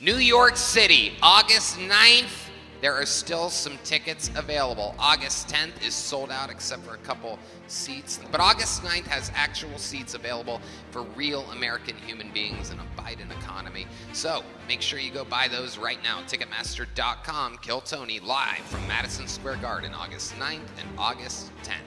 New York City, August 9th. There are still some tickets available. August 10th is sold out except for a couple seats. But August 9th has actual seats available for real American human beings in a Biden economy. So make sure you go buy those right now. Ticketmaster.com. Kill Tony live from Madison Square Garden, August 9th and August 10th.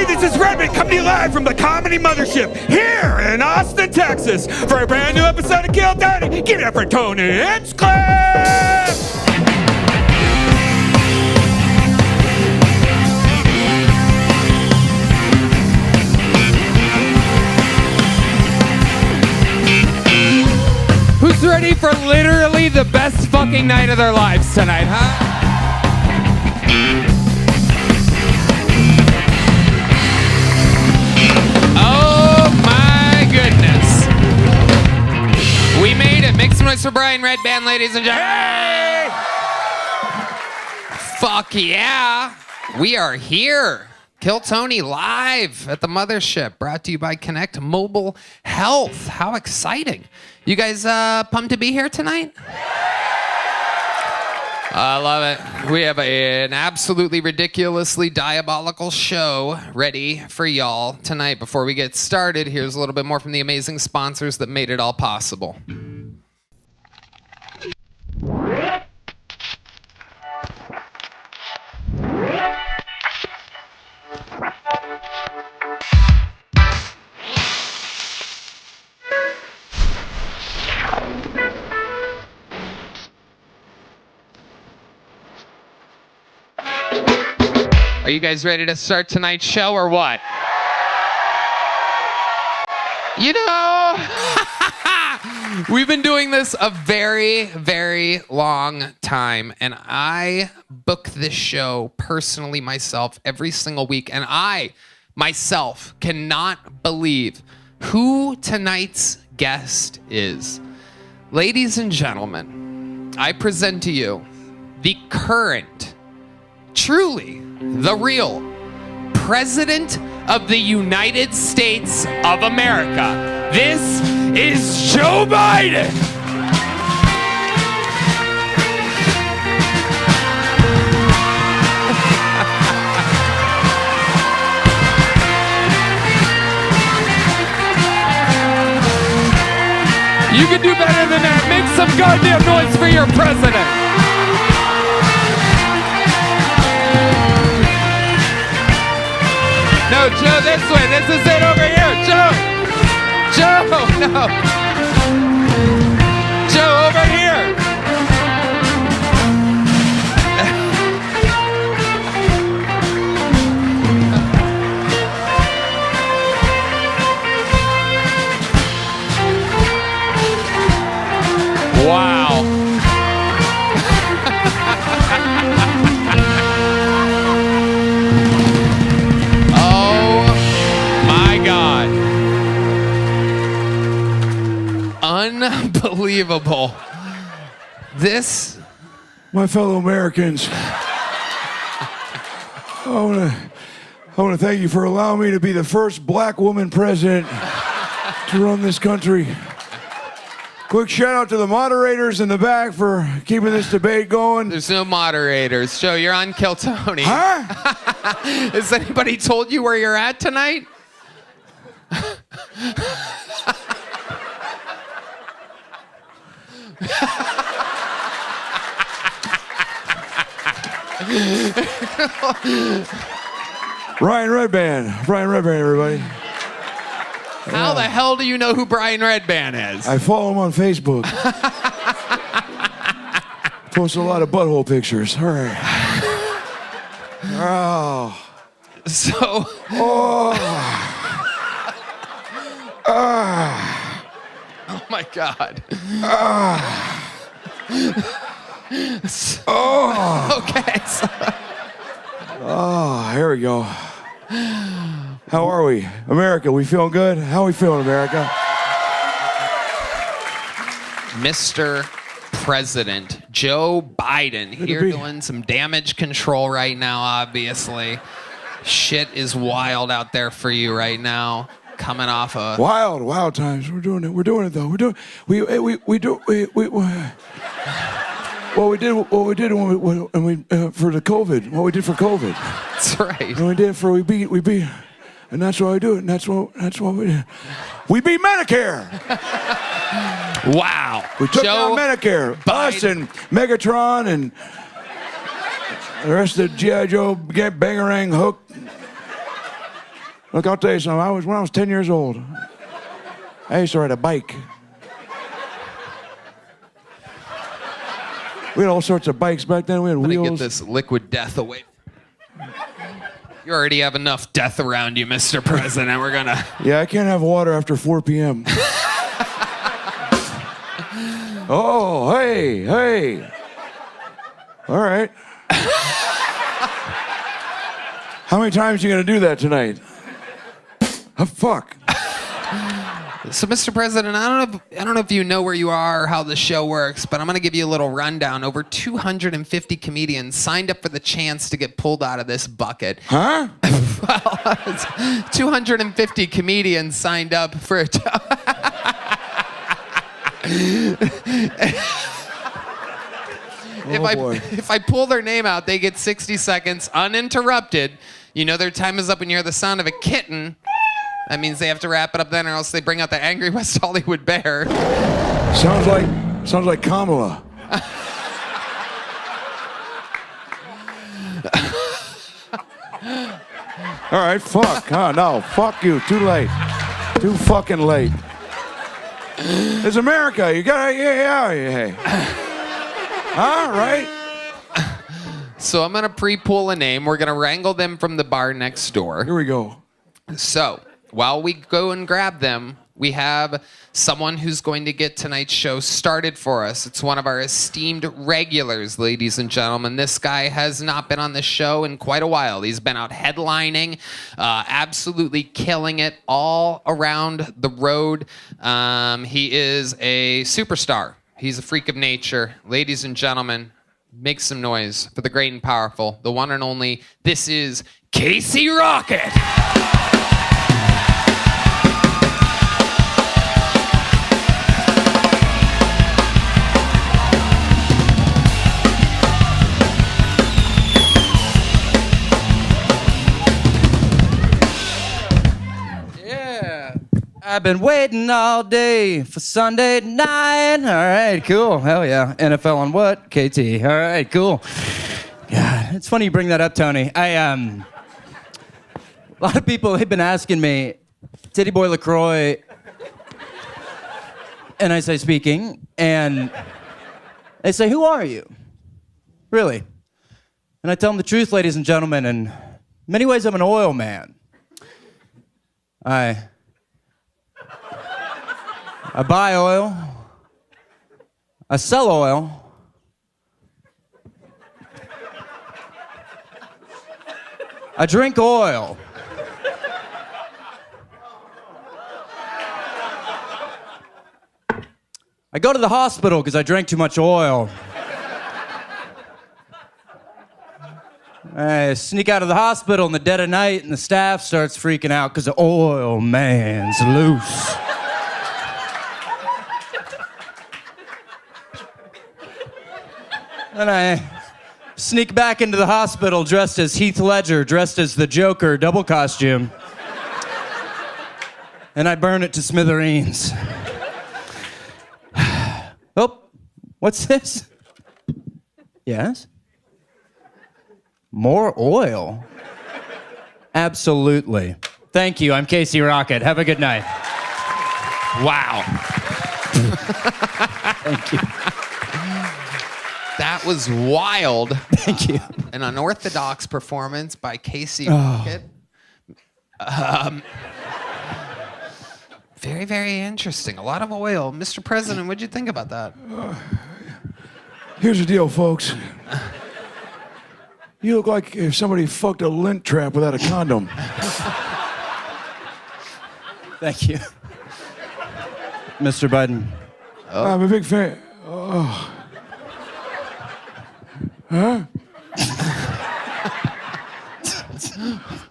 This is Redmond coming to you live from the Comedy Mothership here in Austin, Texas for a brand new episode of Kill Tony. Give it up for Tony Hinchcliffe! Who's ready for literally the best fucking night of their lives tonight, huh? Goodness. We made it. Make some noise for Brian Red Band, ladies and gentlemen. Hey! Fuck yeah. We are here. Kill Tony live at the Mothership, brought to you by Connect Mobile Health. How exciting. You guys pumped to be here tonight? I love it. We have an absolutely ridiculously diabolical show ready for y'all tonight. Before we get started, here's a little bit more from the amazing sponsors that made it all possible. Are you guys ready to start tonight's show or what? You know, we've been doing this a very, very long time, and I book this show personally myself every single week, and I myself cannot believe who tonight's guest is. Ladies and gentlemen, I present to you the current, truly the real President of the United States of America. This is Joe Biden. You can do better than that. Make some goddamn noise for your president. No, Joe, this way. This is it over here. Joe. Joe, no. Joe, over here. Wow. Unbelievable. This, my fellow Americans, I want to thank you for allowing me to be the first black woman president to run this country. Quick shout out to the moderators in the back for keeping this debate going. There's no moderators. Joe, you're on Kill Tony. Huh? Has anybody told you where you're at tonight? Brian Redband, everybody. How the hell do you know who Brian Redband is? I follow him on Facebook. Post a lot of butthole pictures. All right. Oh. So. Oh my God. Okay. Oh, here we go. How are we? America, we feeling good? How are we feeling, America? Mr. President Joe Biden here doing some damage control right now, obviously. Shit is wild out there for you right now. Coming off a wild times. We're doing it though. What we did for the COVID. What we did for COVID. That's right. And we did for we beat, and that's why we do it. And that's what we did. We beat Medicare. Wow. We took down Medicare. Us and Megatron and the rest of the G.I. Joe, Bangarang, Hook. Look, I'll tell you something. When I was 10 years old, I used to ride a bike. We had all sorts of bikes back then. We had wheels. Get this liquid death away. You already have enough death around you, Mr. President. We're gonna. Yeah, I can't have water after 4 p.m. Oh, hey. All right. How many times are you gonna do that tonight? Oh, fuck. So, Mr. President, I don't know if you know where you are or how the show works, but I'm going to give you a little rundown. Over 250 comedians signed up for the chance to get pulled out of this bucket. Huh? Well, 250 comedians signed up for it. If I pull their name out, they get 60 seconds uninterrupted. You know their time is up when you hear the sound of a kitten. That means they have to wrap it up then, or else they bring out the angry West Hollywood bear. Sounds like Kamala. All right, fuck. Oh, no, fuck you. Too late. Too fucking late. It's America. You gotta, yeah. All right. So I'm gonna pre-pull a name. We're gonna wrangle them from the bar next door. Here we go. So while we go and grab them, we have someone who's going to get tonight's show started for us. It's one of our esteemed regulars, ladies and gentlemen. This guy has not been on the show in quite a while. He's been out headlining, absolutely killing it all around the road. He is a superstar. He's a freak of nature. Ladies and gentlemen, make some noise for the great and powerful, the one and only, this is Casey Rocket. I've been waiting all day for Sunday night. All right, cool. Hell yeah. NFL on what? KT. All right, cool. God, it's funny you bring that up, Tony. A lot of people have been asking me, Titty Boy LaCroix, and I say speaking, and they say, who are you? Really? And I tell them the truth, ladies and gentlemen, and in many ways I'm an oil man. I buy oil, I sell oil, I drink oil. I go to the hospital because I drank too much oil. I sneak out of the hospital in the dead of night and the staff starts freaking out because the oil man's loose. And I sneak back into the hospital dressed as Heath Ledger, dressed as the Joker, double costume. And I burn it to smithereens. Oh, what's this? Yes? More oil? Absolutely. Thank you, I'm Casey Rocket. Have a good night. Wow. Thank you. That was wild. Thank you. An unorthodox performance by Casey Rocket. Very, very interesting. A lot of oil. Mr. President, what'd you think about that? Here's the deal, folks. You look like if somebody fucked a lint trap without a condom. Thank you. Mr. Biden. I'm a big fan. Oh. Huh?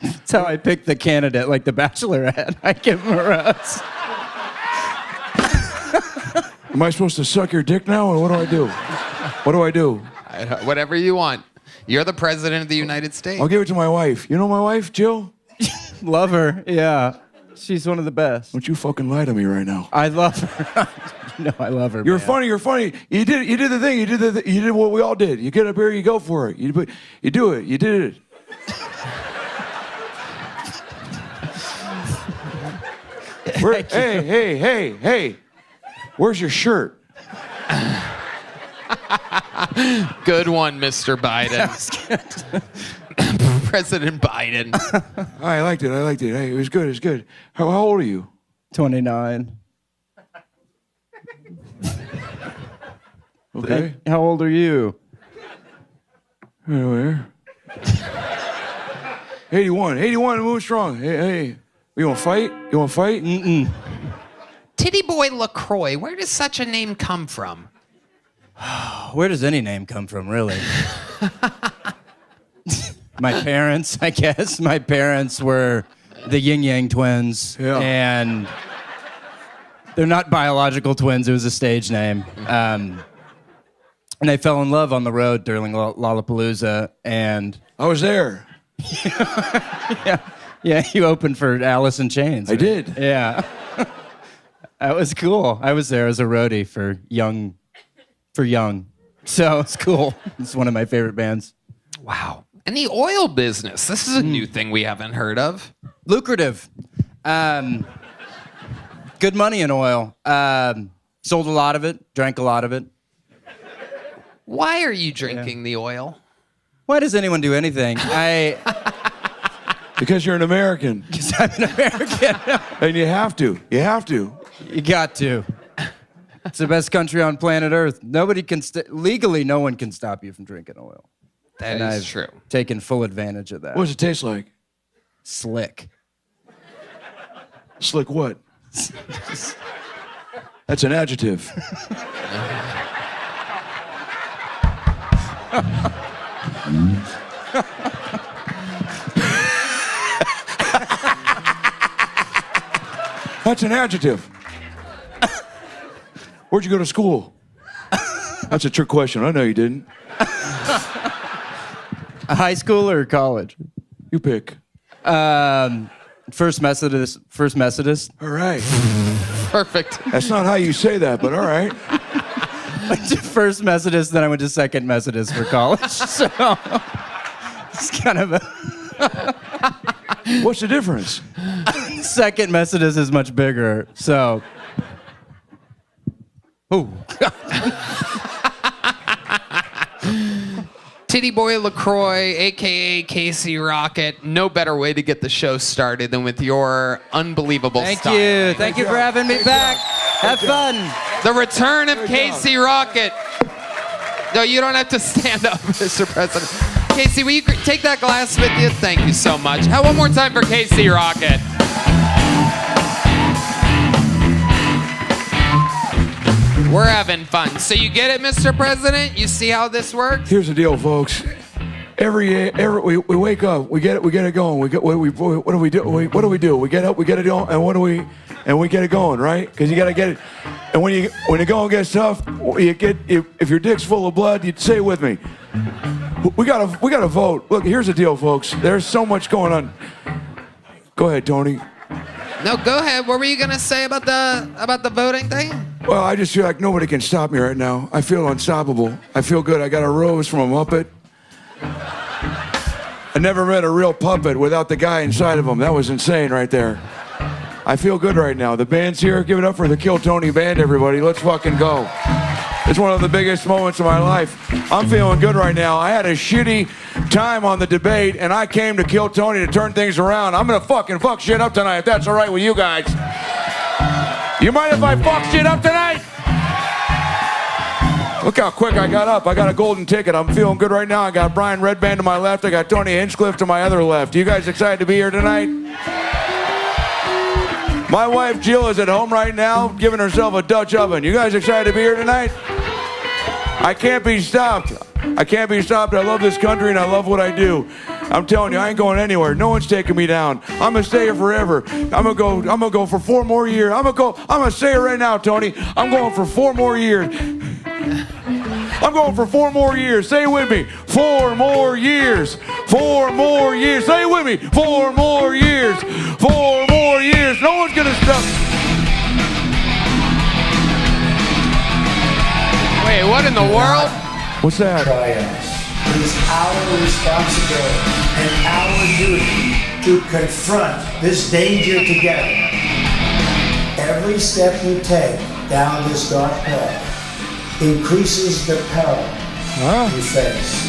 That's how I pick the candidate, like the Bachelorette. I give him a rose. Am I supposed to suck your dick now, or what do I do? What do I do? Whatever you want. You're the president of the United States. I'll give it to my wife. You know my wife, Jill? Love her, yeah. She's one of the best. Don't you fucking lie to me right now. I love her. No, I love her. You're man. funny. You're funny. You did the thing. You did what we all did. You get up here. You go for it. You do it. You did it. Hey! Where's your shirt? Good one, Mr. Biden. President Biden. I liked it. Hey, it was good. How old are you? 29. Okay. How old are you? Where? 81. Move strong. Hey. You want to fight? Mm-mm. Titty Boy LaCroix, where does such a name come from? Where does any name come from, really? My parents, I guess. My parents were the Yin Yang twins. Yeah. And they're not biological twins. It was a stage name. And they fell in love on the road during Lollapalooza. And I was there. yeah, you opened for Alice in Chains. I did. Yeah. That was cool. I was there as a roadie for Young. So it's cool. It's one of my favorite bands. Wow. And the oil business. This is a new thing we haven't heard of. Lucrative. Good money in oil. Sold a lot of it, drank a lot of it. Why are you drinking the oil? Why does anyone do anything? Because you're an American. Because I'm an American. And you have to. You got to. It's the best country on planet Earth. Nobody can legally, no one can stop you from drinking oil. That And is I've true. taken full advantage of that. What does it taste like? Slick. Slick what? That's an adjective. That's an adjective. Where'd you go to school? That's a trick question. I know you didn't. High school or college? You pick. First Methodist. All right. Perfect. That's not how you say that, but all right. Went to First Methodist, then I went to Second Methodist for college. So it's kind of a... What's the difference? Second Methodist is much bigger, so... Ooh. Titty Boy LaCroix, a.k.a. Casey Rocket. No better way to get the show started than with your unbelievable Thank style. you. Thank you for having me back. Have fun. The return of Casey Rocket. No, you don't have to stand up, Mr. President. Casey, will you take that glass with you? Thank you so much. One more time for Casey Rocket. We're having fun. So you get it, Mr. President? You see how this works? Here's the deal, folks. Every we wake up, we get it going. What do we do? We get up, we get it going, and we get it going, right? Because you gotta get it. And when the going gets tough, if your dick's full of blood, you'd say it with me. We gotta vote. Look, here's the deal, folks. There's so much going on. Go ahead, Tony. No, go ahead. What were you gonna say about the voting thing? Well, I just feel like nobody can stop me right now. I feel unstoppable. I feel good. I got a rose from a Muppet. I never met a real puppet without the guy inside of him. That was insane right there. I feel good right now. The band's here. Give it up for the Kill Tony band, everybody. Let's fucking go. It's one of the biggest moments of my life. I'm feeling good right now. I had a shitty time on the debate, and I came to kill Tony to turn things around. I'm gonna fucking fuck shit up tonight, if that's all right with you guys. You mind if I fuck shit up tonight? Look how quick I got up. I got a golden ticket. I'm feeling good right now. I got Brian Redband to my left. I got Tony Hinchcliffe to my other left. You guys excited to be here tonight? My wife Jill is at home right now, giving herself a Dutch oven. You guys excited to be here tonight? I can't be stopped. I can't be stopped. I love this country and I love what I do. I'm telling you, I ain't going anywhere. No one's taking me down. I'm gonna stay here forever. I'm gonna go for 4 more years. I'm gonna say it right now, Tony. I'm going for 4 more years. I'm going for 4 more years. Say it with me. 4 more years. 4 more years. Say it with me. 4 more years. 4 more years. No one's gonna stop. Wait, what in the world? What's that? Try us. It is our responsibility and our duty to confront this danger together. Every step you take down this dark path increases the peril you face.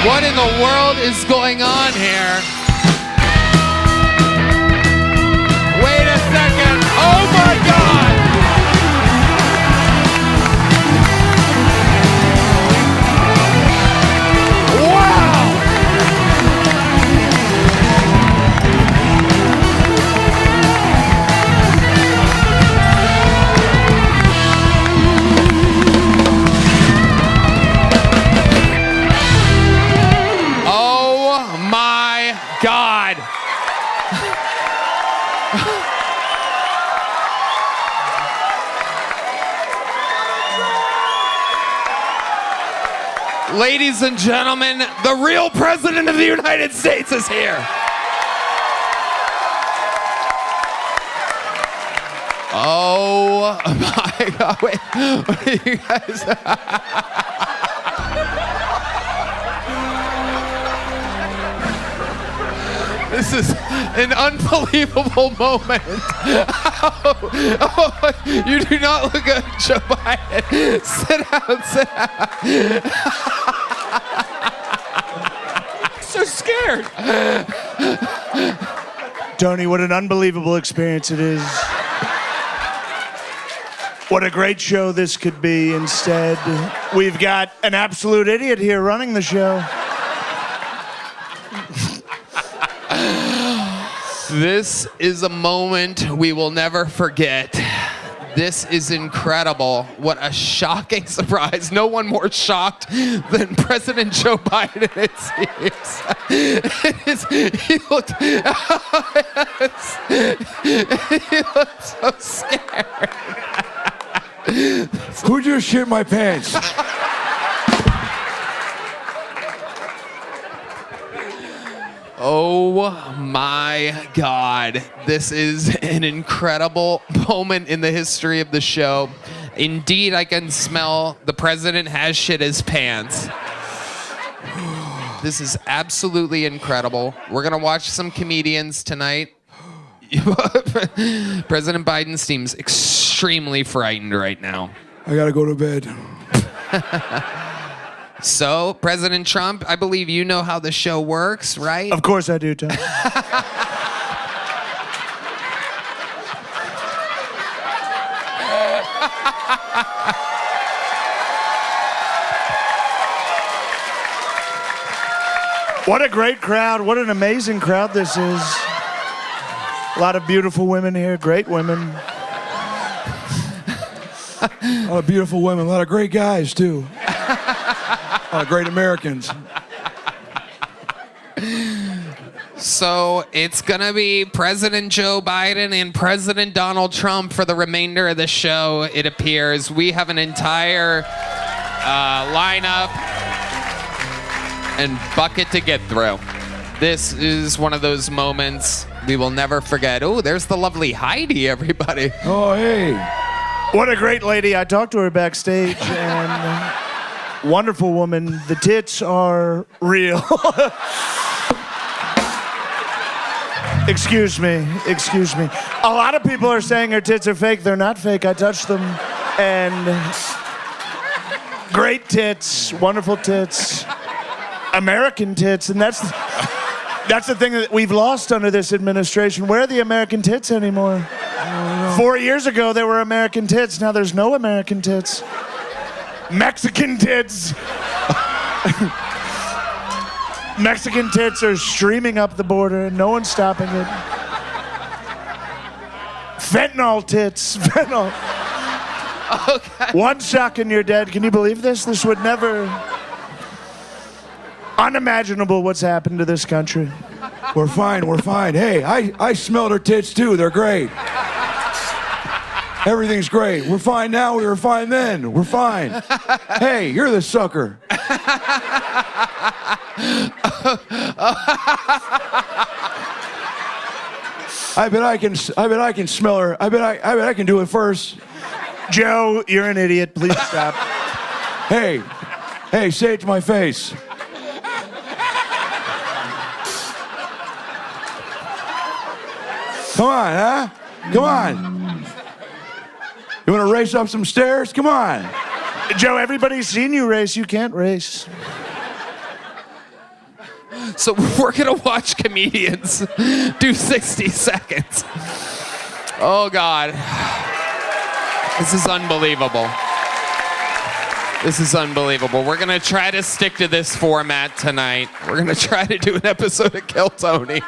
What in the world is going on here? Wait a second. Oh my God! Wow! Oh my God! Ladies and gentlemen, the real President of the United States is here. Oh my God, wait, what are you guys? This is an unbelievable moment. Oh, you do not look good, Joe Biden. Sit down, sit down. So scared. Tony, what an unbelievable experience it is. What a great show this could be. Instead, we've got an absolute idiot here running the show. This is a moment we will never forget. This is incredible. What a shocking surprise. No one more shocked than President Joe Biden, it seems. He looked so scared. Who just shit my pants? Oh my God. This is an incredible moment in the history of the show. Indeed, I can smell the president has shit his pants. This is absolutely incredible. We're going to watch some comedians tonight. President Biden seems extremely frightened right now. I gotta go to bed. So, President Trump, I believe you know how the show works, right? Of course I do, Tony. What a great crowd. What an amazing crowd this is. A lot of beautiful women here, great women. A lot of beautiful women, a lot of great guys, too. A lot of great Americans. So it's gonna be President Joe Biden and President Donald Trump for the remainder of the show, it appears. We have an entire lineup and bucket to get through. This is one of those moments we will never forget. Oh, there's the lovely Heidi, everybody. Oh, hey. What a great lady. I talked to her backstage, and wonderful woman. The tits are real. Excuse me. A lot of people are saying her tits are fake. They're not fake. I touched them. And great tits, wonderful tits, American tits. And that's the thing that we've lost under this administration. Where are the American tits anymore? 4 years ago, there were American tits. Now there's no American tits. Mexican tits. Mexican tits are streaming up the border and no one's stopping it. Fentanyl tits. Fentanyl. Okay. One shock and you're dead. Can you believe this? This would never... Unimaginable what's happened to this country. We're fine. Hey, I smelled her tits too. They're great. Everything's great. We're fine now. We were fine then. We're fine. Hey, you're the sucker. I bet I can smell her. I bet I can do it first. Joe, you're an idiot. Please stop. Hey, say it to my face. Come on, huh? Come on. You want to race up some stairs? Come on. Joe, everybody's seen you race. You can't race. So we're gonna watch comedians do 60 seconds. Oh God. This is unbelievable. We're gonna try to stick to this format tonight. We're gonna try to do an episode of Kill Tony,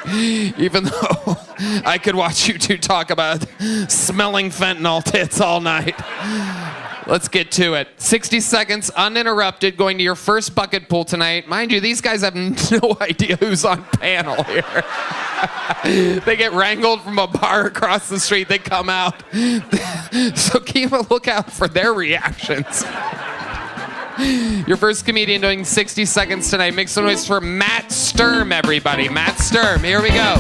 even though I could watch you two talk about smelling fentanyl tits all night. Let's get to it. 60 seconds uninterrupted, going to your first bucket pool tonight. Mind you, these guys have no idea who's on panel here. They get wrangled from a bar across the street. They come out. So keep a lookout for their reactions. Your first comedian doing 60 seconds tonight. Make some noise for Matt Sturm, everybody. Matt Sturm, here we go.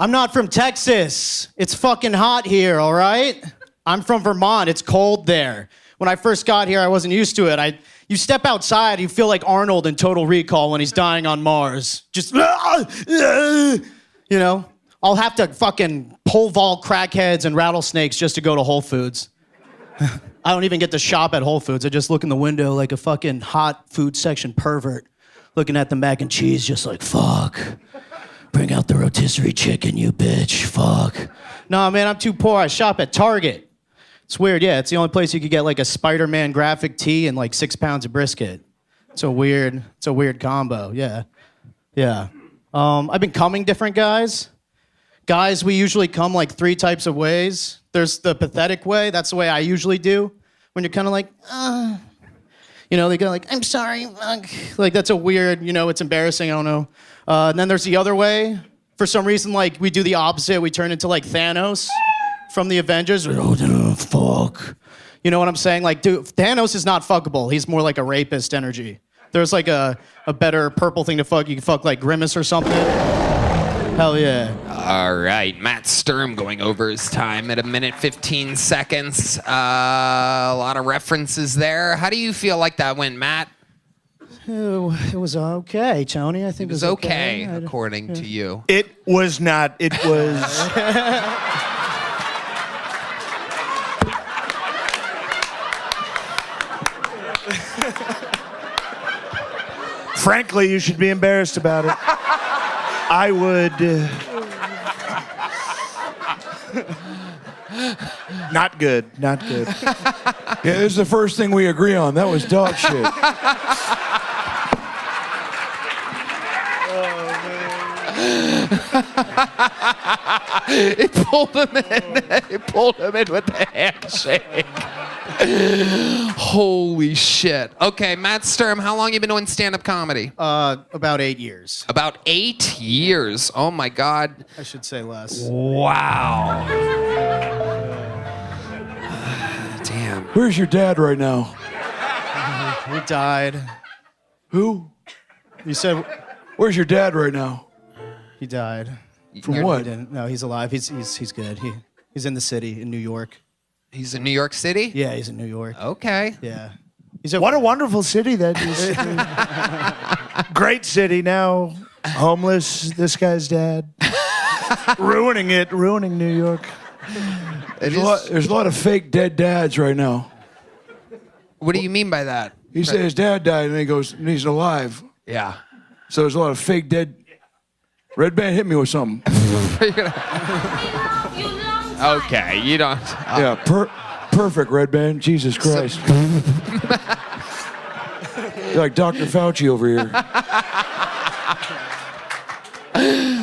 I'm not from Texas. It's fucking hot here, all right? I'm from Vermont. It's cold there. When I first got here, I wasn't used to it. You step outside, you feel like Arnold in Total Recall when he's dying on Mars. Just, you know? I'll have to fucking pole vault crackheads and rattlesnakes just to go to Whole Foods. I don't even get to shop at Whole Foods. I just look in the window like a fucking hot food section pervert, looking at the mac and cheese just like, fuck. Bring out the rotisserie chicken, you bitch. Fuck. Nah, man, I'm too poor. I shop at Target. It's weird, yeah. It's the only place you could get like a Spider-Man graphic tee and like 6 pounds of brisket. It's a weird combo, yeah. Yeah. I've been coming different guys. Guys, we usually come like 3 types of ways. There's the pathetic way. That's the way I usually do. When you're kind of like, you know, they go like, I'm sorry. Like, that's a weird, you know, it's embarrassing. I don't know. And then there's the other way. For some reason, like, we do the opposite. We turn into like Thanos from the Avengers. Oh, fuck. You know what I'm saying? Like, dude, Thanos is not fuckable. He's more like a rapist energy. There's like a better purple thing to fuck. You can fuck like Grimace or something. Hell yeah. All right, Matt Sturm going over his time at 1:15 seconds. A lot of references there. How do you feel like that went, Matt? It was okay, Tony. I think It was okay, according to you. It was not. It was... Frankly, you should be embarrassed about it. I would... Not good. Not good. Yeah, this is the first thing we agree on. That was dog shit. It pulled him in. It pulled him in with the handshake. Holy shit. Okay, Matt Sturm, how long you been doing stand-up comedy? About 8 years. About 8 years. Oh my God. I should say less. Wow. Damn. Where's your dad right now? He died. Who? You said Where's your dad right now? he died. From what? He didn't. No, he's alive. He's good. He's in the city in New York. He's in New York City? Yeah, he's in New York. Okay. Yeah. What a wonderful city that is. Great city now. Homeless, this guy's dad. Ruining New York. There's a lot of fake dead dads right now. What do you mean by that? He said his dad died, and he goes, and he's alive. Yeah. So there's a lot of fake dead. Red Band hit me with something. Okay, you don't. Yeah, perfect, Red Band. Jesus Christ. You're like Dr. Fauci over here.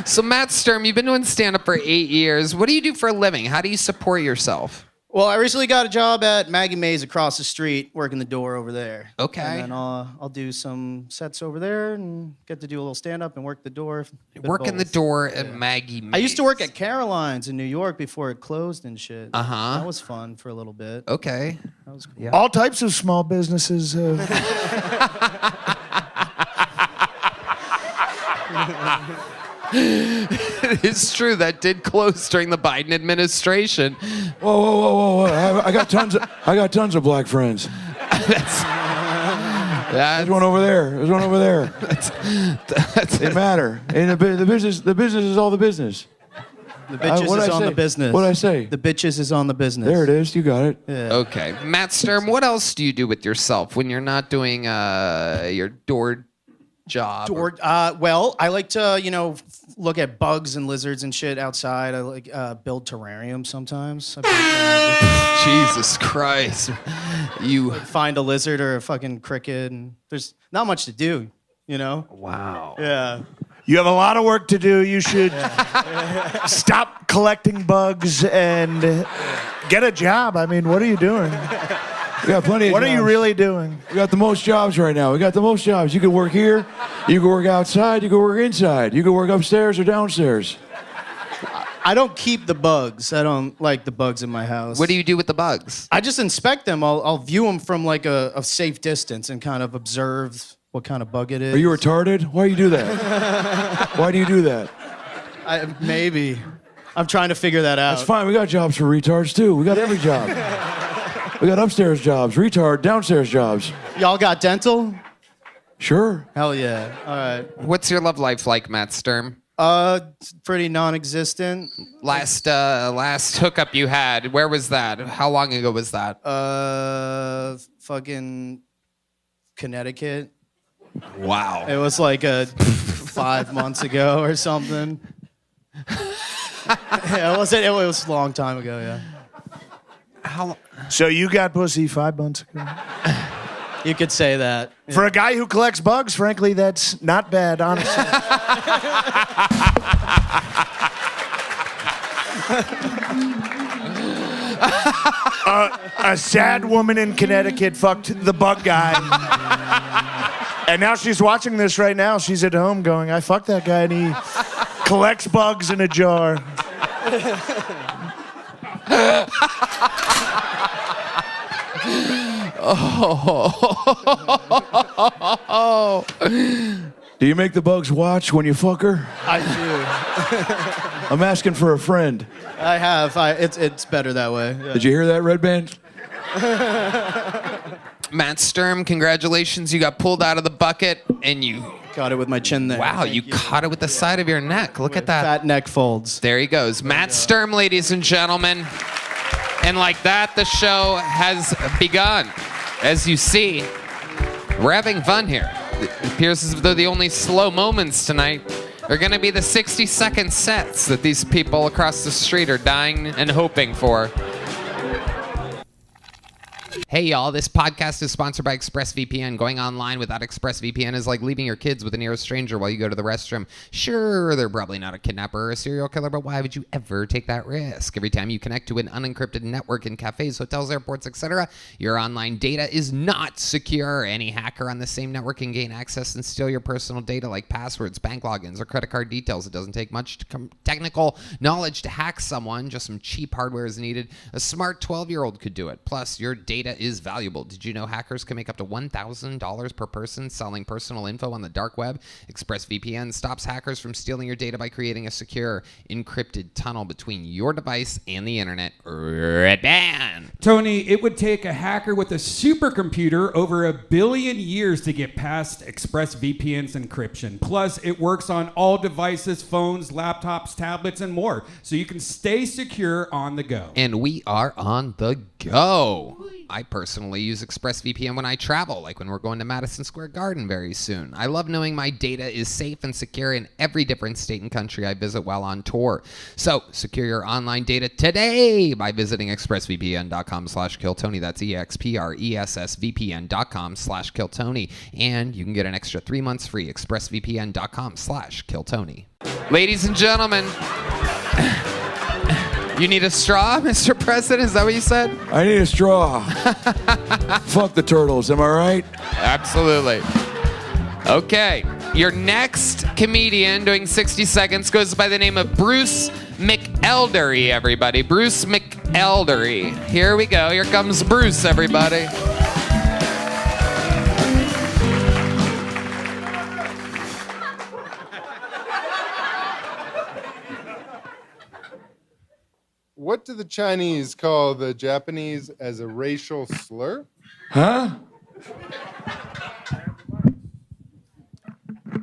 So Matt Sturm, you've been doing stand-up for 8 years. What do you do for a living? How do you support yourself? Well, I recently got a job at Maggie Mae's across the street, working the door over there. Okay. And then I'll do some sets over there and get to do a little stand-up and work the door. Working the door at Maggie Mae's. I used to work at Caroline's in New York before it closed and shit. Uh-huh. That was fun for a little bit. Okay. That was cool. All types of small businesses have. It is true that did close during the Biden administration. Whoa. I got tons of black friends. There's one over there. They matter. And the business is all the business. The bitches is on the business. What'd I say? The bitches is on the business. There it is. You got it. Yeah. Okay. Matt Sturm, what else do you do with yourself when you're not doing your door job? Well, I like to, look at bugs and lizards and shit outside. I like build terrariums sometimes. Jesus Christ. You Find a lizard or a fucking cricket, and there's not much to do, Wow. Yeah. You have a lot of work to do. You should stop collecting bugs and get a job. I mean, what are you doing? We got plenty of What jobs. are you really doing? We got the most jobs right now. We got the most jobs. You can work here. You can work outside. You can work inside. You can work upstairs or downstairs. I don't keep the bugs. I don't like the bugs in my house. What do you do with the bugs? I just inspect them. I'll view them from like a safe distance and kind of observe what kind of bug it is. Are you retarded? Why do you do that? Why do you do that? Maybe. I'm trying to figure that out. That's fine. We got jobs for retards too. We got every job. We got upstairs jobs, downstairs jobs. Y'all got dental? Sure. Hell yeah. All right. What's your love life like, Matt Sturm? It's pretty non-existent. Last hookup you had, where was that? How long ago was that? Fucking Connecticut. Wow. It was like 5 months ago or something. Yeah, it was a long time ago, yeah. So you got pussy 5 months ago? You could say that. For a guy who collects bugs, frankly, that's not bad, honestly. A sad woman in Connecticut fucked the bug guy. And now she's watching this right now. She's at home going, I fucked that guy and he collects bugs in a jar. Do you make the bugs watch when you fuck her? I do. I'm asking for a friend. I have. It's better that way. Yeah. Did you hear that, Red Band? Matt Sturm, congratulations. You got pulled out of the bucket and you... Got it with my chin there. Wow, you caught it with the side of your neck. Look at that. Fat neck folds. There he goes. Matt Sturm, ladies and gentlemen. And like that, the show has begun. As you see, we're having fun here. It appears as though the only slow moments tonight are going to be the 60-second sets that these people across the street are dying and hoping for. Hey y'all, this podcast is sponsored by ExpressVPN. Going online without ExpressVPN is like leaving your kids with a near stranger while you go to the restroom. Sure, they're probably not a kidnapper or a serial killer, but why would you ever take that risk? Every time you connect to an unencrypted network in cafes, hotels, airports, etc., your online data is not secure. Any hacker on the same network can gain access and steal your personal data like passwords, bank logins, or credit card details. It doesn't take much technical knowledge to hack someone. Just some cheap hardware is needed. A smart 12-year-old could do it. Plus, your data data is valuable. Did you know hackers can make up to $1,000 per person selling personal info on the dark web? ExpressVPN stops hackers from stealing your data by creating a secure, encrypted tunnel between your device and the internet. Red band. Tony, it would take a hacker with a supercomputer over 1 billion years to get past ExpressVPN's encryption. Plus, it works on all devices, phones, laptops, tablets, and more, so you can stay secure on the go. And we are on the go. I personally use ExpressVPN when I travel, like when we're going to Madison Square Garden very soon. I love knowing my data is safe and secure in every different state and country I visit while on tour. So, secure your online data today by visiting expressvpn.com/killtony. That's expressvpn.com/killtony. And you can get an extra 3 months free. expressvpn.com/killtony. Ladies and gentlemen, you need a straw, Mr. President? Is that what you said? I need a straw. Fuck the turtles, am I right? Absolutely. Okay. Your next comedian doing 60 seconds goes by the name of Bruce McElderry, everybody. Bruce McElderry. Here we go. Here comes Bruce, everybody. What do the Chinese call the Japanese as a racial slur? Huh?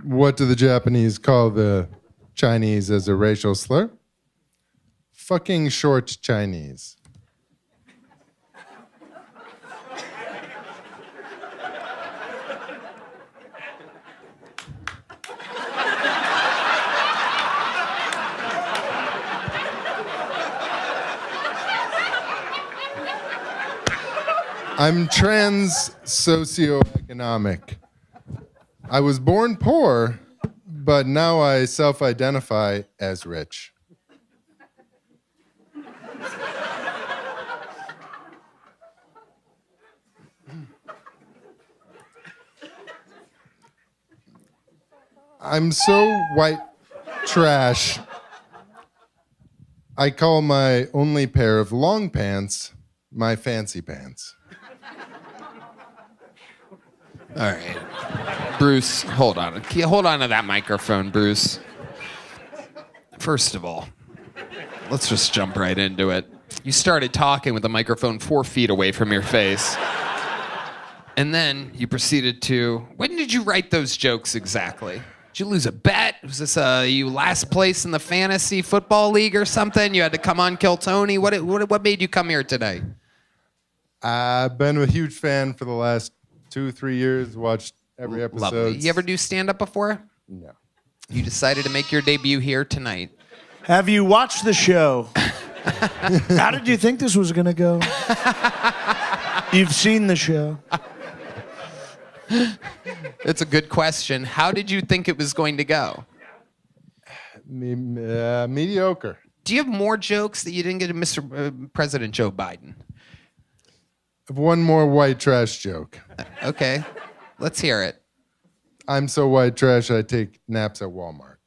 What do the Japanese call the Chinese as a racial slur? Fucking short Chinese. I'm trans socioeconomic. I was born poor, but now I self-identify as rich. I'm so white trash. I call my only pair of long pants my fancy pants. All right. Bruce, hold on. Hold on to that microphone, Bruce. First of all, let's just jump right into it. You started talking with the microphone 4 feet away from your face. And then you proceeded to, when did you write those jokes exactly? Did you lose a bet? Was this you last place in the fantasy football league or something? You had to come on Kill Tony? What made you come here today? I've been a huge fan for the last 2-3 years, watched every episode. Lovely. You ever do stand-up before? No. You decided to make your debut here tonight. Have you watched the show? How did you think this was going to go? You've seen the show. It's a good question. How did you think it was going to go? Mediocre. Do you have more jokes that you didn't get to Mr. President Joe Biden? I have one more white trash joke. Okay, let's hear it. I'm so white trash I take naps at Walmart.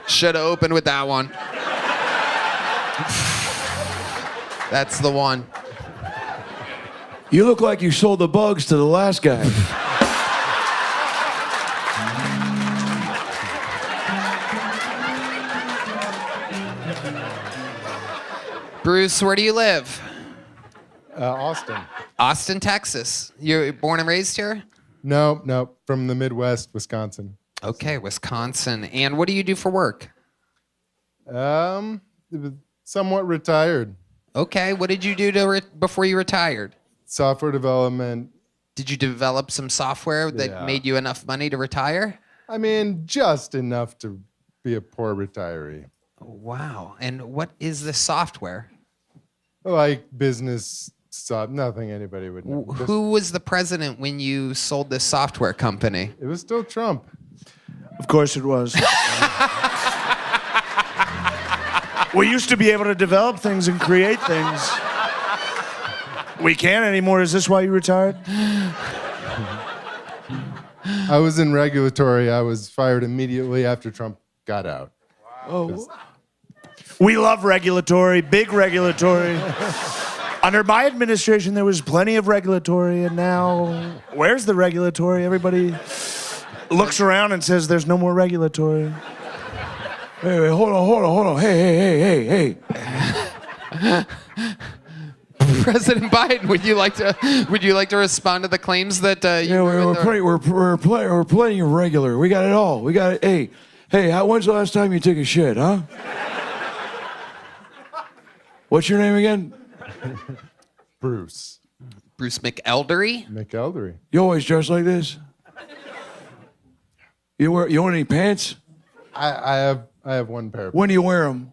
Should have opened with that one. That's the one. You look like you sold the bugs to the last guy. Bruce, where do you live? Austin. Austin, Texas. You're born and raised here? No, from the Midwest, Wisconsin. Okay, Wisconsin. And what do you do for work? Somewhat retired. Okay, what did you do before you retired? Software development. Did you develop some software that made you enough money to retire? I mean, just enough to be a poor retiree. Wow. And what is this software? Like business stuff, nothing anybody would know. Who was the president when you sold this software company? It was still Trump. Of course it was. We used to be able to develop things and create things. We can't anymore. Is this why you retired? I was in regulatory. I was fired immediately after Trump got out. Oh. We love regulatory, big regulatory. Under my administration, there was plenty of regulatory, and now, where's the regulatory? Everybody looks around and says there's no more regulatory. Wait, hold on. Hey. President Biden, would you like to respond to the claims that you? We're plenty of regular. We got it all. We got it. Hey, when's the last time you took a shit, huh? What's your name again? Bruce Bruce McElderry. McElderry. You always dress like this? You want any pants? I have one pair. When do you wear them?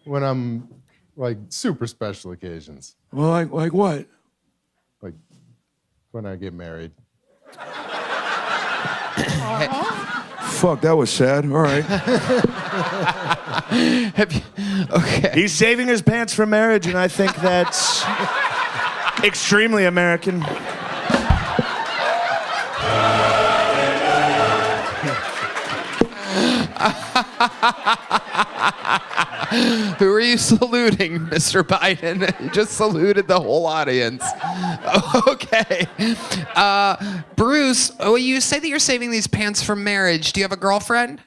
When I'm like super special occasions. Well, like what? Like when I get married. Fuck, that was sad. All right. Okay. He's saving his pants for marriage, and I think that's extremely American. Who are you saluting, Mr. Biden? You just saluted the whole audience. Okay. Bruce, you say that you're saving these pants for marriage. Do you have a girlfriend?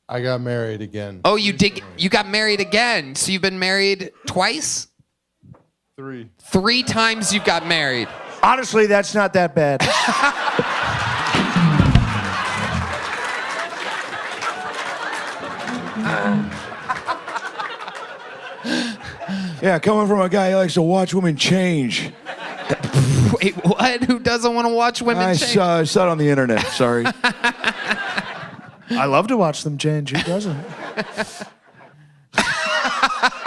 I got married again. Oh, you did. You got married again. So you've been married twice? 3. 3 times you've got married. Honestly, that's not that bad. Yeah, coming from a guy who likes to watch women change. Wait, what? Who doesn't want to watch women I change? saw it on the internet. Sorry. I love to watch them change. Who doesn't?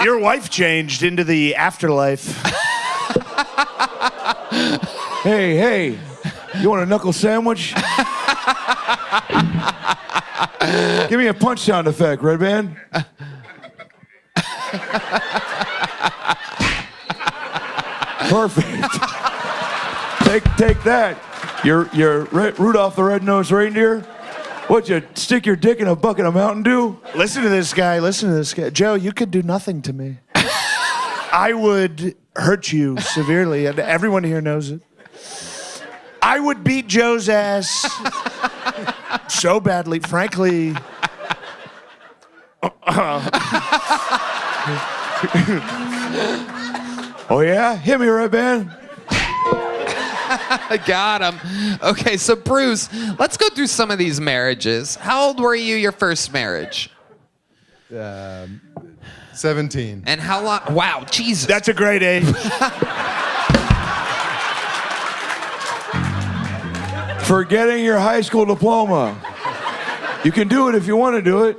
Your wife changed into the afterlife. Hey, you want a knuckle sandwich? Give me a punch sound effect, Red Band. Perfect. Take that. You're Rudolph the Red-Nosed Reindeer. What'd you stick your dick in a bucket of Mountain Dew? Listen to this guy. Joe, you could do nothing to me. I would hurt you severely, and everyone here knows it. I would beat Joe's ass so badly, frankly. Oh yeah? Hit me, Red Band. I got him. Okay, so Bruce, let's go through some of these marriages. How old were you your first marriage? 17. And how long? Wow, Jesus. That's a great age. For getting your high school diploma. You can do it if you want to do it.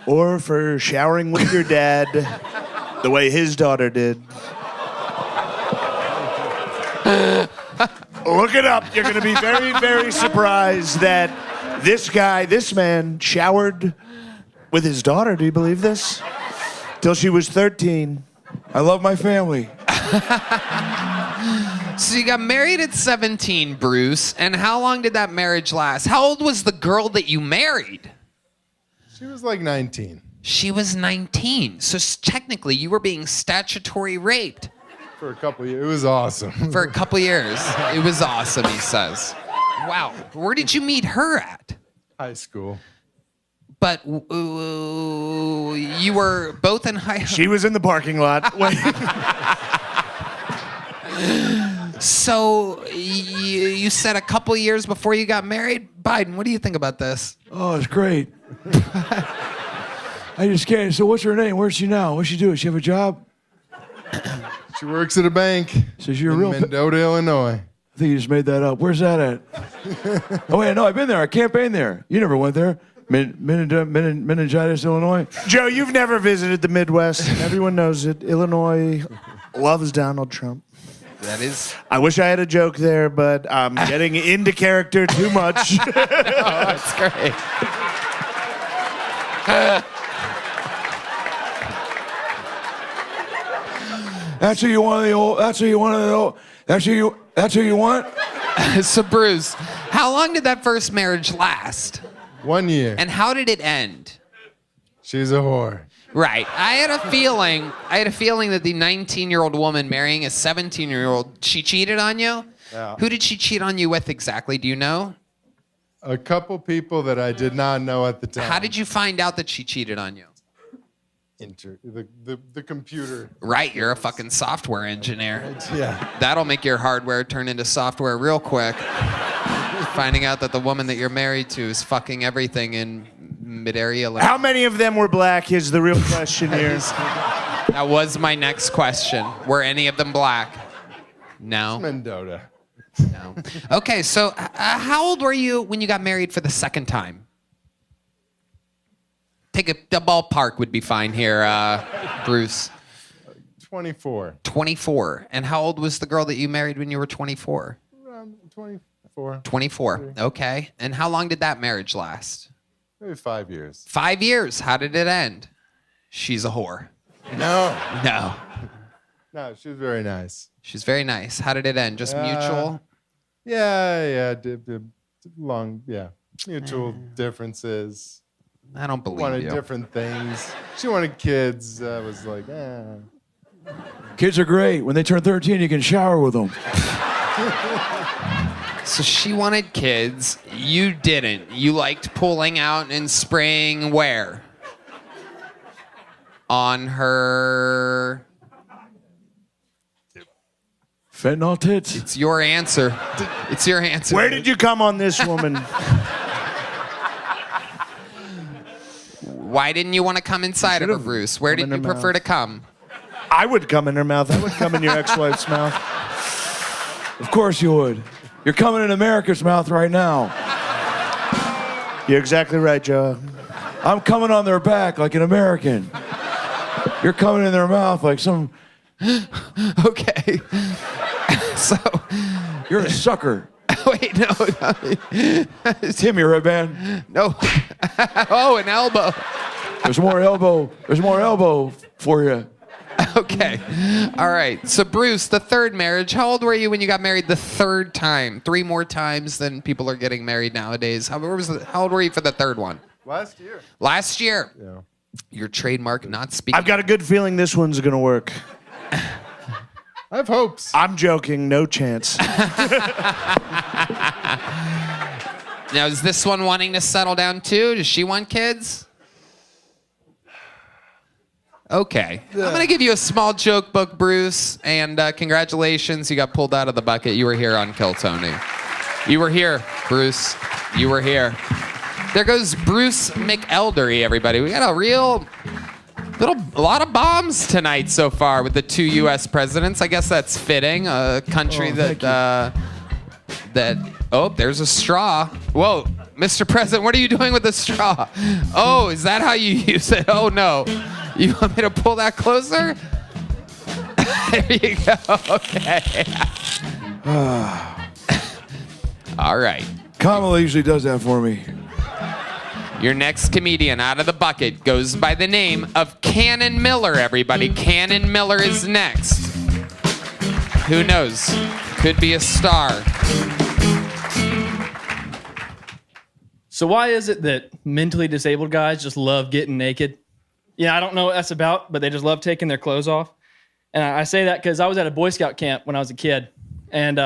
Or for showering with your dad the way his daughter did. Look it up. You're going to be very, very surprised that this man showered with his daughter. Do you believe this? Till she was 13. I love my family. So you got married at 17, Bruce, and how long did that marriage last? How old was the girl that you married? She was like 19. She was 19. So technically, you were being statutory raped. For a couple of years. It was awesome. For a couple years. It was awesome, he says. Wow. Where did you meet her at? High school. But you were both in high school. She was in the parking lot. So you said a couple years before you got married? Biden, what do you think about this? Oh, it's great. I just can't. So what's her name? Where's she now? What's she do? Does she have a job? She works at a bank. So you're in real. Mendota, Illinois. I think you just made that up. Where's that at? Oh wait, no, I've been there. I campaigned there. You never went there. Meningitis, Illinois. Joe, you've never visited the Midwest. Everyone knows it. Illinois loves Donald Trump. That is. I wish I had a joke there, but I'm getting into character too much. Oh, that's great. That's who you want. That's who you want. That's who you want. So Bruce, how long did that first marriage last? 1 year. And how did it end? She's a whore. Right. I had a feeling that the 19-year-old woman marrying a 17-year-old, she cheated on you? Yeah. Who did she cheat on you with exactly? Do you know? A couple people that I did not know at the time. How did you find out that she cheated on you? The computer. Right, you're a fucking software engineer. Yeah. That'll make your hardware turn into software real quick. Finding out that the woman that you're married to is fucking everything in mid-area. How many of them were black is the real question here. That was my next question. Were any of them black? No. Mendota. No. Okay, so how old were you when you got married for the second time? Take the ballpark would be fine here, Bruce. 24. 24. And how old was the girl that you married when you were 24? 24. 24. Okay. And how long did that marriage last? Maybe 5 years. 5 years. How did it end? She's a whore. No. No. No, she was very nice. She's very nice. How did it end? Just mutual? Yeah. Mutual differences. I don't believe Wanted you. different things. She wanted kids. I was like, Kids are great. When they turn 13, you can shower with them. So she wanted kids. You didn't. You liked pulling out and spraying where? On her... Fentanyl tits? It's your answer. It's your answer. Where did you come on this woman? Why didn't you want to come inside of her, Bruce? Where did you prefer to come? I would come in her mouth. I would come in your ex-wife's mouth. Of course you would. You're coming in America's mouth right now. You're exactly right, Joe. I'm coming on their back like an American. You're coming in their mouth like some... Okay. So... You're a sucker. Wait, no. Timmy, right, man? No. Oh, an elbow. There's more elbow for you. Okay. All right. So, Bruce, the third marriage, how old were you when you got married the third time? 3 more times than people are getting married nowadays. How old were you for the third one? last year. Last year? Yeah. Your trademark not speaking. I've got a good feeling this one's going to work. I have hopes. I'm joking. No chance. Now, is this one wanting to settle down too? Does she want kids? Okay. I'm going to give you a small joke book, Bruce, and congratulations. You got pulled out of the bucket. You were here on Kill Tony. You were here, Bruce. You were here. There goes Bruce McElderry, everybody. We got a lot of bombs tonight so far with the 2 U.S. presidents. I guess that's fitting. A country oh, there's a straw. Whoa, Mr. President, what are you doing with the straw? Oh, is that how you use it? Oh, no. You want me to pull that closer? There you go. Okay. All right. Kamala usually does that for me. Your next comedian out of the bucket goes by the name of Cannon Miller, everybody. Cannon Miller is next. Who knows? Could be a star. So why is it that mentally disabled guys just love getting naked? Yeah, I don't know what that's about, but they just love taking their clothes off. And I say that because I was at a Boy Scout camp when I was a kid. And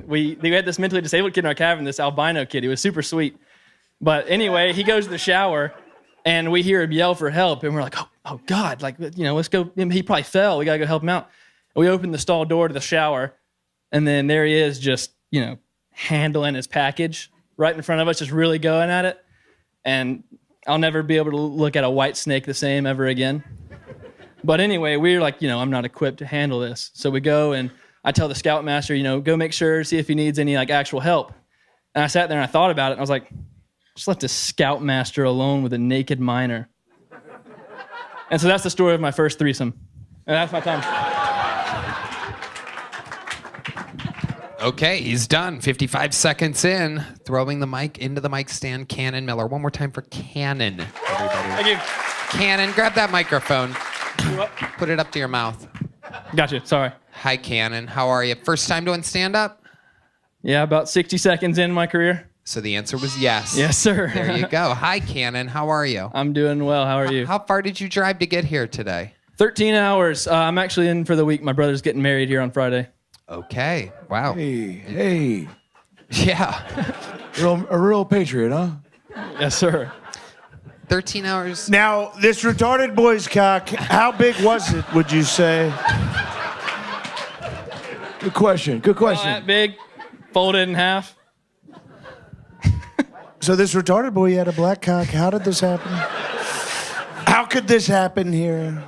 we had this mentally disabled kid in our cabin, this albino kid. He was super sweet. But anyway, he goes to the shower, and we hear him yell for help. And we're like, oh God, like, let's go. He probably fell. We got to go help him out. And we open the stall door to the shower, and then there he is just, handling his package right in front of us, just really going at it. And I'll never be able to look at a white snake the same ever again. But anyway, we're like, I'm not equipped to handle this. So we go, and I tell the scoutmaster, go make sure, see if he needs any actual help. And I sat there and I thought about it, and I was like, just left a scoutmaster alone with a naked minor. And so that's the story of my first threesome. And that's my time. Okay, he's done. 55 seconds in, throwing the mic into the mic stand. Cannon Miller. One more time for Cannon, everybody. Thank you. Cannon, grab that microphone. Put it up to your mouth. Gotcha, sorry. Hi, Cannon. How are you? First time doing stand-up? Yeah, about 60 seconds in my career. So the answer was yes. Yes, sir. There you go. Hi, Cannon. How are you? I'm doing well. How are you? How far did you drive to get here today? 13 hours. I'm actually in for the week. My brother's getting married here on Friday. Okay. Wow. Hey. Yeah. A real patriot, huh? Yes, sir. 13 hours. Now, this retarded boy's cock, how big was it, would you say? Good question. Good Oh, question. that big, folded in half. So this retarded boy had a black cock. How did this happen? How could this happen here?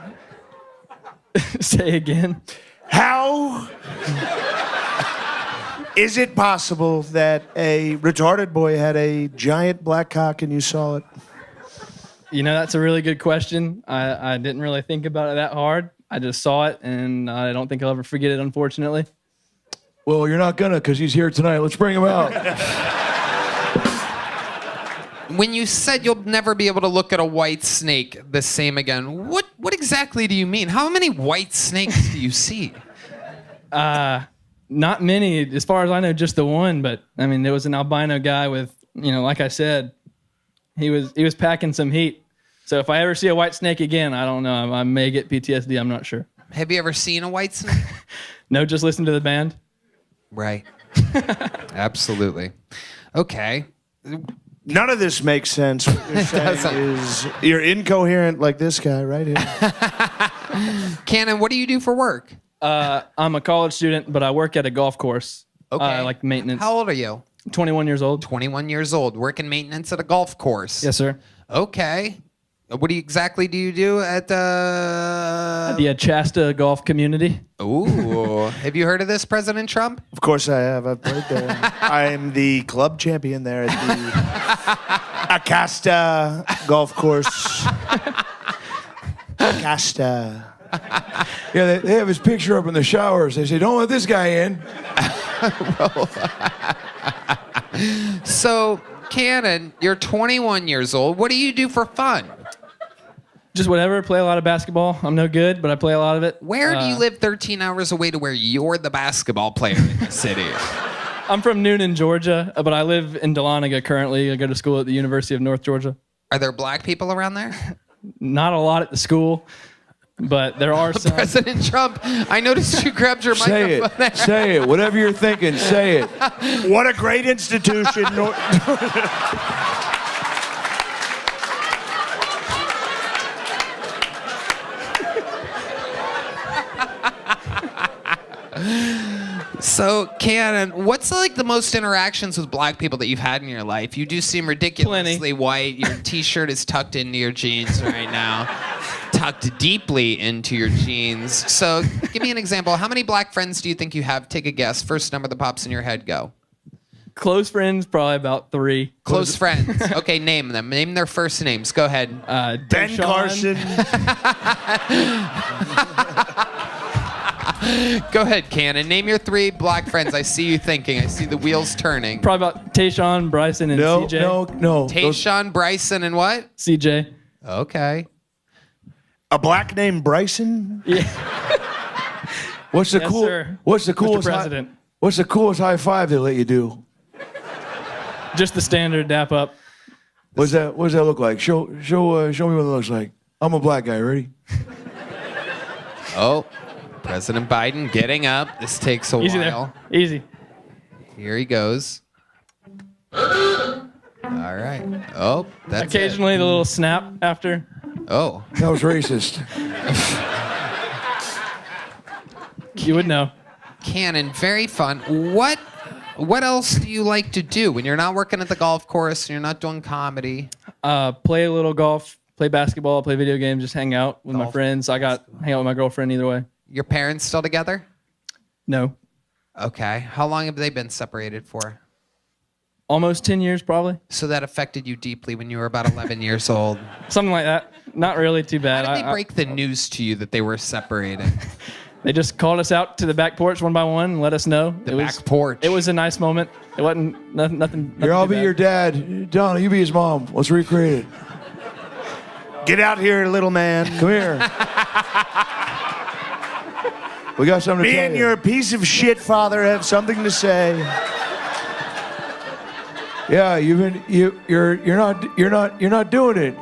Say again. How is it possible that a retarded boy had a giant black cock and you saw it? You know, that's a really good question. I didn't really think about it that hard. I just saw it, and I don't think I'll ever forget it, unfortunately. Well, you're not gonna, because he's here tonight. Let's bring him out. When you said you'll never be able to look at a white snake the same again, what exactly do you mean? How many white snakes do you see? Not many, as far as I know, just the one. But I mean, there was an albino guy with, like I said, he was packing some heat. So if I ever see a white snake again, I don't know. I may get PTSD. I'm not sure. Have you ever seen a white snake? No, just listen to the band. Right. Absolutely. Okay. None of this makes sense. What you're saying is you're incoherent like this guy right here. Cannon, what do you do for work? I'm a college student, but I work at a golf course. Okay. Like maintenance. How old are you? 21 years old. 21 years old, working maintenance at a golf course. Yes, sir. Okay. What exactly do you do at the... The Achasta golf community. Ooh. Have you heard of this, President Trump? Of course I have. I've played there. I'm the club champion there at the Acasta golf course. Acasta. Yeah, they have his picture up in the showers. They say, don't let this guy in. So, Cannon, you're 21 years old. What do you do for fun? Just whatever. Play a lot of basketball. I'm no good, but I play a lot of it. Where do you live 13 hours away to where you're the basketball player in the city? I'm from Noonan, Georgia, but I live in Dahlonega currently. I go to school at the University of North Georgia. Are there black people around there? Not a lot at the school, but there are some. President Trump, I noticed you grabbed your Say microphone. it. Say it. Whatever you're thinking, say it. What a great institution. So, Cannon, what's like the most interactions with black people that you've had in your life? You do seem ridiculously white. Your t-shirt is tucked into your jeans right now. Tucked deeply into your jeans. So, give me an example. How many black friends do you think you have? Take a guess. First number that pops in your head, go. Close friends, probably about 3. Close friends. Okay, name them. Name their first names. Go ahead. Ben Deshaun, Carson. Go ahead, Cannon. Name your 3 black friends. I see you thinking. I see the wheels turning. Probably about Tayshawn, Bryson, and CJ. No. Tayshawn, Bryson, and what? CJ. Okay. A black named Bryson? Yeah. What's the Yes, cool? sir. What's the coolest? President. What's the coolest high five they let you do? Just the standard dap up. What does that look like? Show me what it looks like. I'm a black guy. Ready? Oh, President Biden getting up. This takes a Easy while. there. Easy. Here he goes. All right. Oh, that's Occasionally the little snap after. it. Oh. That was racist. You would know. Cannon, very fun. What else do you like to do when you're not working at the golf course and you're not doing comedy? Play a little golf, play basketball, play video games, just hang out with my Golf. friends. Hang out with my girlfriend either way. Your parents still together? No. Okay. How long have they been separated for? Almost 10 years probably. So that affected you deeply when you were about 11 years old. Something like that. Not really too bad. How did they break the news to you that they were separated? They just called us out to the back porch one by one and let us know. The back porch. It was a nice moment. It wasn't nothing. Here, I'll too be bad. your dad. Donna, you be his mom. Let's recreate it. Get out here, little man. Come here. We got something to Me tell and you. your piece of shit father have something to say. Yeah, you're not doing it.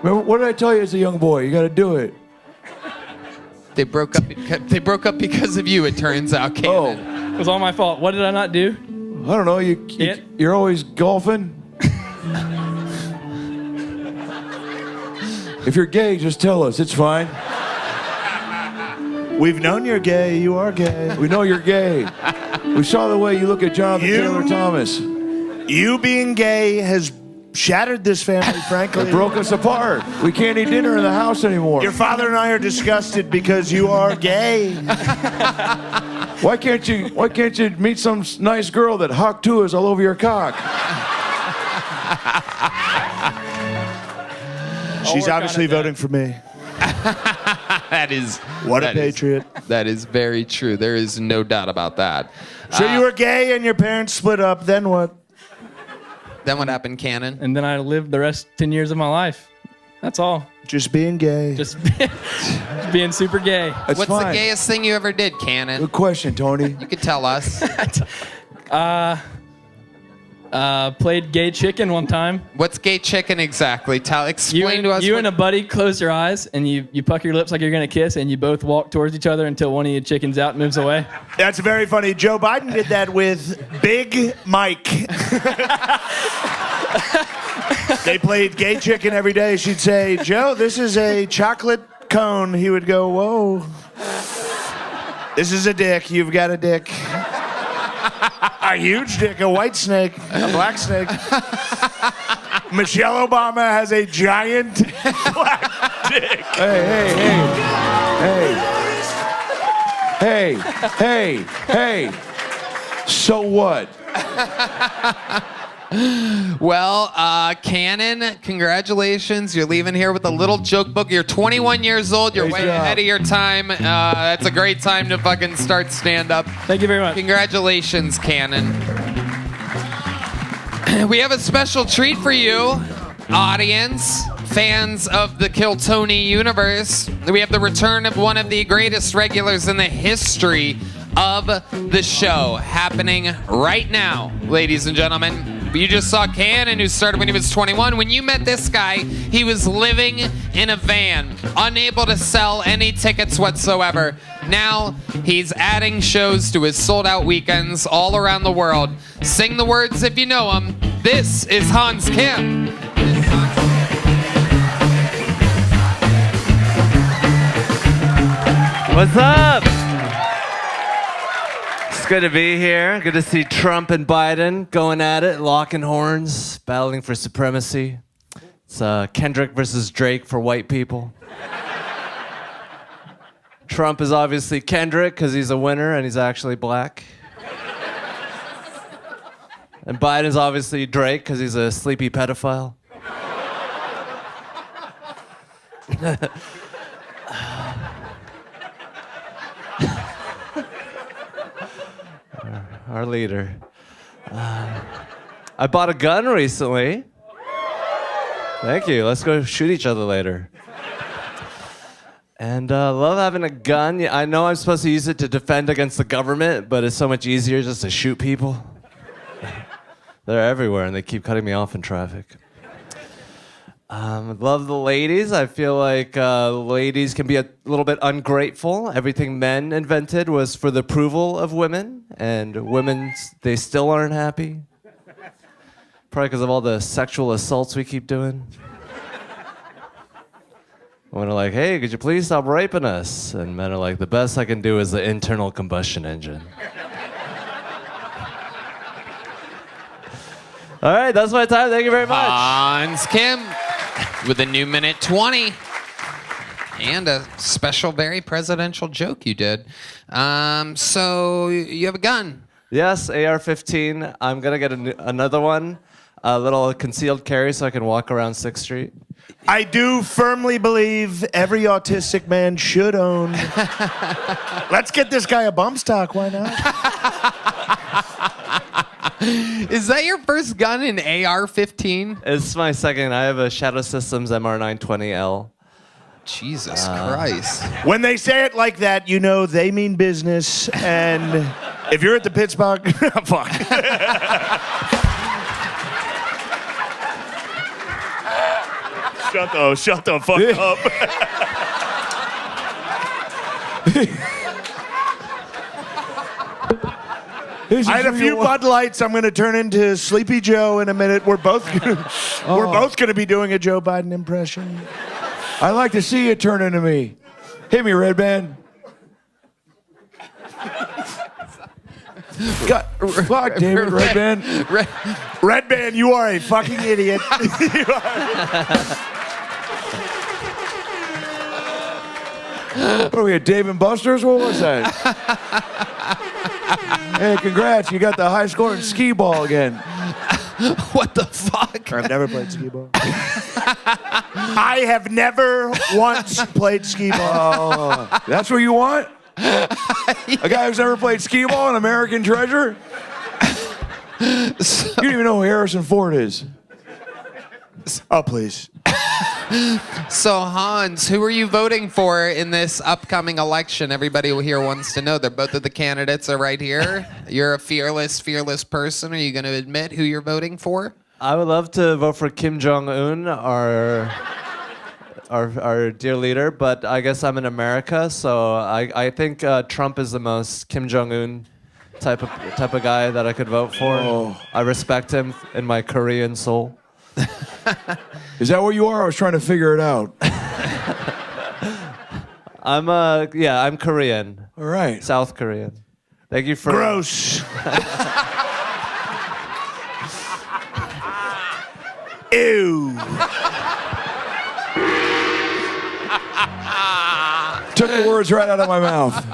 Remember, what did I tell you as a young boy? You got to do it. They broke up. They broke up because of you. It turns out, Cannon. It was all my fault. What did I not do? I don't know. You're always golfing. If you're gay, just tell us. It's fine. We've known you're gay. You are gay. We know you're gay. We saw the way you look at Jonathan Taylor Thomas. You being gay has shattered this family, frankly. It broke us apart. We can't eat dinner in the house anymore. Your father and I are disgusted because you are gay. Why can't you meet some nice girl that hawk tuas all over your cock? She's obviously voting for me. That is What a patriot. That is very true. There is no doubt about that. So you were gay and your parents split up. Then what? Then what happened, Cannon? And then I lived the rest 10 years of my life. That's all. Just being gay. Just being super gay. That's What's fine. the gayest thing you ever did, Cannon? Good question, Tony. You could tell us. Played gay chicken one time. What's gay chicken exactly? Explain to us. You what- and a buddy close your eyes and you pucker your lips like you're gonna kiss and you both walk towards each other until one of you chickens out and moves away. That's very funny. Joe Biden did that with Big Mike. They played gay chicken every day. She'd say, Joe, this is a chocolate cone. He would go, whoa. This is a dick. You've got a dick. A huge dick, a white snake, a black snake. Michelle Obama has a giant black dick. Hey. So what? Well, Cannon, congratulations. You're leaving here with a little joke book. You're 21 years old. You're Great way job. ahead of your time. That's a great time to fucking start stand-up. Thank you very much. Congratulations, Cannon. We have a special treat for you, audience, fans of the Kill Tony universe. We have the return of one of the greatest regulars in the history of the show happening right now, ladies and gentlemen. You just saw Cannon, who started when he was 21. When you met this guy, he was living in a van, unable to sell any tickets whatsoever. Now, he's adding shows to his sold-out weekends all around the world. Sing the words if you know them. This is Hans Kim. What's up? It's good to be here. Good to see Trump and Biden going at it, locking horns, battling for supremacy. It's Kendrick versus Drake for white people. Trump is obviously Kendrick because he's a winner and he's actually black. And Biden's obviously Drake because he's a sleepy pedophile. Our leader. I bought a gun recently. Thank you. Let's go shoot each other later. And love having a gun. Yeah, I know I'm supposed to use it to defend against the government, but it's so much easier just to shoot people. They're everywhere, and they keep cutting me off in traffic. Love the ladies. I feel like ladies can be a little bit ungrateful. Everything men invented was for the approval of women, and women, they still aren't happy. Probably because of all the sexual assaults we keep doing. Women are like, hey, could you please stop raping us? And men are like, the best I can do is the internal combustion engine. All right, that's my time. Thank you very much. Hans Kim with a new minute 20 and a special, very presidential joke you did. So you have a gun. Yes, AR-15. I'm going to get another one, a little concealed carry so I can walk around 6th Street. I do firmly believe every autistic man should own. Let's get this guy a bump stock. Why not? Is that your first gun, an AR-15? It's my second. I have a Shadow Systems MR920L. Jesus Christ. When they say it like that, you know they mean business. And if you're at the Pittsburgh, fuck. Shut the fuck up. I had a few Bud Lights. I'm going to turn into Sleepy Joe in a minute. We're both gonna be doing a Joe Biden impression. I'd like to see you turn into me. Hit me, Red Band. God, fuck, David, Red Band. Red Band, you are a fucking idiot. What are we at, Dave and Buster's? What was that? Hey, congrats. You got the high score in skee ball again. What the fuck? I've never played skee ball. I have never once played skee ball. Oh, that's what you want? A guy who's never played skee ball, an American treasure? You don't even know who Harrison Ford is. Oh, please. So, Hans, who are you voting for in this upcoming election? Everybody here wants to know. Both of the candidates are right here. You're a fearless person. Are you going to admit who you're voting for? I would love to vote for Kim Jong-un, our dear leader, but I guess I'm in America, so I think Trump is the most Kim Jong-un type of guy that I could vote for. Oh. I respect him in my Korean soul. Is that what you are? I was trying to figure it out. I'm Korean. All right. South Korean. Thank you for... Gross. Ew. Took the words right out of my mouth.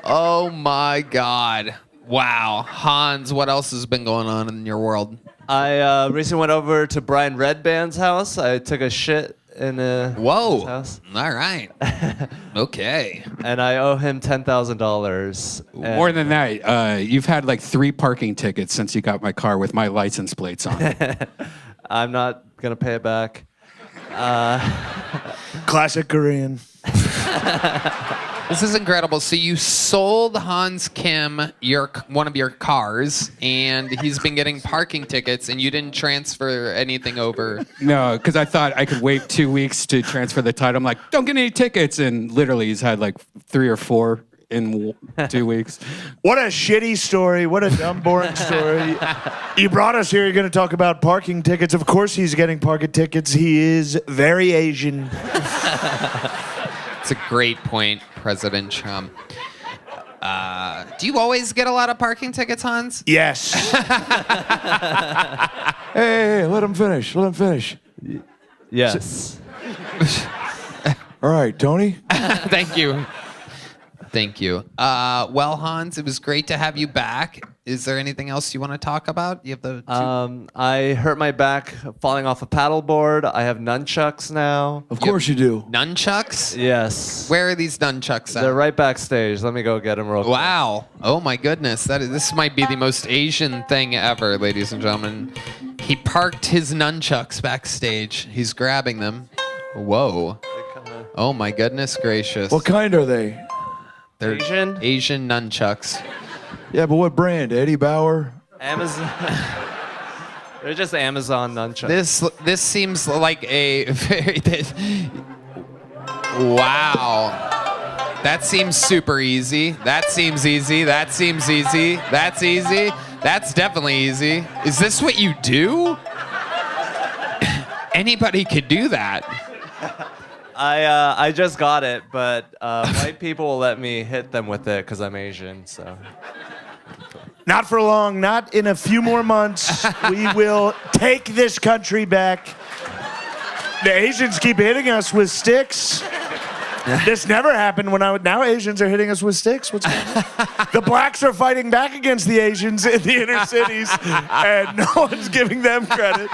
Oh my God. Wow. Hans, what else has been going on in your world? I recently went over to Brian Redband's house. I took a shit in his house. All right. Okay. And I owe him $10,000. More than that, you've had like 3 parking tickets since you got my car with my license plates on it. I'm not going to pay it back. Classic Korean. This is incredible. So you sold Hans Kim one of your cars, and he's been getting parking tickets, and you didn't transfer anything over. No, because I thought I could wait 2 weeks to transfer the title. I'm like, don't get any tickets. And literally he's had like 3 or 4 in 2 weeks. What a shitty story. What a dumb, boring story. You brought us here. You're going to talk about parking tickets. Of course he's getting parking tickets. He is very Asian. It's a great point, President Trump. Do you always get a lot of parking tickets, Hans? Yes. Hey, let him finish. Let him finish. Yes. All right, Tony. Thank you. Thank you. Well, Hans, it was great to have you back. Is there anything else you want to talk about? You have the I hurt my back falling off a paddleboard. I have nunchucks now. Of course you do. Nunchucks? Yes. Where are these nunchucks at? They're right backstage. Let me go get them real quick. Wow. Oh my goodness. This might be the most Asian thing ever, ladies and gentlemen. He parked his nunchucks backstage. He's grabbing them. Whoa. Oh my goodness gracious. What kind are they? They're Asian? Asian nunchucks. Yeah, but what brand? Eddie Bauer? Amazon. They're just Amazon nunchucks. This seems like a very... Wow. That seems super easy. That seems easy. That seems easy. That's easy. That's definitely easy. Is this what you do? Anybody could do that. I just got it, but white people will let me hit them with it because I'm Asian, so... Not for long, not in a few more months. We will take this country back. The Asians keep hitting us with sticks. This never happened when now Asians are hitting us with sticks. What's going on? The blacks are fighting back against the Asians in the inner cities, and no one's giving them credit.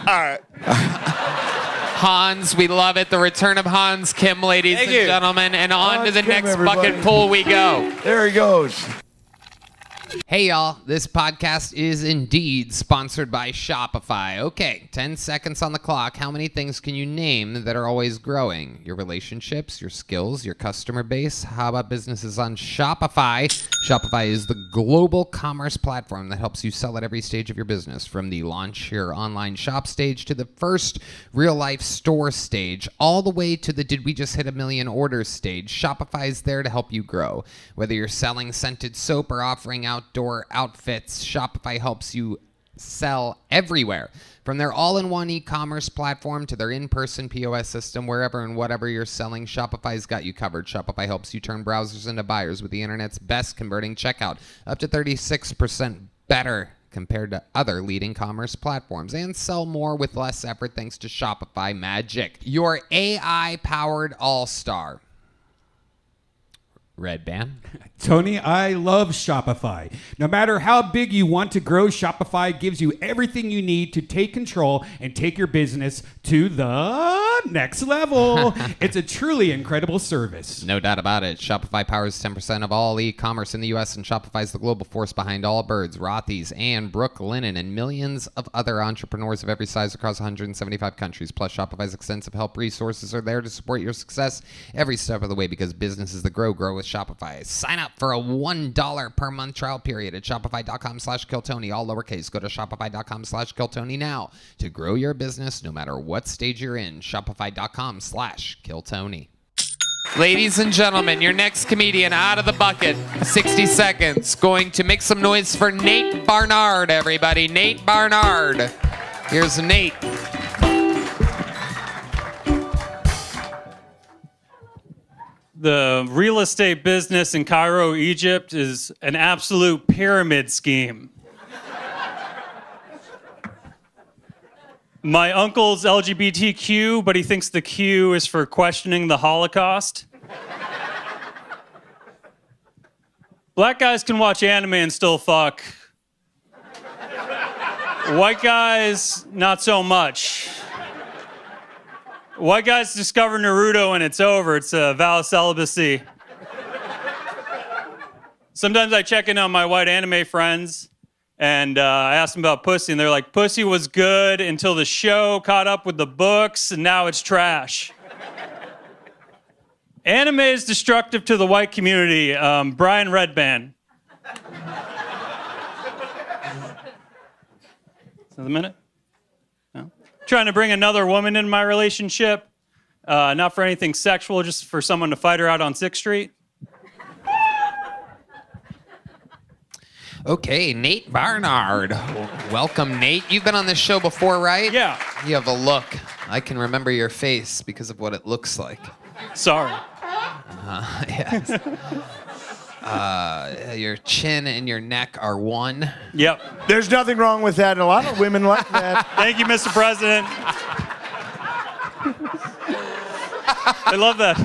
All right. Hans, we love it. The return of Hans Kim, ladies and gentlemen. And on Hans to the Kim, next everybody. bucket pool we go. There he goes. Hey y'all, this podcast is indeed sponsored by Shopify. Okay, 10 seconds on the clock. How many things can you name that are always growing? Your relationships, your skills, your customer base. How about businesses on Shopify? Shopify is the global commerce platform that helps you sell at every stage of your business, from the launch your online shop stage to the first real life store stage, all the way to the did we just hit a million orders stage. Shopify is there to help you grow. Whether you're selling scented soap or offering outdoor outfits, Shopify helps you sell everywhere. From their all-in-one e-commerce platform to their in-person POS system, wherever and whatever you're selling, Shopify's got you covered. Shopify helps you turn browsers into buyers with the internet's best converting checkout, up to 36% better compared to other leading commerce platforms, and sell more with less effort thanks to Shopify Magic, your AI-powered all-star. Red Band. Tony, I love Shopify. No matter how big you want to grow, Shopify gives you everything you need to take control and take your business to the next level. It's a truly incredible service. No doubt about it. Shopify powers 10% of all e-commerce in the U.S., and Shopify is the global force behind Allbirds, Rothy's, and Brooklinen, and millions of other entrepreneurs of every size across 175 countries. Plus, Shopify's extensive help resources are there to support your success every step of the way, because businesses that grow with Shopify. Sign up for a $1 per month trial period at shopify.com/KillTony, all lowercase. Go to shopify.com/KillTony now to grow your business no matter what stage you're in. Shopify.com/KillTony. Ladies and gentlemen, your next comedian out of the bucket. 60 seconds. Going to make some noise for Nate Barnard, everybody. Nate Barnard. Here's Nate. The real estate business in Cairo, Egypt is an absolute pyramid scheme. My uncle's LGBTQ, but he thinks the Q is for questioning the Holocaust. Black guys can watch anime and still fuck. White guys, not so much. White guys discover Naruto and it's over. It's a vow of celibacy. Sometimes I check in on my white anime friends and I ask them about pussy, and they're like, pussy was good until the show caught up with the books and now it's trash. Anime is destructive to the white community. Brian Redband. Another minute? No? Trying to bring another woman in my relationship. Not for anything sexual, just for someone to fight her out on 6th Street. Okay, Nate Barnard. Welcome, Nate. You've been on this show before, right? Yeah. You have a look. I can remember your face because of what it looks like. Sorry. Yes. Your chin and your neck are one. Yep. There's nothing wrong with that. A lot of women like that. Thank you, Mr. President. I love that.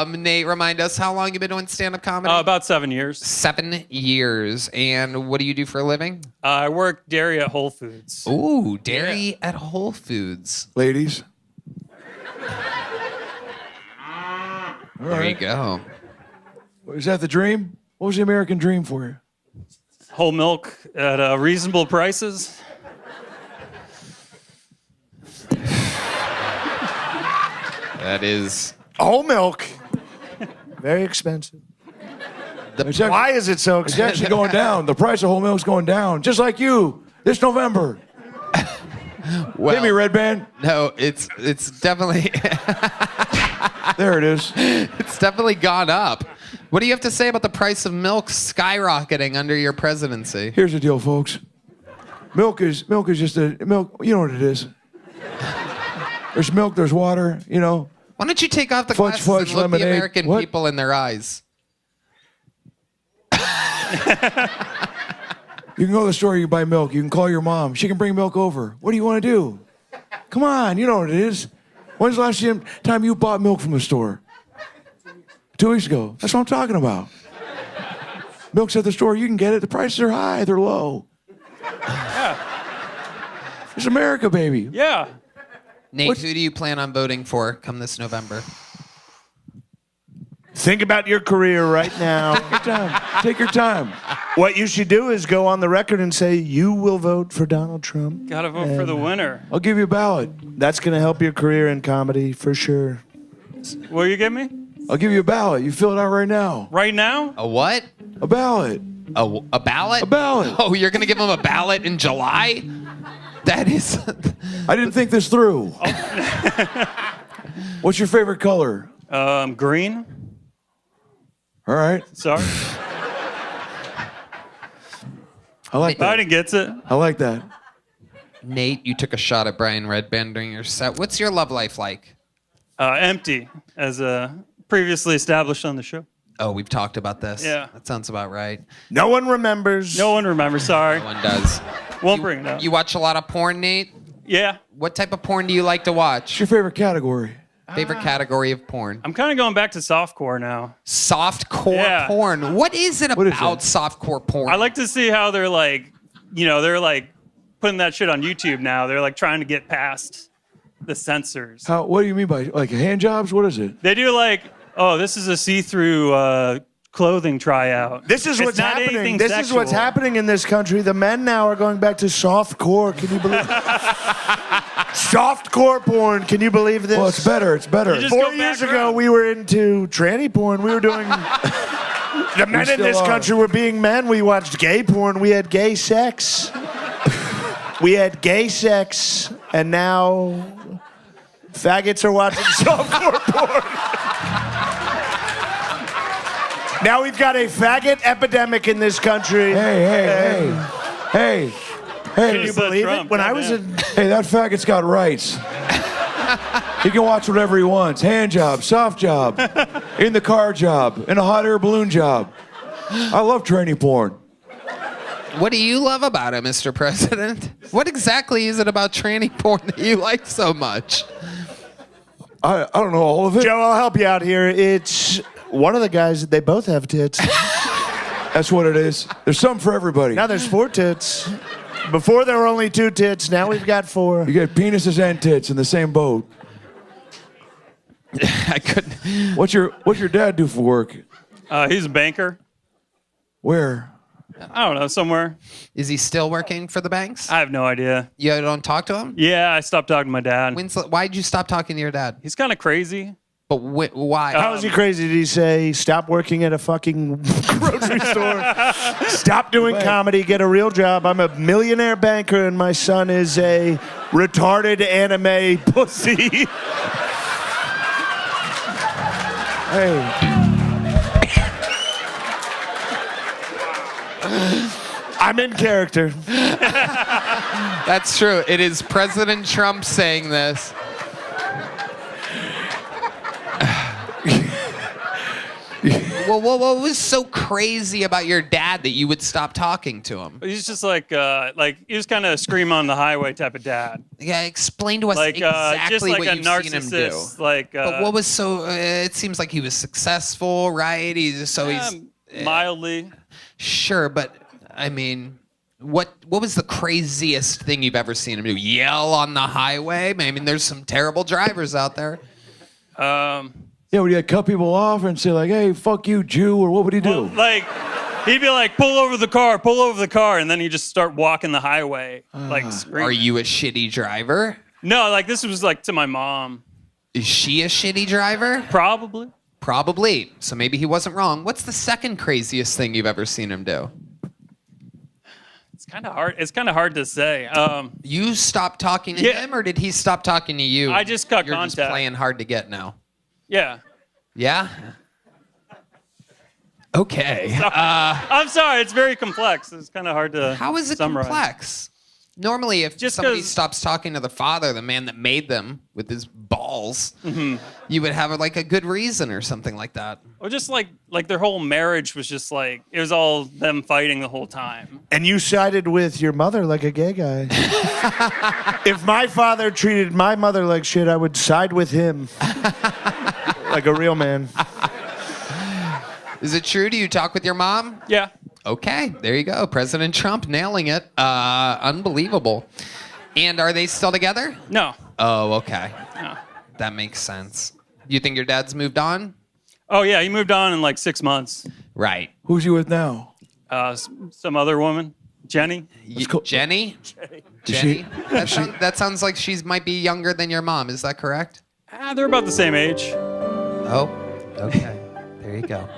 Nate, remind us, how long you been doing stand-up comedy? About 7 years. 7 years. And what do you do for a living? I work dairy at Whole Foods. Ooh, dairy at Whole Foods. Ladies. There you go. Is that the dream? What was the American dream for you? Whole milk at reasonable prices. That is... Whole milk. Very expensive. Why is it so It's expensive? actually going down. The price of whole milk's going down. Just like you, this November. Well, Hit me, Red Band. no, it's definitely... There it is. It's definitely gone up. What do you have to say about the price of milk skyrocketing under your presidency? Here's the deal, folks. Milk is just milk. You know what it is. There's milk, there's water, you know. Why don't you take off the Fudge, glasses and look lemonade. the American What? people in their eyes? You can go to the store, you can buy milk. You can call your mom. She can bring milk over. What do you want to do? Come on, you know what it is. When's the last time you bought milk from the store? 2 weeks ago. That's what I'm talking about. Milk's at the store. You can get it. The prices are high. They're low. Yeah. It's America, baby. Yeah. Nate, who do you plan on voting for come this November? Think about your career right now. Take your time. What you should do is go on the record and say you will vote for Donald Trump. Gotta vote for the winner. I'll give you a ballot. That's going to help your career in comedy for sure. Will you give me? I'll give you a ballot. You fill it out right now. Right now? A what? A ballot. A ballot? A ballot. Oh, you're gonna give him a ballot in July? That is. I didn't think this through. What's your favorite color? Green. All right. Sorry. I like that. Biden gets it. I like that. Nate, you took a shot at Brian Redband during your set. What's your love life like? Empty, as previously established on the show. Oh, we've talked about this. Yeah. That sounds about right. No one remembers. No one remembers. Sorry. No one does. Won't bring it up. You watch a lot of porn, Nate? Yeah. What type of porn do you like to watch? What's your favorite category? Favorite category of porn? I'm kind of going back to softcore now. Softcore porn. What is it about softcore porn? I like to see how they're like, they're like putting that shit on YouTube now. They're like trying to get past the censors. What do you mean by like hand jobs? What is it? They do like, oh, this is a see-through clothing tryout. This is It's what's not happening. anything This is sexual. what's happening in this country. The men now are going back to softcore. Can you believe softcore porn? Can you believe this? Well, it's better. It's better. 4 years ago, we were into tranny porn. We were doing. The men in still this are. country were being men. We watched gay porn. We had gay sex. We had gay sex, and now faggots are watching softcore porn. Now we've got a faggot epidemic in this country. Hey. Can you believe it? When I was in. Hey, that faggot's got rights. He can watch whatever he wants. Hand job, soft job, in the car job, in a hot air balloon job. I love tranny porn. What do you love about it, Mr. President? What exactly is it about tranny porn that you like so much? I don't know all of it. Joe, I'll help you out here. It's one of the guys, they both have tits. That's what it is. There's something for everybody. Now there's 4 tits. Before there were only 2 tits. Now we've got 4. You get penises and tits in the same boat. I couldn't. What's your dad do for work? He's a banker. Where? I don't know, somewhere. Is he still working for the banks? I have no idea. You don't talk to him? Yeah, I stopped talking to my dad. Why did you stop talking to your dad? He's kind of crazy. But why? How is he crazy? Did he say, stop working at a fucking grocery store? Stop doing comedy, get a real job. I'm a millionaire banker and my son is a retarded anime pussy. Hey. I'm in character. That's true. It is President Trump saying this. Well, what was so crazy about your dad that you would stop talking to him? He's just like he was kind of scream on the highway type of dad. Yeah, explain to us Like exactly just like what a you've seen him do. narcissist. Like, But what was so? It seems like he was successful, right? He's mildly. Sure, but I mean, what was the craziest thing you've ever seen him do? Yell on the highway? I mean, there's some terrible drivers out there. Yeah, would he like cut people off and say like, "Hey, fuck you, Jew," or what would he do? Well, like he'd be like, pull over the car, and then he'd just start walking the highway, like screaming. Are you a shitty driver? No, like this was like to my mom. Is she a shitty driver? Probably. Probably. So maybe he wasn't wrong. What's the second craziest thing you've ever seen him do? It's kind of hard. It's kind of hard to say. You stopped talking to him, or did he stop talking to you? I just cut You're contact. just playing hard to get now. Yeah. Yeah? Okay. I'm sorry. It's very complex. It's kind of hard to How is it summarize. complex? Normally, if Just somebody 'cause- stops talking to the father, the man that made them with his balls, Mm-hmm. you would have like a good reason or something like that. Or just like their whole marriage was just like it was all them fighting the whole time. And you sided with your mother like a gay guy. If my father treated my mother like shit, I would side with him like a real man. Is it true? Do you talk with your mom? Yeah. Okay, there you go. President Trump nailing it. Unbelievable. And are they still together? No. Oh, okay. No. That makes sense. You think your dad's moved on? Oh, yeah, he moved on in like 6 months. Right. Who's he with now? Some other woman, Jenny. Jenny? Is Jenny? That sounds like she might be younger than your mom. Is that correct? They're about the same age. Oh, okay. There you go.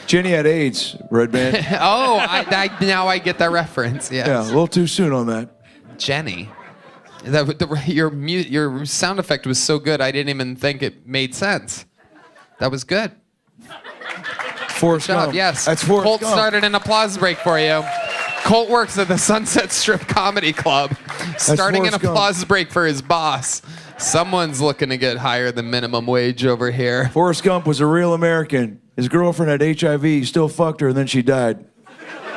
Jenny had AIDS, Red Band. Oh, now I get that reference. Yes. Yeah, a little too soon on that. Jenny. Your sound effect was so good, I didn't even think it made sense. That was good. Forrest Good job, Gump. yes. That's Forrest Colt Gump. started an applause break for you. Colt works at the Sunset Strip Comedy Club, starting an Forrest Gump. applause break for his boss. Someone's looking to get higher than minimum wage over here. Forrest Gump was a real American. His girlfriend had HIV. He still fucked her, and then she died.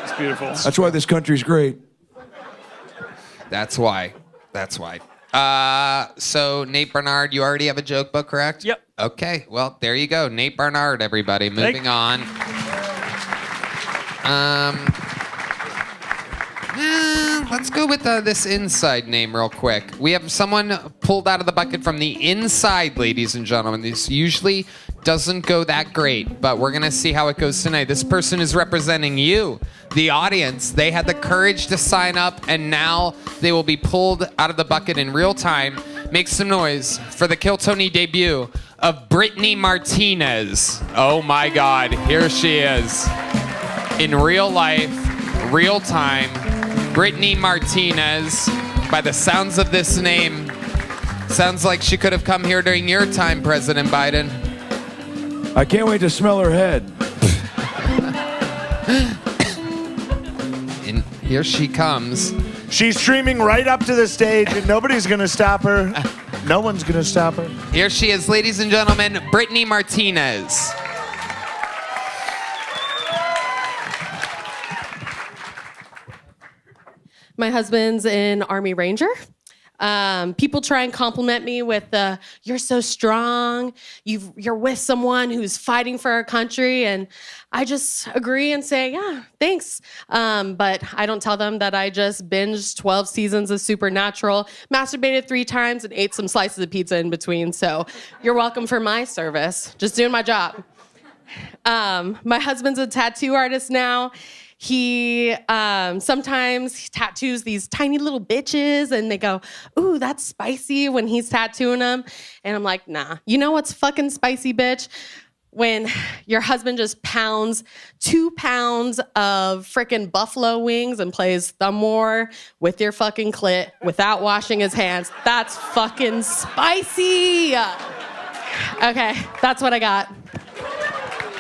It's beautiful. That's why this country's great. That's why. So Nate Bernard, you already have a joke book, correct? Yep. Okay, well, there you go. Nate Bernard, everybody. Moving on. Let's go with this inside name real quick. We have someone pulled out of the bucket from the inside, ladies and gentlemen. This usually doesn't go that great, but we're going to see how it goes tonight. This person is representing you, the audience. They had the courage to sign up, and now they will be pulled out of the bucket in real time. Make some noise for the Kill Tony debut of Brittany Martinez. Oh my God, here she is. In real life, real time, Brittany Martinez. By the sounds of this name, sounds like she could have come here during your time, President Biden. I can't wait to smell her head. And here she comes. She's streaming right up to the stage, and nobody's going to stop her. No one's going to stop her. Here she is, ladies and gentlemen, Brittany Martinez. My husband's an Army Ranger. People try and compliment me with "You're so strong. You're with someone who's fighting for our country," and I just agree and say, "Yeah, thanks." But I don't tell them that I just binged 12 seasons of Supernatural, masturbated 3 times, and ate some slices of pizza in between. So you're welcome for my service. Just doing my job. My husband's a tattoo artist now. He sometimes tattoos these tiny little bitches, and they go, "Ooh, that's spicy," when he's tattooing them. And I'm like, nah. You know what's fucking spicy, bitch? When your husband just pounds 2 pounds of frickin' buffalo wings and plays thumb war with your fucking clit without washing his hands. That's fucking spicy. Okay, that's what I got.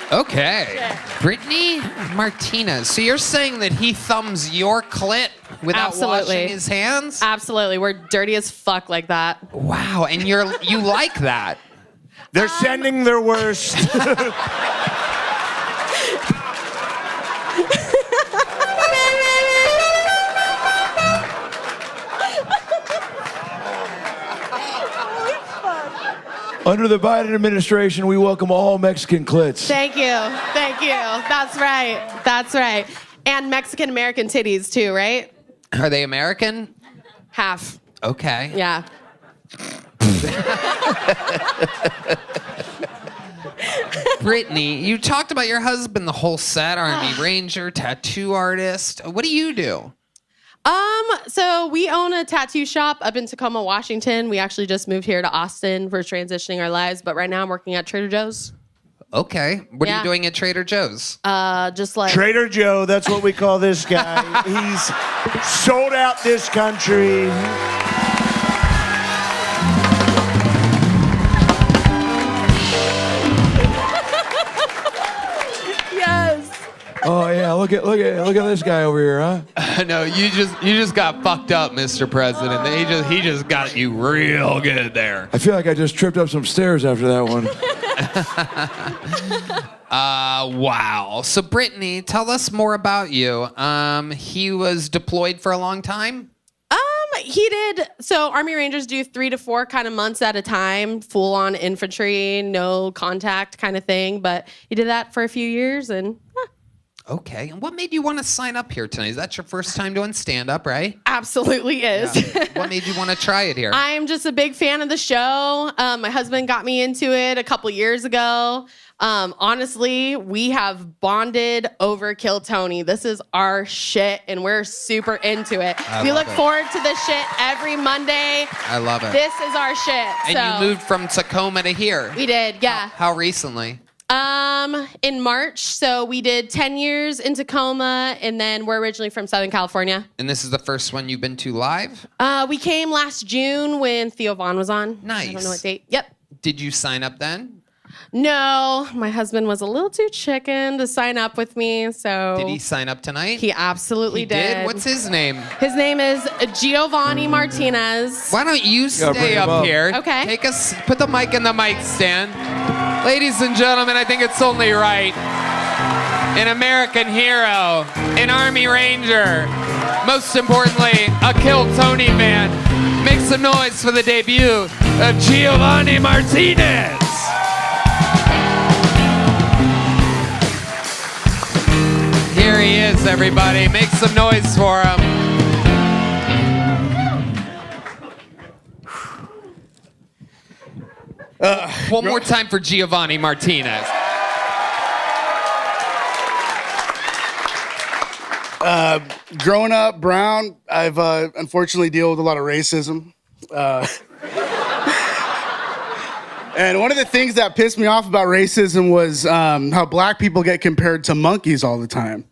Okay. Brittany Martinez. So you're saying that he thumbs your clit without washing his hands? Absolutely. We're dirty as fuck like that. Wow, and you like that. They're sending their worst. Under the Biden administration, we welcome all Mexican clits. Thank you. Thank you. That's right. That's right. And Mexican American titties too, right? Are they American? Half. Okay. Yeah. Brittany, you talked about your husband the whole set, Army Ranger, tattoo artist. What do you do? So we own a tattoo shop up in Tacoma, Washington. We actually just moved here to Austin for transitioning our lives, but right now I'm working at Trader Joe's. Okay. What are Yeah. you doing at Trader Joe's? Just like Trader Joe, that's what we call this guy. He's sold out this country. Yes. Oh yeah, look at this guy over here, huh? No, you just got fucked up, Mr. President. He just got you real good there. I feel like I just tripped up some stairs after that one. Wow. So Brittany, tell us more about you. He was deployed for a long time? He did. So Army Rangers do 3 to 4 kind of months at a time, full on infantry, no contact kind of thing. But he did that for a few years and Okay. And what made you want to sign up here tonight? Is that your first time doing stand-up, right? Absolutely is. What made you want to try it here? I'm just a big fan of the show. My husband got me into it a couple years ago. Honestly, we have bonded over Kill Tony. This is our shit, and we're super into it. We look forward to this shit every Monday. I love it. This is our shit. And you moved from Tacoma to here. We did, yeah. How recently? In March. So we did 10 years in Tacoma, and then we're originally from Southern California. And this is the first one you've been to live? We came last June when Theo Vaughn was on. Nice. I don't know what date. Yep. Did you sign up then? No, my husband was a little too chicken to sign up with me, so. Did he sign up tonight? He absolutely did. What's his name? His name is Giovanni Martinez. Why don't you bring stay him up up. here? Okay. Put the mic in the mic stand. Ladies and gentlemen, I think it's only right. An American hero, an Army Ranger, most importantly, a Kill Tony fan. Make some noise for the debut of Giovanni Martinez. Here he is, everybody. Make some noise for him. One more time for Giovanni Martinez. Growing up brown, I've unfortunately dealt with a lot of racism. And one of the things that pissed me off about racism was how black people get compared to monkeys all the time.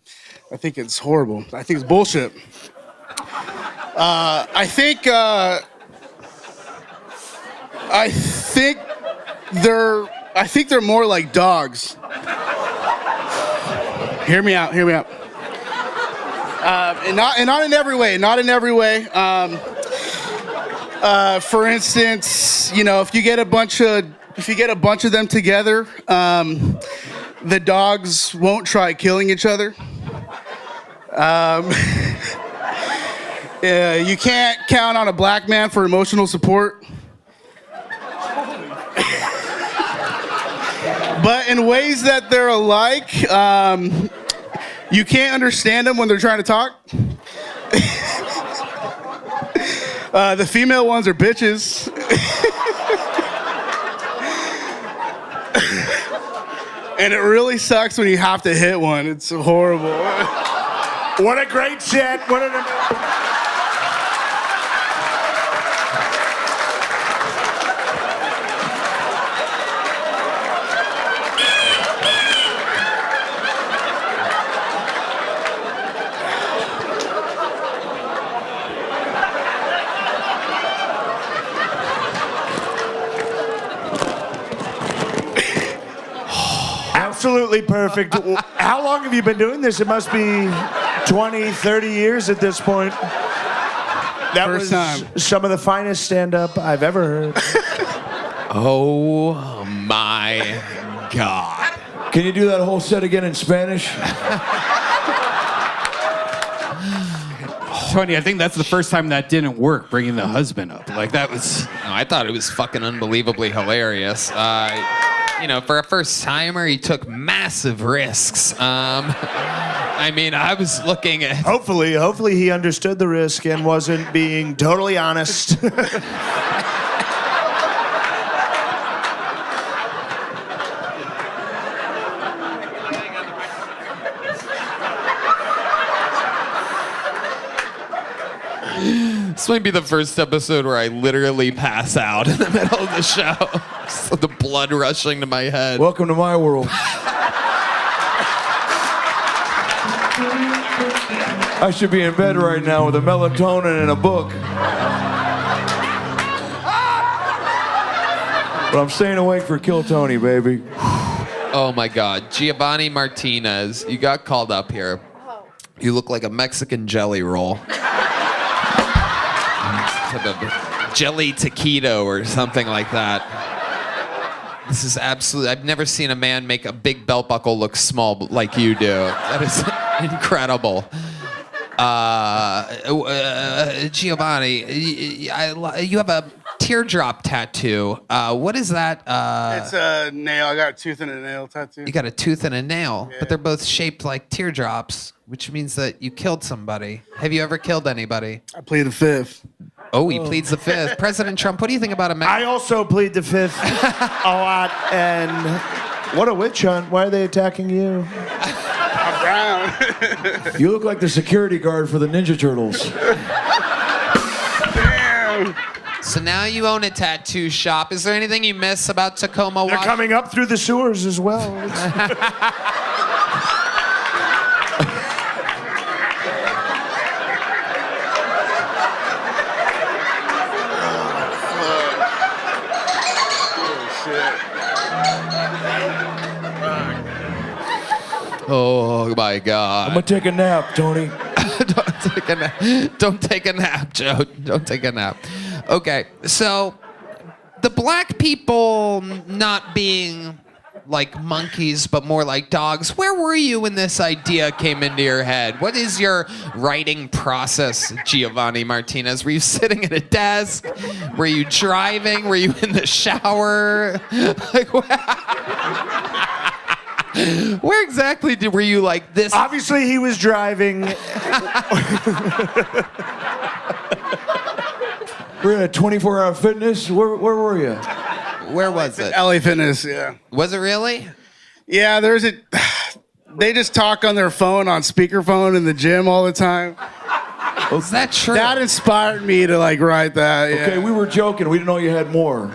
I think it's horrible. I think it's bullshit. I think they're more like dogs. Hear me out. And not in every way. For instance, you know, if you get a bunch of them together, the dogs won't try killing each other. You can't count on a black man for emotional support. But in ways that they're alike, you can't understand them when they're trying to talk. The female ones are bitches. And it really sucks when you have to hit one. It's horrible. What a great set. What an absolutely perfect. How long have you been doing this? It must be 20, 30 years at this point. That First was time. some of the finest stand-up I've ever heard. Oh my God. Can you do that whole set again in Spanish? Tony, I think that's the first time that didn't work, bringing the husband up. Like, that was... No, I thought it was fucking unbelievably hilarious. You know, for a first timer, he took massive risks. I mean, I was looking at. Hopefully he understood the risk and wasn't being totally honest. This might be the first episode where I literally pass out in the middle of the show. So the blood rushing to my head. Welcome to my world. I should be in bed right now with a melatonin and a book. But I'm staying awake for Kill Tony, baby. Oh my God. Giovanni Martinez, you got called up here. You look like a Mexican jelly roll. Type of jelly taquito or something like that. This is absolutely, I've never seen a man make a big belt buckle look small like you do. That is incredible. Giovanni, you have a teardrop tattoo. What is that? It's a nail. I got a tooth and a nail tattoo. You got a tooth and a nail, but they're both shaped like teardrops, which means that you killed somebody. Have you ever killed anybody? I plead the fifth. Oh, he pleads the fifth. President Trump, what do you think about I also plead the fifth a lot. And what a witch hunt. Why are they attacking you? I'm brown. You look like the security guard for the Ninja Turtles. Damn. So now you own a tattoo shop. Is there anything you miss about Tacoma, They're Washington? coming up through the sewers as well. Oh my God. I'm gonna take a nap, Tony. Don't take a nap. Don't take a nap, Joe. Don't take a nap. Okay, so the black people not being like monkeys, but more like dogs. Where were you when this idea came into your head? What is your writing process, Giovanni Martinez? Were you sitting at a desk? Were you driving? Were you in the shower? Like, where exactly were you like this? Obviously, he was driving. We're at 24 Hour Fitness. Where were you? Where was it? LA Fitness, yeah. Was it really? Yeah, they just talk on their phone on speakerphone in the gym all the time. Is that true? That inspired me to like write that. Yeah. Okay, we were joking. We didn't know you had more.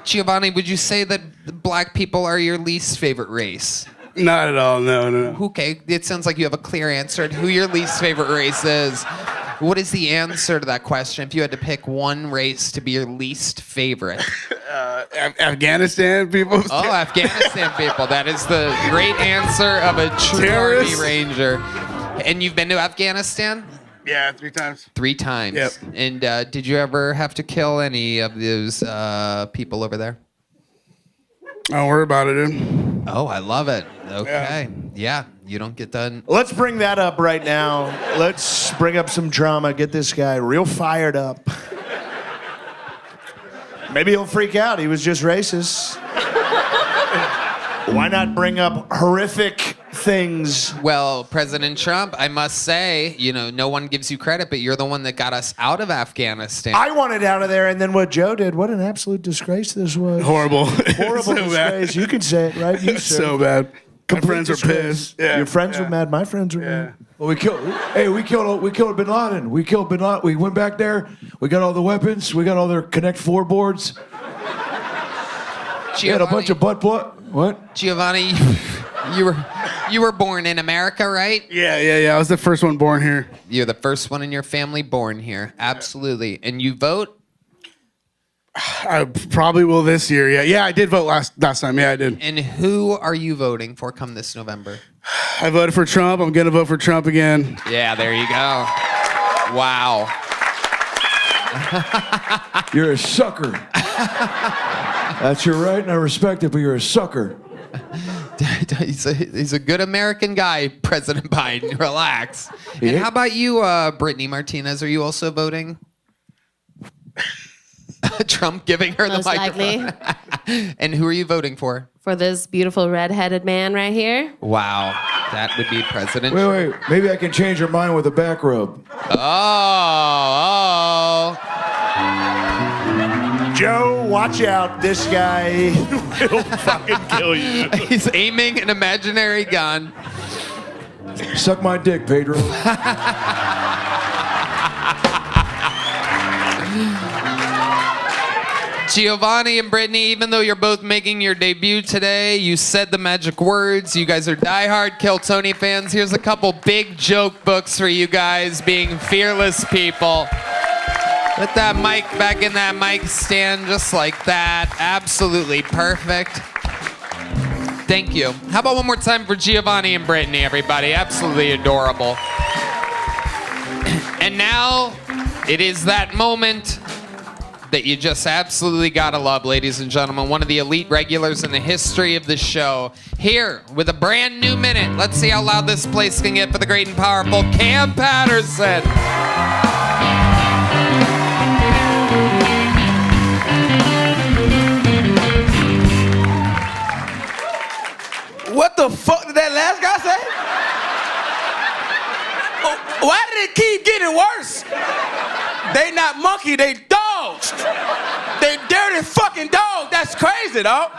Giovanni, would you say that the black people are your least favorite race? Not at all, no. Okay, it sounds like you have a clear answer to who your least favorite race is. What is the answer to that question if you had to pick one race to be your least favorite? Afghanistan people. Oh, Afghanistan people. That is the great answer of a true Army Ranger. And you've been to Afghanistan? Yeah, 3 times. 3 times. Yep. And did you ever have to kill any of those people over there? Don't worry about it, dude. Oh, I love it. Okay. Yeah, you don't get done. Let's bring that up right now. Let's bring up some drama. Get this guy real fired up. Maybe he'll freak out. He was just racist. Why not bring up horrific things? Well, President Trump, I must say, no one gives you credit, but you're the one that got us out of Afghanistan. I wanted out of there, and then what Joe did, what an absolute disgrace this was. Horrible. Horrible So disgrace. bad. You can say it, right? You So bad. My friends were pissed. Yeah. Your friends were mad. My friends were mad. Well, we killed Bin Laden. We killed Bin Laden. We went back there. We got all the weapons. We got all their Connect 4 boards. We had a bunch of butt. What? Giovanni, you were born in America, right? Yeah. I was the first one born here. You're the first one in your family born here. Absolutely. And you vote? I probably will this year. Yeah, I did vote last time. Yeah, I did. And who are you voting for come this November? I voted for Trump. I'm gonna vote for Trump again. Yeah, there you go. Wow. You're a sucker. That's your right, and I respect it, but you're a sucker. He's a good American guy, President Biden. Relax. And how about you, Brittany Martinez? Are you also voting? Trump giving her Most the microphone. likely. And who are you voting for? For this beautiful red-headed man right here. Wow, that would be President. Wait. Maybe I can change your mind with a back rub. Oh. Joe, watch out. This guy will fucking kill you. He's aiming an imaginary gun. Suck my dick, Pedro. Giovanni and Brittany, even though you're both making your debut today, you said the magic words. You guys are diehard Kill Tony fans. Here's a couple big joke books for you guys, being fearless people. Put that mic back in that mic stand just like that. Absolutely perfect. Thank you. How about one more time for Giovanni and Brittany, everybody? Absolutely adorable. And now it is that moment that you just absolutely gotta love, ladies and gentlemen. One of the elite regulars in the history of the show. Here with a brand new minute. Let's see how loud this place can get for the great and powerful Cam Patterson. What the fuck did that last guy say? Why did it keep getting worse? They not monkey, they dogs. They dirty fucking dogs. That's crazy, dog.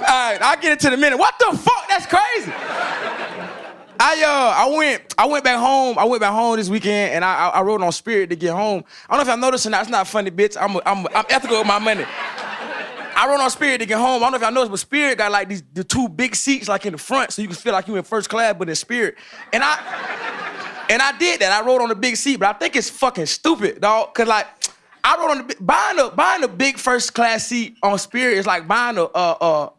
All right, I'll get into the minute. What the fuck? That's crazy. I went back home. I went back home this weekend, and I rode on Spirit to get home. I don't know if y'all noticed or not. It's not funny, bitch. I'm ethical with my money. I rode on Spirit to get home. I don't know if y'all noticed, but Spirit got like the two big seats like in the front, so you can feel like you in first class, but in Spirit. And I did that. I rode on the big seat, but I think it's fucking stupid, dog. Cause like I rode on buying a big first class seat on Spirit is like buying a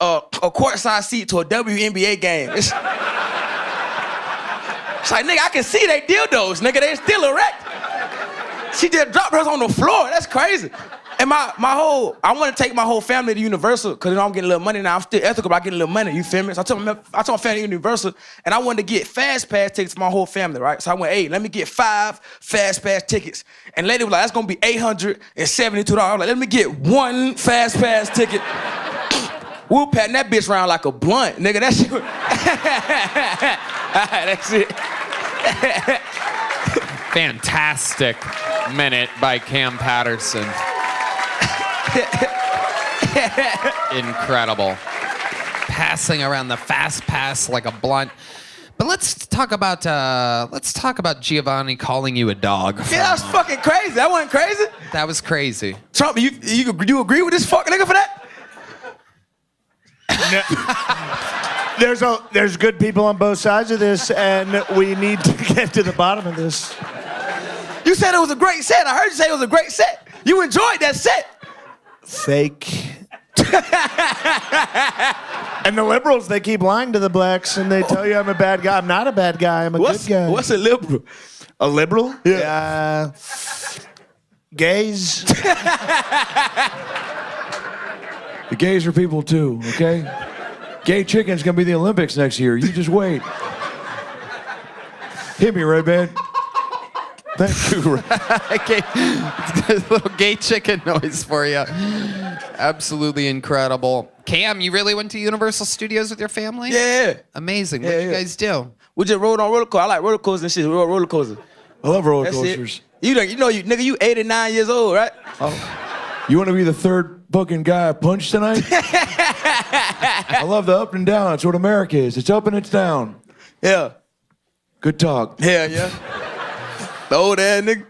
courtside seat to a WNBA game. It's like, nigga, I can see they dildos, nigga. They still erect. She just dropped hers on the floor. That's crazy. And I want to take my whole family to Universal because I'm getting a little money now. I'm still ethical, but I get a little money. You feel me? So I told my family to Universal, and I wanted to get fast pass tickets for my whole family, right? So I went, hey, let me get 5 fast pass tickets. And lady was like, that's gonna be $872. I was like, let me get 1 fast pass ticket. We were patting that bitch around like a blunt, nigga. That shit. All right, that's it. Fantastic minute by Cam Patterson. Incredible. Passing around the fast pass like a blunt. But let's talk about Giovanni calling you a dog. Yeah, that was fucking crazy. That wasn't crazy. That was crazy. Trump, you agree with this fucking nigga for that? There's good people on both sides of this, and we need to get to the bottom of this. You said it was a great set. I heard you say it was a great set. You enjoyed that set. Fake. And the liberals, they keep lying to the blacks, and they tell you I'm a bad guy. I'm not a bad guy. I'm a good guy. What's a liberal? A liberal? Yeah. Gays. The gays are people too, okay? Gay chicken's gonna be the Olympics next year. You just wait. Hit me, Red Man. Thank you. Okay. A little gay chicken noise for you. Absolutely incredible. Cam, you really went to Universal Studios with your family? Yeah. Amazing. What did you guys do? We just rode on roller coasters. I like roller coasters and shit. We rode roller coasters. I love roller That's coasters. It. Nigga, you 89 years old, right? Oh. You want to be the third fucking guy I punched tonight? I love the up and down. That's what America is. It's up and it's down. Yeah. Good talk. Hell yeah. The old ass nigga.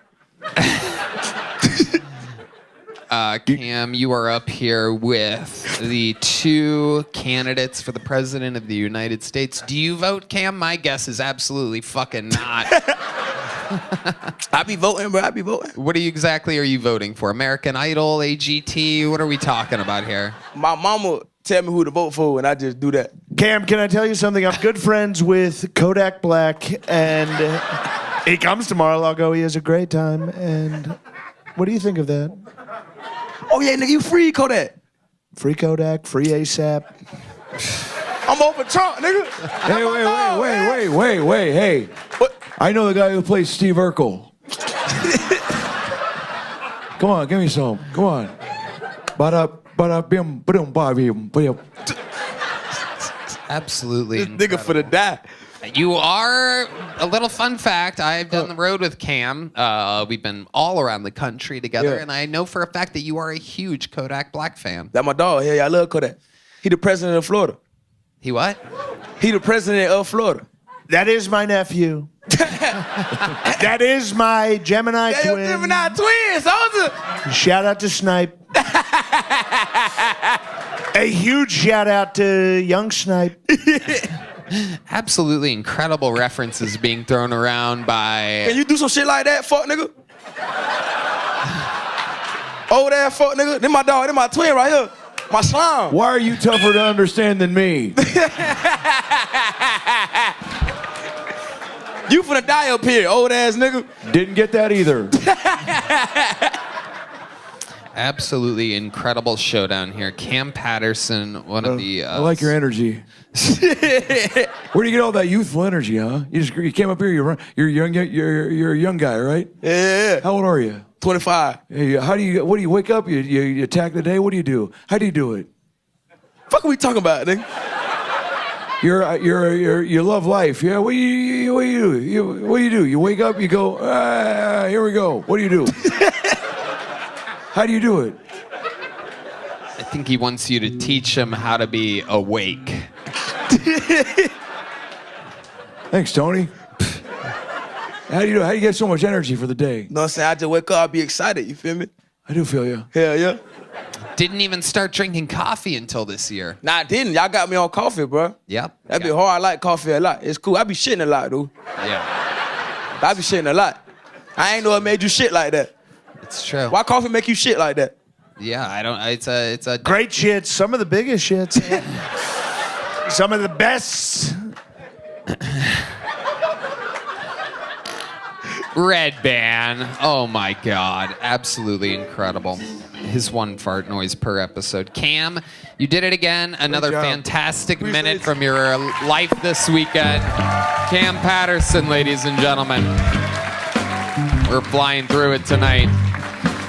Cam, you are up here with the 2 candidates for the President of the United States. Do you vote, Cam? My guess is absolutely fucking not. I be voting, bro. I be voting. What exactly are you voting for? American Idol, AGT? What are we talking about here? My mama tell me who to vote for, and I just do that. Cam, can I tell you something? I'm good friends with Kodak Black, and he comes tomorrow. I'll go. He has a great time. And what do you think of that? Oh, yeah, nigga, you free Kodak. Free Kodak, free ASAP. I'm over Trump, nigga. Hey, wait. Hey. What? I know the guy who plays Steve Urkel. Come on, give me some. Come on. Absolutely. This nigga for the die. You are a little fun fact. I've done the road with Cam. We've been all around the country together, and I know for a fact that you are a huge Kodak Black fan. That my dog. Yeah, I love Kodak. He the president of Florida. He what? He the president of Florida. That is my nephew. That is my Gemini twin. Your Gemini twin, soldier. Shout out to Snipe. A huge shout out to young Snipe. Absolutely incredible references being thrown around by... Can you do some shit like that, fuck nigga? Old ass fuck nigga. Then my dog, then my twin right here. My slime. Why are you tougher to understand than me? You finna die up here, old ass nigga. Didn't get that either. Absolutely incredible showdown here. Cam Patterson, one of the. I like your energy. Where do you get all that youthful energy, huh? You came up here. You're a young guy, right? Yeah. How old are you? 25. Hey, what do you wake up? You attack the day? What do you do? How do you do it? Fuck are we talking about, nigga? You love life. Yeah. What do you do? You wake up. You go. Here we go. What do you do? How do you do it? I think he wants you to teach him how to be awake. Thanks, Tony. How do you get so much energy for the day? You know what I'm saying? I just wake up, I'll be excited, you feel me? I do feel you. Hell yeah. Didn't even start drinking coffee until this year. Nah, I didn't. Y'all got me on coffee, bro. Yep. That'd be hard. I like coffee a lot. It's cool. I be shitting a lot, dude. Yeah. I be shitting a lot. I ain't know it made you shit like that. It's true. Why coffee make you shit like that? Yeah, I don't. It's a Great shits. Some of the biggest shits. Some of the best. Red Band. Oh my God. Absolutely incredible. His one fart noise per episode. Cam, you did it again. Another fantastic minute from your life this weekend. Cam Patterson, ladies and gentlemen. We're flying through it tonight.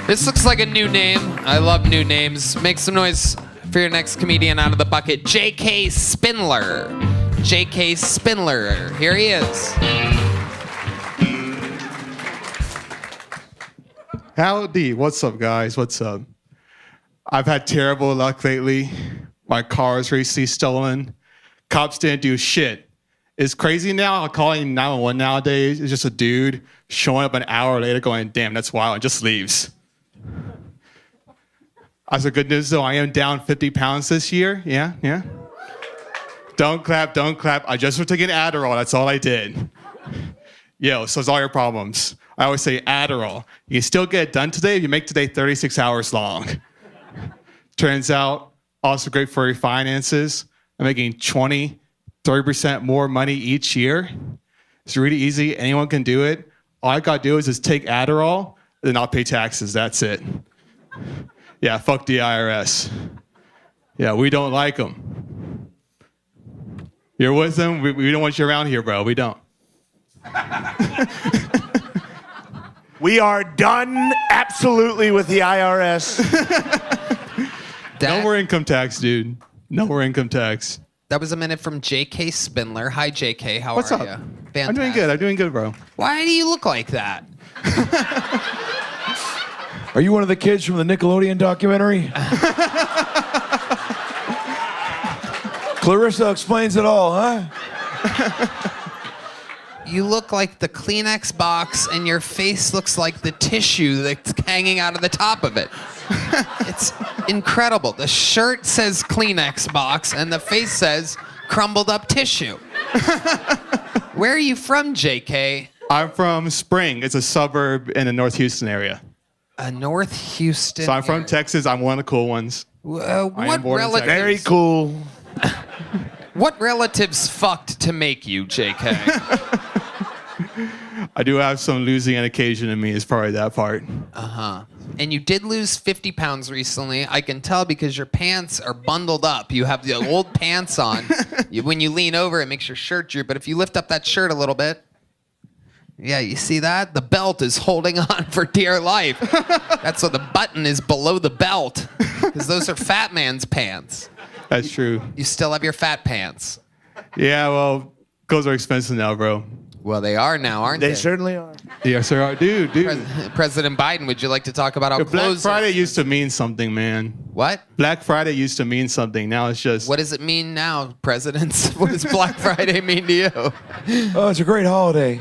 This looks like a new name. I love new names. Make some noise for your next comedian out of the bucket. J.K. Spindler. J.K. Spindler. Here he is. Howdy, what's up, guys? What's up? I've had terrible luck lately. My car was recently stolen. Cops didn't do shit. It's crazy now. I'm calling 911 nowadays. It's just a dude showing up an hour later going, damn, that's wild, and just leaves. As a good news, though, I am down 50 pounds this year. Yeah. Don't clap. I just was taking Adderall. That's all I did. Yo, so it's all your problems. I always say Adderall. You can still get it done today if you make today 36 hours long. Turns out, also great for your finances. I'm making 30% more money each year. It's really easy. Anyone can do it. All I got to do is just take Adderall, then I'll pay taxes. That's it. Yeah, fuck the IRS. Yeah, we don't like them. You're with them? We don't want you around here, bro. We don't. We are done absolutely with the IRS. No more income tax, dude. No more income tax. That was a minute from J.K. Spindler. Hi, J.K. How What's are up? you? I'm doing good, bro. Why do you look like that? Are you one of the kids from the Nickelodeon documentary? Clarissa explains it all, huh? You look like the Kleenex box, and your face looks like the tissue that's hanging out of the top of it. It's incredible. The shirt says Kleenex box, and the face says crumbled up tissue. Where are you from, JK? I'm from Spring. It's a suburb in the North Houston area. North Houston. So I'm from Texas. I'm one of the cool ones. What relatives? Very cool. What relatives fucked to make you, JK? I do have some losing an occasion in me. Is probably that part. And you did lose 50 pounds recently. I can tell because your pants are bundled up. You have the old pants on. When you lean over, it makes your shirt droop. But if you lift up that shirt a little bit, yeah, you see that? The belt is holding on for dear life. That's why the button is below the belt, because those are fat man's pants. That's true. You still have your fat pants. Yeah, well, clothes are expensive now, bro. Well, they are now, aren't they? They certainly are. Yes, sir. Dude. President Biden, would you like to talk about how Black clothes Friday used to mean something, man. What? Black Friday used to mean something. Now it's just... What does it mean now, presidents? What does Black Friday mean to you? Oh, it's a great holiday.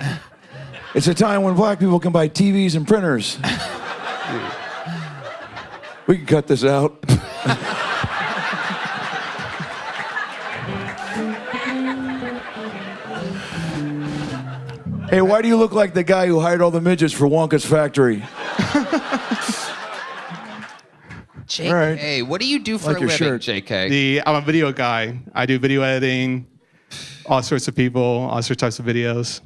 It's a time when black people can buy TVs and printers. We can cut this out. Hey, why do you look like the guy who hired all the midgets for Wonka's factory? JK, right. what do you do for Like a your living, shirt. JK? I'm a video guy. I do video editing, all sorts of people, all sorts of types of videos.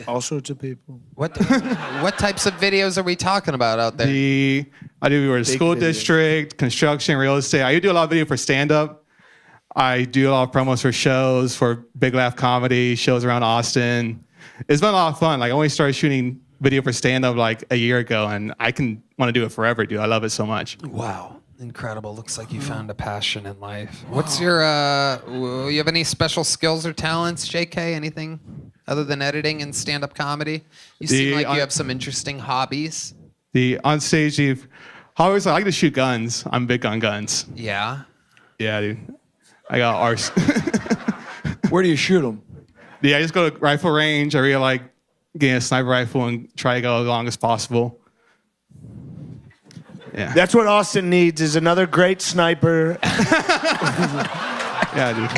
All sorts of people. What types of videos are we talking about out there? I do for school video. district, construction, real estate. I do a lot of video for stand-up. I do a lot of promos for shows, for Big Laugh Comedy, shows around Austin. It's been a lot of fun. Like, I only started shooting video for stand-up like a year ago, and I want to do it forever, dude. I love it so much. Wow. Incredible. Looks like you found a passion in life. What's your, you have any special skills or talents, JK? Anything other than editing and stand-up comedy? You seem like you have some interesting hobbies. On stage, hobbies, I like to shoot guns. I'm big on guns. Yeah? Yeah, dude. I got arse. Where do you shoot them? Yeah, I just go to rifle range. I really like getting a sniper rifle and try to go as long as possible. Yeah. That's what Austin needs, is another great sniper. Yeah, dude.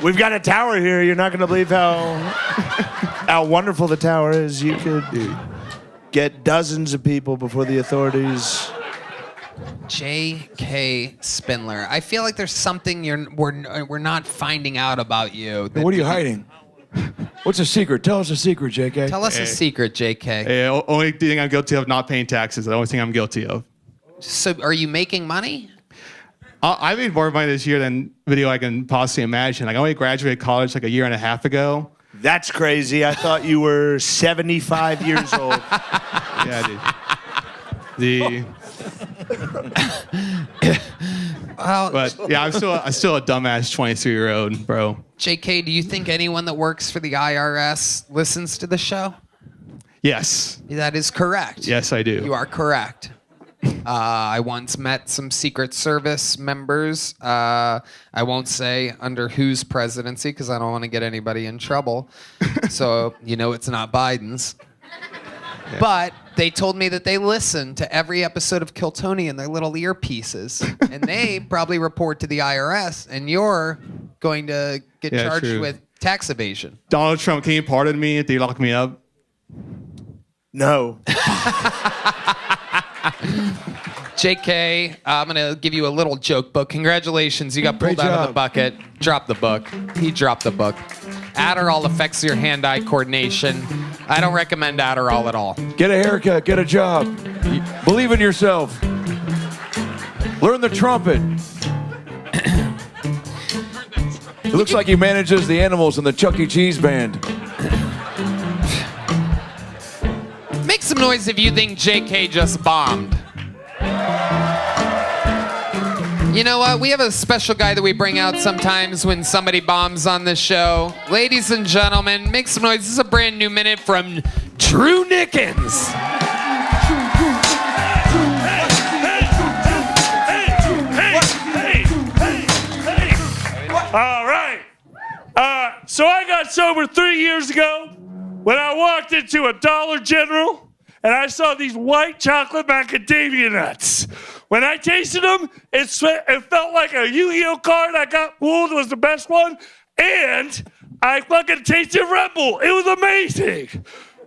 We've got a tower here. You're not going to believe how wonderful the tower is. You could get dozens of people before the authorities. J.K. Spindler. I feel like there's something we're not finding out about you. What are you hiding? What's a secret? Tell us a secret, JK. Tell us a secret, JK. Only thing I'm guilty of not paying taxes. The only thing I'm guilty of. So, are you making money? I made more money this year than video I can possibly imagine. Like, I only graduated college like a year and a half ago. That's crazy. I thought you were 75 years old. Yeah, dude. But yeah, I'm still a dumbass 23-year-old, bro. JK, do you think anyone that works for the IRS listens to the show? Yes. That is correct. Yes, I do. You are correct. I once met some Secret Service members. I won't say under whose presidency because I don't want to get anybody in trouble. So, it's not Biden's. Yeah. But they told me that they listen to every episode of Kill Tony in their little earpieces. And they probably report to the IRS, and you're going to get charged with tax evasion. Donald Trump, can you pardon me if they lock me up? No. JK, I'm going to give you a little joke book. Congratulations, you got pulled out of the bucket. Drop the book. He dropped the book. Adderall affects your hand-eye coordination. I don't recommend Adderall at all. Get a haircut, get a job. Believe in yourself. Learn the trumpet. It looks like he manages the animals in the Chuck E. Cheese band. Make some noise if you think JK just bombed. You know what? We have a special guy that we bring out sometimes when somebody bombs on the show. Ladies and gentlemen, make some noise. This is a brand new minute from Drew Nickens. All right. So I got sober 3 years ago when I walked into a Dollar General and I saw these white chocolate macadamia nuts. When I tasted them, it felt like a Yu-Gi-Oh card I got pulled was the best one. And I fucking tasted Red Bull. It was amazing.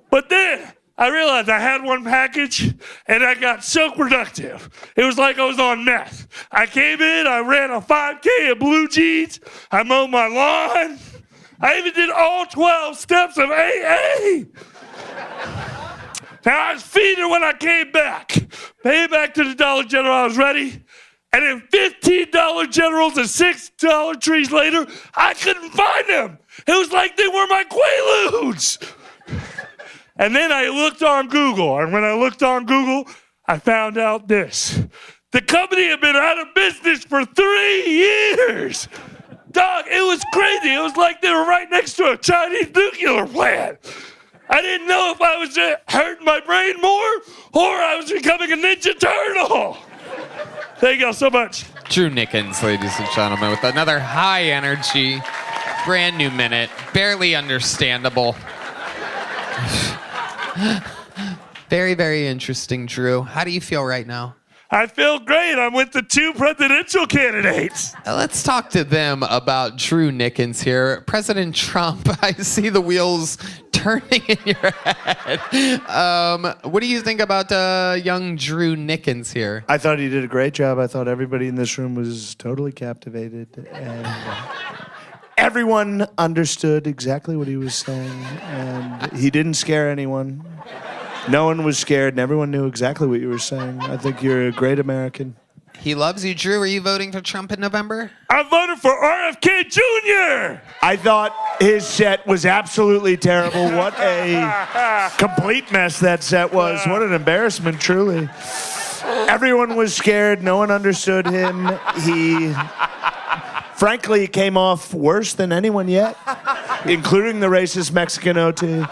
But then I realized I had one package and I got so productive. It was like I was on meth. I came in, I ran a 5K in blue jeans. I mowed my lawn. I even did all 12 steps of AA. Now, I was feeding when I came back. Came back to the Dollar General, I was ready. And then $15 Generals and $6 trees later, I couldn't find them. It was like they were my Quaaludes. And then I looked on Google. And when I looked on Google, I found out this. The company had been out of business for 3 years. Dog, it was crazy. It was like they were right next to a Chinese nuclear plant. I didn't know if I was hurting my brain more or I was becoming a Ninja Turtle. Thank y'all so much. Drew Nickens, ladies and gentlemen, with another high energy, brand new minute, barely understandable. Very, very interesting, Drew. How do you feel right now? I feel great. I'm with the 2 presidential candidates. Let's talk to them about Drew Nickens here. President Trump, I see the wheels turning in your head. What do you think about young Drew Nickens here? I thought he did a great job. I thought everybody in this room was totally captivated. Everyone understood exactly what he was saying, and he didn't scare anyone. No one was scared, and everyone knew exactly what you were saying. I think you're a great American. He loves you, Drew. Are you voting for Trump in November? I voted for RFK Jr. I thought his set was absolutely terrible. What a complete mess that set was. What an embarrassment, truly. Everyone was scared. No one understood him. He, frankly, came off worse than anyone yet, including the racist Mexican OT.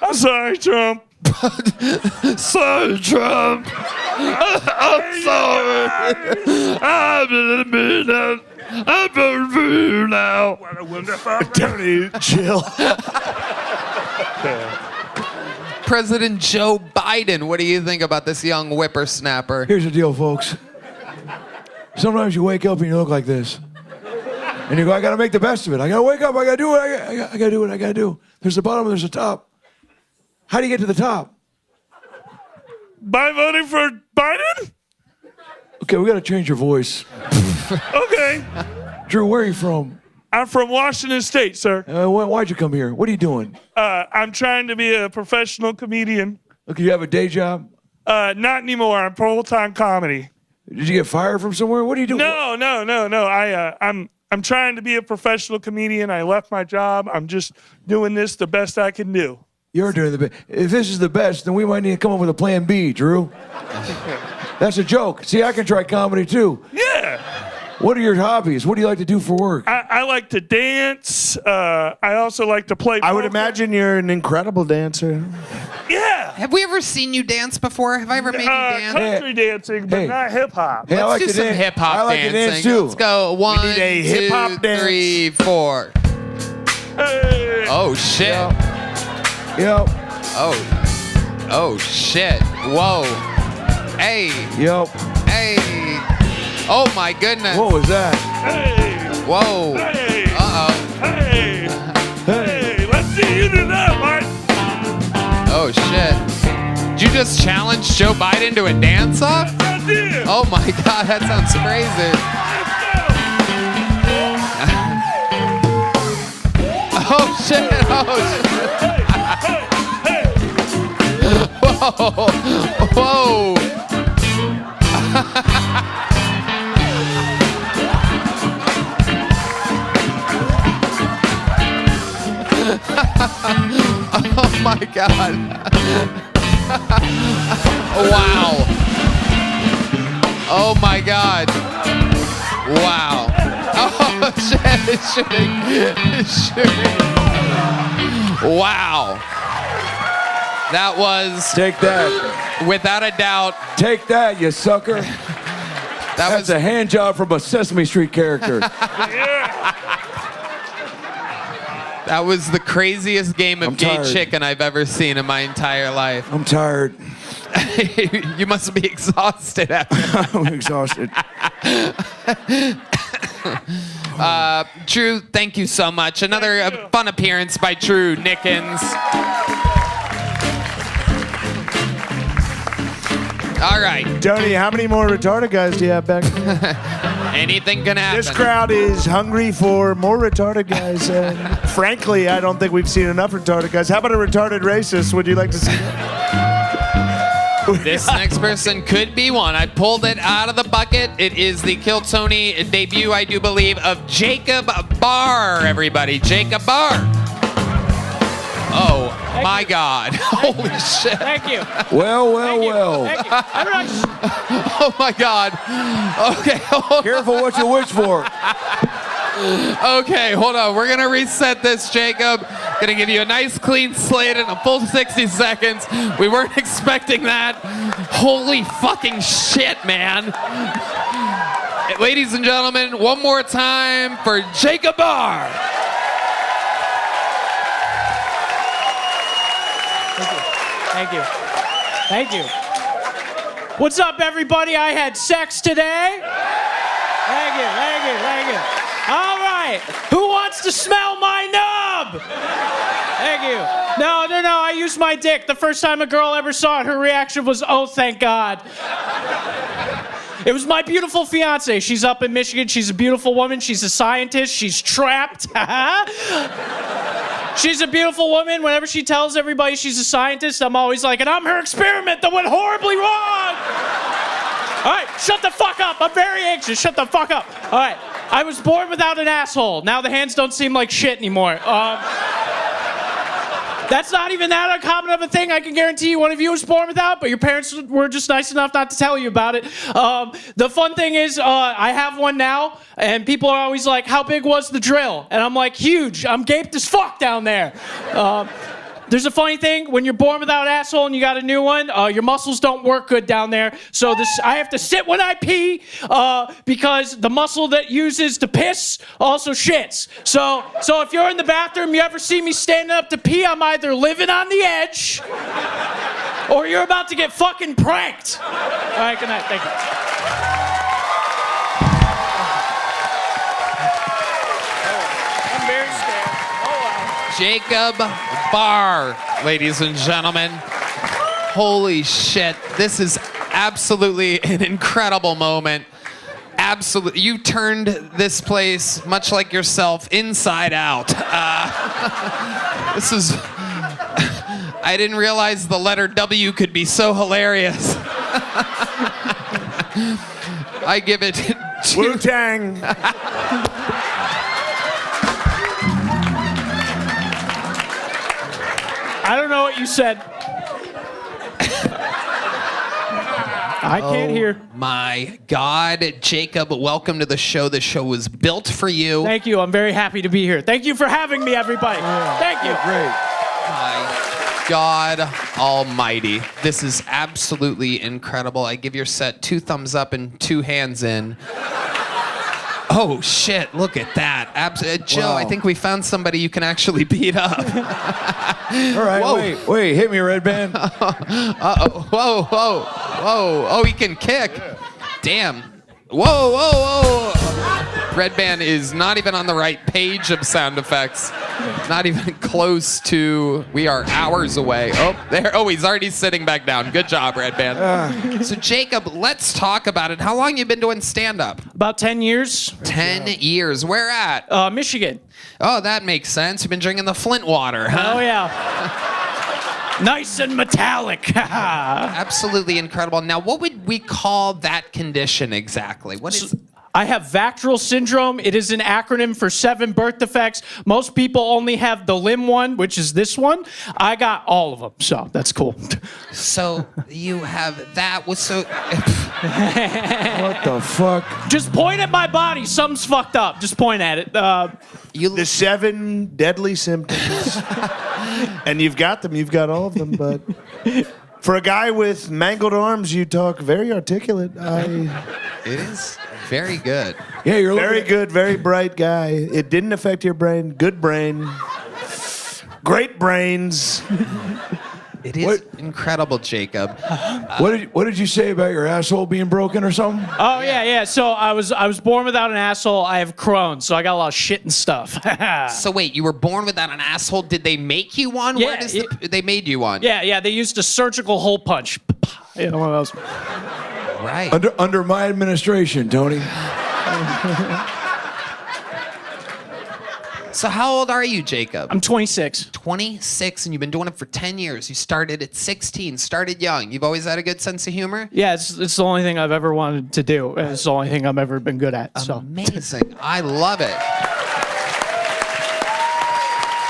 I'm sorry, Trump. Sorry, Trump. I'm sorry. I'm voting for you now. What a wonderful Tony, chill. President Joe Biden, what do you think about this young whippersnapper? Here's the deal, folks. Sometimes you wake up and you look like this. And you go, I gotta make the best of it. I gotta wake up, I gotta do what I gotta do what I gotta do. There's the bottom, there's the top. How do you get to the top? By voting for Biden? Okay, we gotta change your voice. Okay. Drew, where are you from? I'm from Washington State, sir. Why'd you come here? What are you doing? I'm trying to be a professional comedian. Okay, you have a day job? Not anymore. I'm full-time comedy. Did you get fired from somewhere? What are you doing? No. I'm trying to be a professional comedian. I left my job. I'm just doing this the best I can do. You're doing the best. If this is the best, then we might need to come up with a plan B, Drew. That's a joke. See, I can try comedy too. Yeah. What are your hobbies? What do you like to do for work? I like to dance. I also like to play. I would imagine you're an incredible dancer. Yeah. Have we ever seen you dance before? Have I ever made you dance? Country dancing, but not hip hop. Hey, I Let's like do to some dance. hip hop I like dancing. to dance too. Let's go. 1, need a 2, hip-hop dance. 3, 4. Hey. Oh shit. Yep. Oh shit. Whoa. Hey. Yep. Hey. Oh my goodness. What was that? Hey. Whoa. Hey. Uh-oh. Hey. Hey. Let's see you do that, Mike. Oh shit. Did you just challenge Joe Biden to a dance-off? I did. Oh my god, that sounds crazy. Oh shit. Oh shit. Whoa. Oh my god. Wow. Oh my god. Wow. Oh shit, it's shooting. It's shooting. Wow. That was... Take that. Without a doubt. Take that, you sucker. That's a hand job from a Sesame Street character. That was the craziest game of gay tired. chicken I've ever seen in my entire life. I'm tired. You must be exhausted after. I'm exhausted. Drew, thank you so much. Another fun appearance by Drew Nickens. All right. Tony, how many more retarded guys do you have back there? Anything can happen. This crowd is hungry for more retarded guys. And frankly, I don't think we've seen enough retarded guys. How about a retarded racist? Would you like to see that? This next person could be one. I pulled it out of the bucket. It is the Kill Tony debut, I do believe, of Jacob Barr, everybody. Jacob Barr. Oh, my God. Holy shit. Thank you. Well. Thank you. Oh, my God. Okay. Careful what you wish for. Okay, hold on. We're going to reset this, Jacob. Going to give you a nice clean slate in a full 60 seconds. We weren't expecting that. Holy fucking shit, man. Ladies and gentlemen, one more time for Jacob Barr. Thank you. Thank you. What's up, everybody? I had sex today. Thank you. All right. right. Who wants to smell my nub? Thank you. No. I used my dick. The first time a girl ever saw it, her reaction was, oh, thank God. It was my beautiful fiance. She's up in Michigan. She's a beautiful woman. She's a scientist. She's trapped. She's a beautiful woman. Whenever she tells everybody she's a scientist, I'm always like, and I'm her experiment that went horribly wrong. All right, shut the fuck up. I'm very anxious. Shut the fuck up. All right, I was born without an asshole. Now the hands don't seem like shit anymore. That's not even that uncommon of a thing. I can guarantee you one of you was born without, but your parents were just nice enough not to tell you about it. The fun thing is, I have one now, and people are always like, how big was the drill? And I'm like, huge. I'm gaped as fuck down there. There's a funny thing, when you're born without an asshole and you got a new one, your muscles don't work good down there. So I have to sit when I pee because the muscle that uses to piss also shits. So if you're in the bathroom, you ever see me standing up to pee, I'm either living on the edge or you're about to get fucking pranked. All right, good night. Thank you. I'm very scared. Jacob Barr, ladies and gentlemen. Holy shit. This is absolutely an incredible moment. Absolutely. You turned this place, much like yourself, inside out. This is... I didn't realize the letter W could be so hilarious. I give it to... Wu-Tang. I don't know what you said. I can't hear. My God, Jacob, welcome to the show. The show was built for you. Thank you. I'm very happy to be here. Thank you for having me, everybody. Thank you. Great. My God almighty. This is absolutely incredible. I give your set 2 thumbs up and 2 hands in. Oh, shit, look at that. Joe, Wow. I think we found somebody you can actually beat up. All right, Whoa. wait, hit me, Red Band. Uh-oh, whoa. Oh, he can kick. Yeah. Damn. Whoa. Red Band is not even on the right page of sound effects. Not even close to, we are hours away. Oh, there. Oh, he's already sitting back down. Good job, Red Band. So Jacob, let's talk about it. How long you been doing stand-up? About 10 years. 10 years. Where at? Michigan. Oh, that makes sense. You've been drinking the Flint water, huh? Oh, yeah. Nice and metallic. Absolutely incredible. Now, what would we call that condition exactly? What is... I have Vactral syndrome. It is an acronym for 7 birth defects. Most people only have the limb one, which is this one. I got all of them, so that's cool. So you have that. What the fuck? Just point at my body. Something's fucked up. Just point at it. The 7 deadly symptoms. And you've got them. You've got all of them, but... For a guy with mangled arms, you talk very articulate. It is very good. Yeah, you're very good, very bright guy. It didn't affect your brain. Good brain. Great brains. It is incredible, Jacob. What did you say about your asshole being broken or something? Oh yeah. So I was born without an asshole. I have Crohn's, so I got a lot of shit and stuff. So wait, you were born without an asshole. Did they make you one? Yeah, Where does they made you one? Yeah. They used a surgical hole punch. You know, one of those. Right. Under my administration, Tony. So how old are you, Jacob? I'm 26. 26, and you've been doing it for 10 years. You started at 16, started young. You've always had a good sense of humor? Yeah, it's the only thing I've ever wanted to do, and it's the only thing I've ever been good at. So. Amazing. I love it.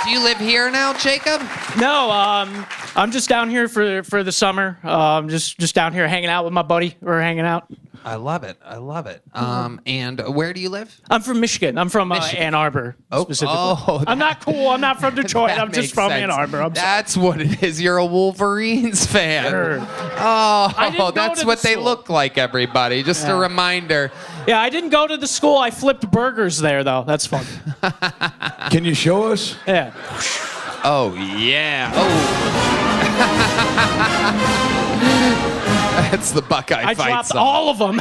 Do you live here now, Jacob? No, I'm just down here for the summer. Just down here hanging out with my buddy. We're hanging out. I love it. And where do you live? I'm from Michigan. I'm from Ann Arbor, specifically. Oh, I'm not cool. I'm not from Detroit. I'm just from Ann Arbor. That's what it is. You're a Wolverines fan. Sure. Oh, that's what they look like, everybody. Just a reminder. Yeah, I didn't go to the school. I flipped burgers there, though. That's fun. Can you show us? Yeah. Oh, yeah. Oh. That's the Buckeye I fight dropped song. all of them.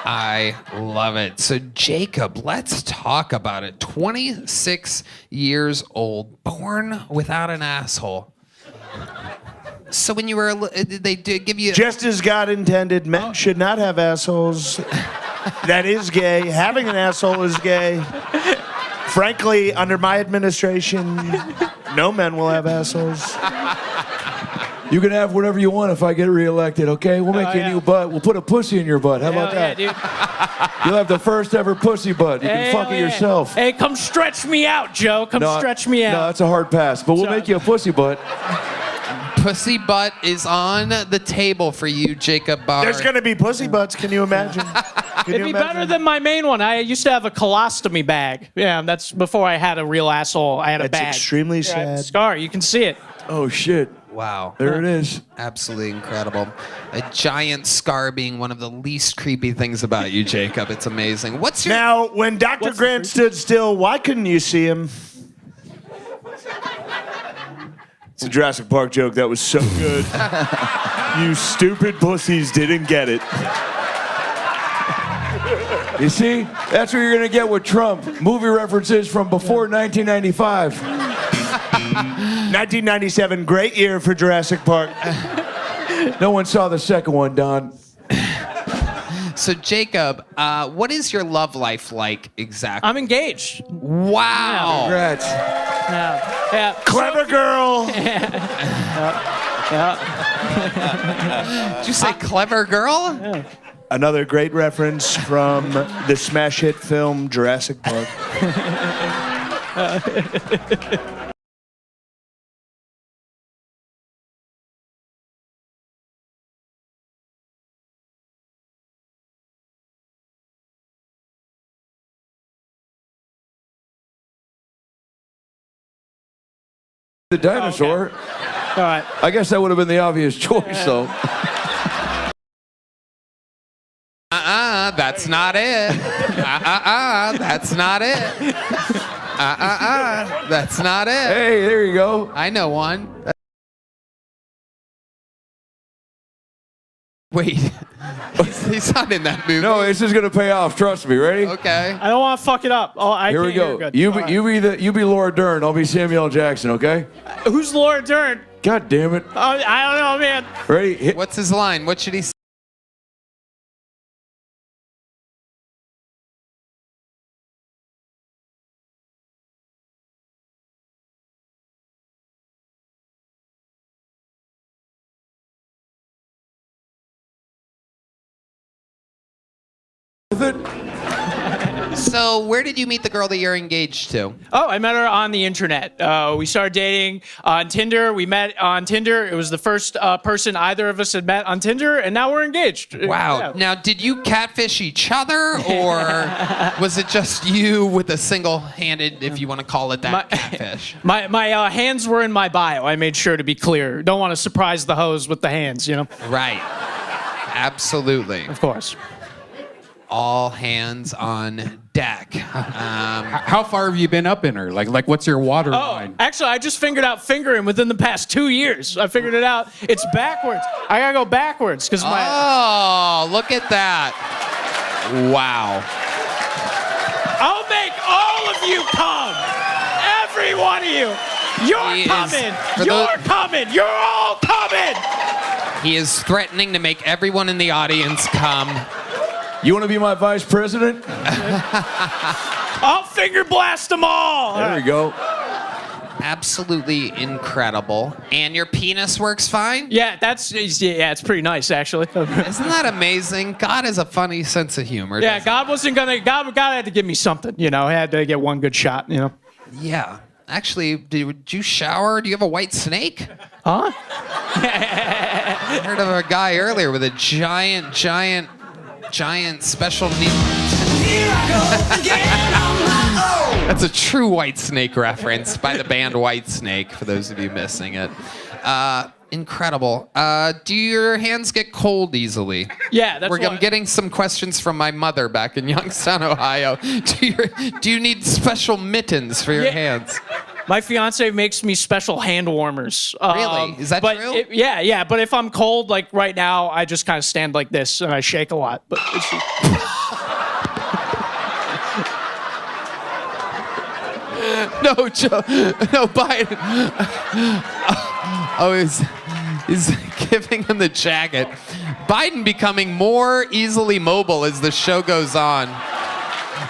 I love it. So, Jacob, let's talk about it. 26 years old, born without an asshole. So when you were, they did give you... Just as God intended, men should not have assholes. That is gay. Having an asshole is gay. Frankly, under my administration, no men will have assholes. You can have whatever you want if I get reelected, okay? We'll make you a new butt. We'll put a pussy in your butt. How about that? Yeah, dude. You'll have the first ever pussy butt. You can fuck it yourself. Hey, come stretch me out, Joe. Come stretch me out. No, that's a hard pass, but we'll make you a pussy butt. Pussy butt is on the table for you, Jacob Barr. There's going to be pussy butts. Can you imagine? It'd be better than my main one. I used to have a colostomy bag. Yeah, that's before I had a real asshole. I had a bag. That's extremely sad. Scar, you can see it. Oh, shit. Wow. There it is. Absolutely incredible. A giant scar being one of the least creepy things about you, Jacob. It's amazing. What's your... Now, when Dr. Grant stood still, why couldn't you see him? It's a Jurassic Park joke. That was so good. You stupid pussies didn't get it. You see? That's what you're going to get with Trump. Movie references from before 1995. 1997, great year for Jurassic Park. No one saw the second one, Don. So, Jacob, what is your love life like exactly? I'm engaged. Wow. Congrats. Yeah. Clever girl. Did you say clever girl? Yeah. Another great reference from the smash hit film Jurassic Park. The dinosaur. Okay. All right. I guess that would have been the obvious choice, though. That's not it. That's not it. That's not it. Hey, there you go. I know one. Wait. He's not in that movie. No, this is gonna pay off. Trust me. Ready? Okay. I don't want to fuck it up. Oh, Here we go. You be Laura Dern. I'll be Samuel L. Jackson. Okay? Who's Laura Dern? God damn it. I don't know, man. Ready? What's his line? What should he say? So, where did you meet the girl that you're engaged to? Oh, I met her on the internet. We started dating on Tinder. We met on Tinder. It was the first person either of us had met on Tinder, and now we're engaged. Wow. Yeah. Now, did you catfish each other, or was it just you with a single-handed, if you want to call it that, catfish? My hands were in my bio. I made sure to be clear. Don't want to surprise the hoes with the hands, you know? Right. Absolutely. Of course. All hands on deck. How far have you been up in her? Like what's your water line? Actually, I just figured out fingering within the past 2 years. I figured it out. It's backwards. I gotta go backwards because my. Oh, look at that! Wow. I'll make all of you come. Every one of you. You're coming. You're coming. You're all coming. He is threatening to make everyone in the audience come. You want to be my vice president? I'll finger blast them all. There we go. Absolutely incredible. And your penis works fine? Yeah, it's pretty nice actually. Isn't that amazing? God has a funny sense of humor. Yeah, God had to give me something, you know. I had to get one good shot, you know. Yeah. Actually, did you shower? Do you have a white snake? Huh? I heard of a guy earlier with a giant special needs. That's a true White Snake reference by the band White Snake, for those of you missing it. Incredible. Do your hands get cold easily? Yeah, that's I'm getting some questions from my mother back in Youngstown, Ohio. Do you need special mittens for your hands? My fiance makes me special hand warmers. Really? Is that but true? Yeah. But if I'm cold, like right now, I just kind of stand like this and I shake a lot. But it's, No, Joe. No, Biden. Oh, he's giving him the jacket. Biden becoming more easily mobile as the show goes on.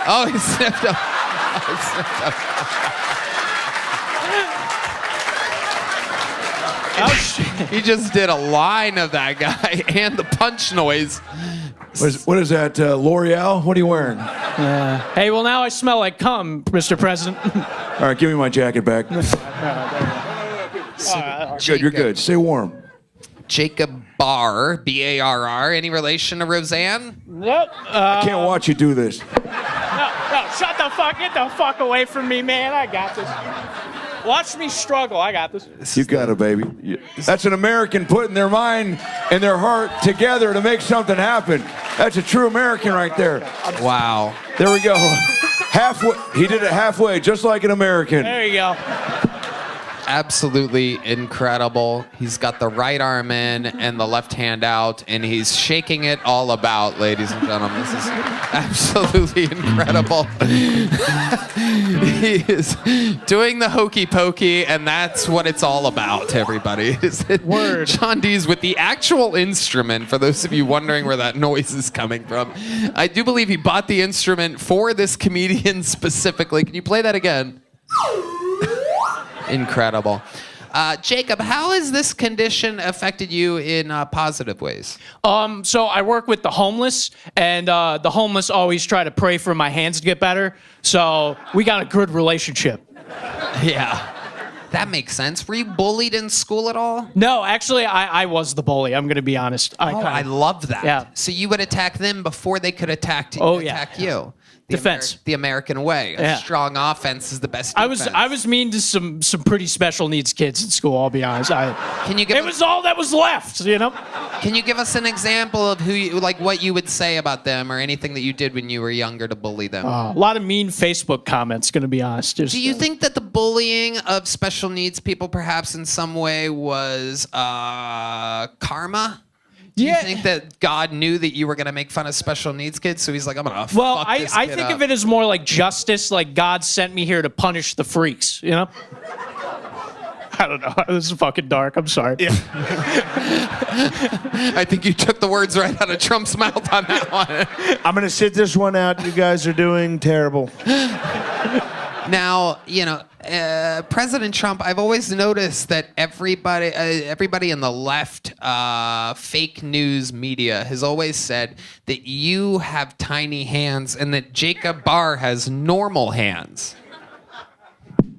Oh, he sniffed up. Oh, he sniffed up. oh shit! He just did a line of that guy and the punch noise. What is that, L'Oreal? What are you wearing? Hey, well now I smell like cum, Mr. President. All right, give me my jacket back. Good, you're good. Stay warm. Jacob Barr, B-A-R-R. Any relation to Roseanne? Nope. I can't watch you do this. No, shut the fuck, get the fuck away from me, man. I got this. Watch me struggle. I got this. You got it, baby. That's an American putting their mind and their heart together to make something happen. That's a true American right there. Wow. There we go. Halfway. He did it halfway, just like an American. There you go. Absolutely incredible. He's got the right arm in and the left hand out, and he's shaking it all about, ladies and gentlemen. This is absolutely incredible. He is doing the hokey pokey, and that's what it's all about, everybody. Word. John D's with the actual instrument, for those of you wondering where that noise is coming from. I do believe he bought the instrument for this comedian specifically. Can you play that again? Incredible. Jacob, how has this condition affected you in positive ways? So I work with the homeless, and the homeless always try to pray for my hands to get better. So we got a good relationship. Yeah. That makes sense. Were you bullied in school at all? No, actually, I was the bully. I'm going to be honest. I love that. Yeah. So you would attack them before they could attack you. The Defense. The American way. A Yeah. strong offense is the best I defense. was mean to some pretty special needs kids in school. I'll be honest. Can you give it was all that was left, you know. Can you give us an example of who you like, what you would say about them, or anything that you did when you were younger to bully them? A lot of mean Facebook comments. Going to be honest. Just, Do you think that the bullying of special needs people, perhaps in some way, was karma? Do you think that God knew that you were going to make fun of special needs kids, so he's like, I'm going to Well, fuck this I kid think up. of it as more like justice. Like God sent me here to punish the freaks. You know. I don't know. This is fucking dark. I'm sorry. Yeah. I think you took the words right out of Trump's mouth on that one. I'm going to sit this one out. You guys are doing terrible. Now, you know, President Trump, I've always noticed that everybody in the left fake news media has always said that you have tiny hands and that Jacob Barr has normal hands.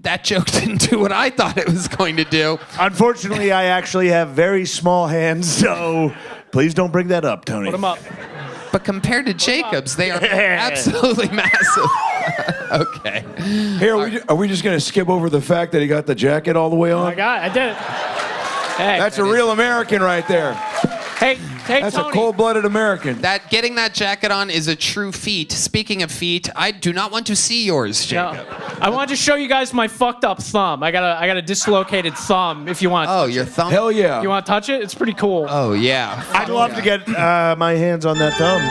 That joke didn't do what I thought it was going to do. Unfortunately, I actually have very small hands, so please don't bring that up, Tony. Put them up. But compared to Jacob's, they are absolutely massive. Okay. Here, are we just going to skip over the fact that he got the jacket all the way on? I did it. Hey, That's a real American right there. Hey, That's Tony. a cold-blooded American. That getting that jacket on is a true feat. Speaking of feet, I do not want to see yours, Jacob. I wanted to show you guys my fucked up thumb. I got a dislocated thumb. If you want. To touch your it. thumb? Hell yeah. You want to touch it? It's pretty cool. Oh yeah. I'd love to get my hands on that thumb.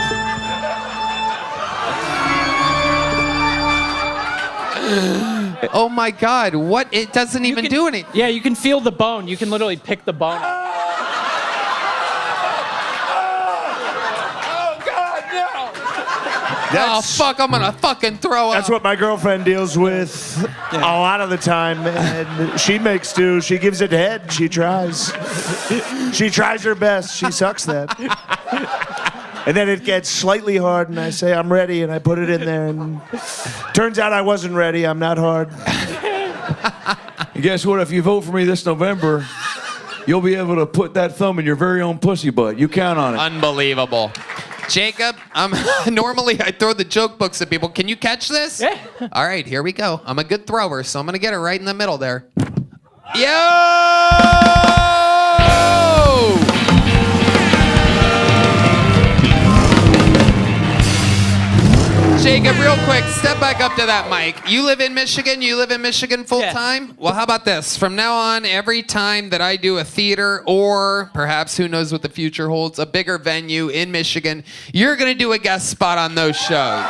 Oh my God! What? It doesn't even do anything. Yeah, you can feel the bone. You can literally pick the bone out. Oh fuck! I'm gonna fucking throw up. That's what my girlfriend deals with a lot of the time, and she makes do. She gives it head. She tries. She tries her best. She sucks that. And then it gets slightly hard, and I say, I'm ready, and I put it in there, and turns out I wasn't ready. I'm not hard. And guess what? If you vote for me this November, you'll be able to put that thumb in your very own pussy butt. You count on it. Unbelievable. Jacob, normally I throw the joke books at people. Can you catch this? Yeah. All right, here we go. I'm a good thrower, so I'm gonna get it right in the middle there. Yo! Jacob Jacob, real quick, step back up to that mic. You live in Michigan? You live in Michigan full time? Well, how about this? From now on, every time that I do a theater or perhaps, who knows what the future holds, a bigger venue in Michigan, you're going to do a guest spot on those shows.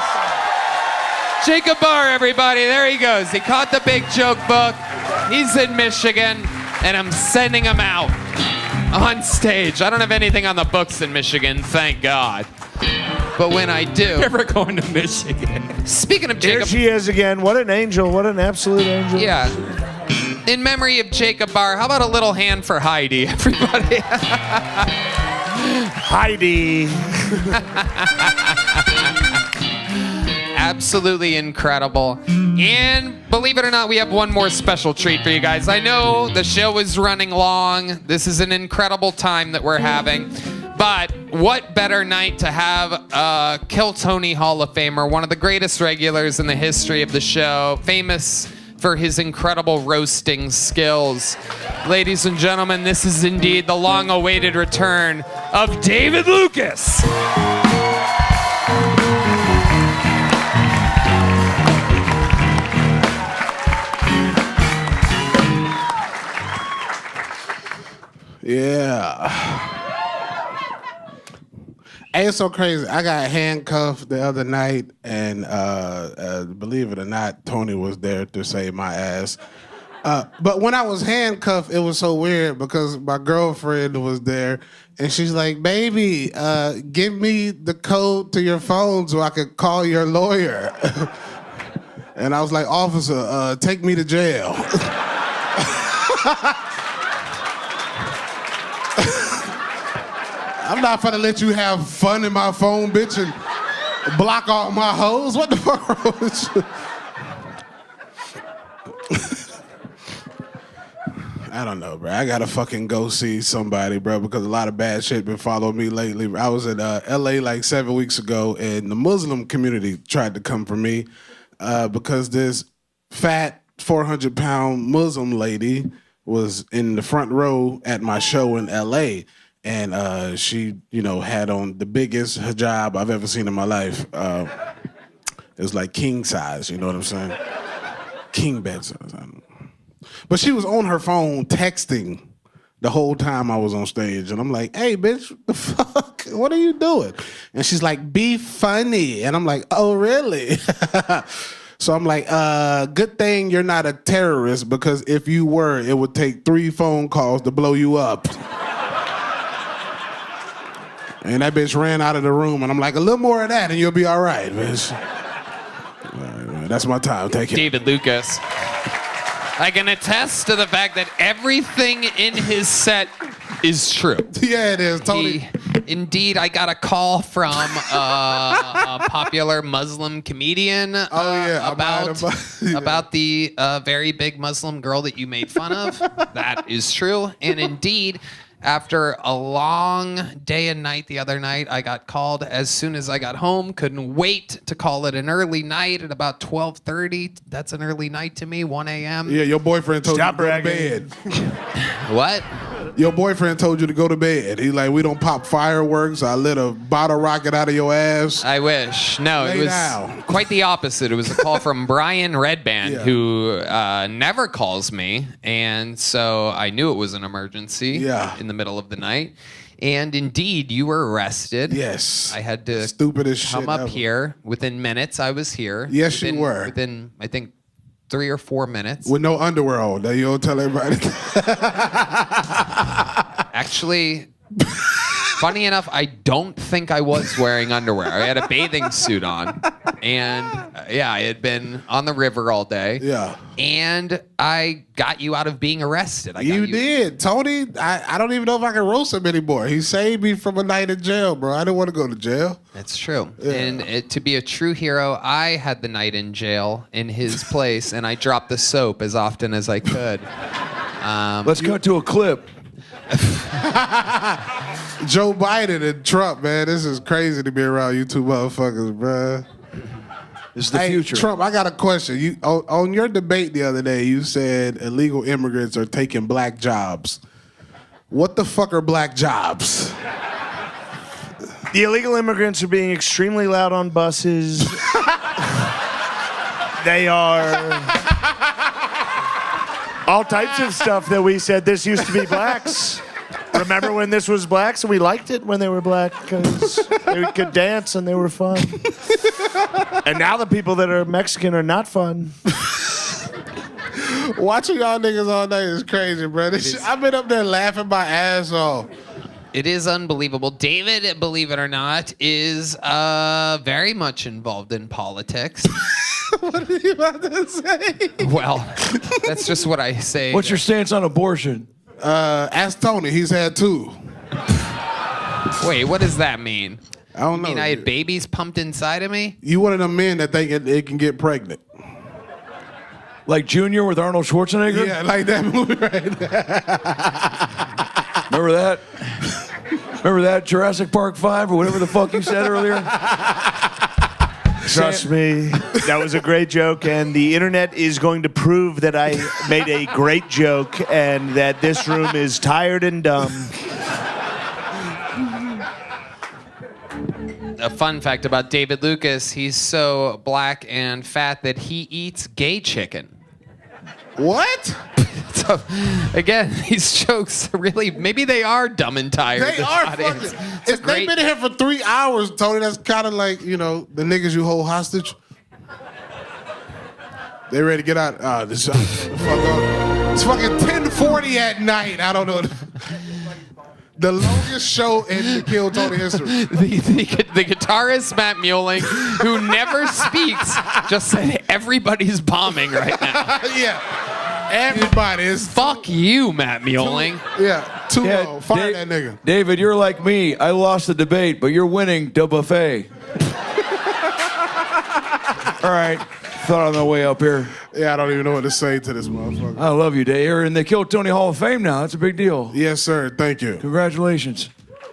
Jacob Barr, everybody. There he goes. He caught the big joke book. He's in Michigan, and I'm sending him out on stage. I don't have anything on the books in Michigan, thank God. But when I do... Never going to Michigan. Speaking of There Jacob... she is again. What an angel. What an absolute angel. Yeah. In memory of Jacob Barr, how about a little hand for Heidi, everybody? Heidi. Absolutely incredible. And believe it or not, we have one more special treat for you guys. I know the show is running long. This is an incredible time that we're having. But what better night to have Kill Tony Hall of Famer, one of the greatest regulars in the history of the show, famous for his incredible roasting skills. Ladies and gentlemen, this is indeed the long-awaited return of David Lucas. Yeah. Hey, it's so crazy. I got handcuffed the other night, and believe it or not, Tony was there to save my ass. But when I was handcuffed, it was so weird because my girlfriend was there, and she's like, "Baby, give me the code to your phone so I could call your lawyer." And I was like, "Officer, take me to jail." I'm not gonna let you have fun in my phone, bitch, and block all my hoes. What the fuck wrong with you? I don't know, bro. I gotta fucking go see somebody, bro, because a lot of bad shit been following me lately. I was in LA like 7 weeks ago, and the Muslim community tried to come for me because this fat 400-pound Muslim lady was in the front row at my show in LA. And she, had on the biggest hijab I've ever seen in my life. It was like king size, you know what I'm saying? King bed size. But she was on her phone texting the whole time I was on stage. And I'm like, "Hey, bitch, what the fuck? What are you doing?" And she's like, "Be funny." And I'm like, "Oh, really?" So I'm like, good thing you're not a terrorist, because if you were, it would take 3 phone calls to blow you up. And that bitch ran out of the room, and I'm like, "A little more of that, and you'll be all right, bitch." All right, man, that's my time. Take it. David Lucas. I can attest to the fact that everything in his set is true. Yeah, it is, Tony. Indeed, I got a call from a popular Muslim comedian about the very big Muslim girl that you made fun of. That is true. And indeed, after a long day and night the other night, I got called as soon as I got home. Couldn't wait to call it an early night at about 12:30. That's an early night to me, 1 a.m. Yeah, your boyfriend told you to go to bed. What? Your boyfriend told you to go to bed. He's like, "We don't pop fireworks. I lit a bottle rocket out of your ass." I wish. No, it was quite the opposite. It was a call from Brian Redband, who never calls me. And so I knew it was an emergency in the middle of the night. And indeed, you were arrested. Yes. I had to Stupidest come shit up ever. here. Within minutes, I was here. Yes, you were. Within, I think, 3 or 4 minutes. With no underwear on. Now you don't tell everybody. Actually, funny enough, I don't think I was wearing underwear. I had a bathing suit on. And I had been on the river all day. Yeah. And I got you out of being arrested. You did. Tony, I don't even know if I can roast him anymore. He saved me from a night in jail, bro. I didn't want to go to jail. That's true. Yeah. And to be a true hero, I had the night in jail in his place, and I dropped the soap as often as I could. Let's cut to a clip. Joe Biden and Trump, man. This is crazy to be around you two motherfuckers, bro. This is the future. Trump, I got a question. You on your debate the other day, you said illegal immigrants are taking black jobs. What the fuck are black jobs? The illegal immigrants are being extremely loud on buses. They are all types of stuff that we said this used to be blacks. Remember when this was blacks and we liked it when they were black because they could dance and they were fun. And now the people that are Mexican are not fun. Watching y'all niggas all night is crazy, bro. I've been up there laughing my ass off. It is unbelievable. David, believe it or not, is very much involved in politics. What are you about to say? Well, that's just what I say. What's your stance on abortion? Ask Tony. He's had 2. Wait, what does that mean? I don't You know. mean I had babies pumped inside of me? You one of them men that think it can get pregnant. Like Junior with Arnold Schwarzenegger? Yeah, like that movie right there. Remember that? Remember that? Jurassic Park 5 or whatever the fuck you said earlier? Trust me, that was a great joke, and the internet is going to prove that I made a great joke and that this room is tired and dumb. A fun fact about David Lucas, he's so black and fat that he eats gay chicken. What? So, again, these jokes really, maybe they are dumb and tired. They this are audience. fucking. It's a If great- they've been here for 3 hours, Tony, that's kind of like, the niggas you hold hostage. They ready to get out. This fuck up. It's fucking 10:40 at night. I don't know. The longest show in the Kill Tony history. The guitarist, Matt Mueling, who never speaks, just said everybody's bombing right now. Yeah. Everybody is. Fuck you, Matt Mueling. Too long. Fire that nigga. David, you're like me. I lost the debate, but you're winning the buffet. All right. Thought on the way up here. Yeah, I don't even know what to say to this motherfucker. I love you, Dave. You're in the Kill Tony Hall of Fame now. That's a big deal. Yes, sir. Thank you. Congratulations.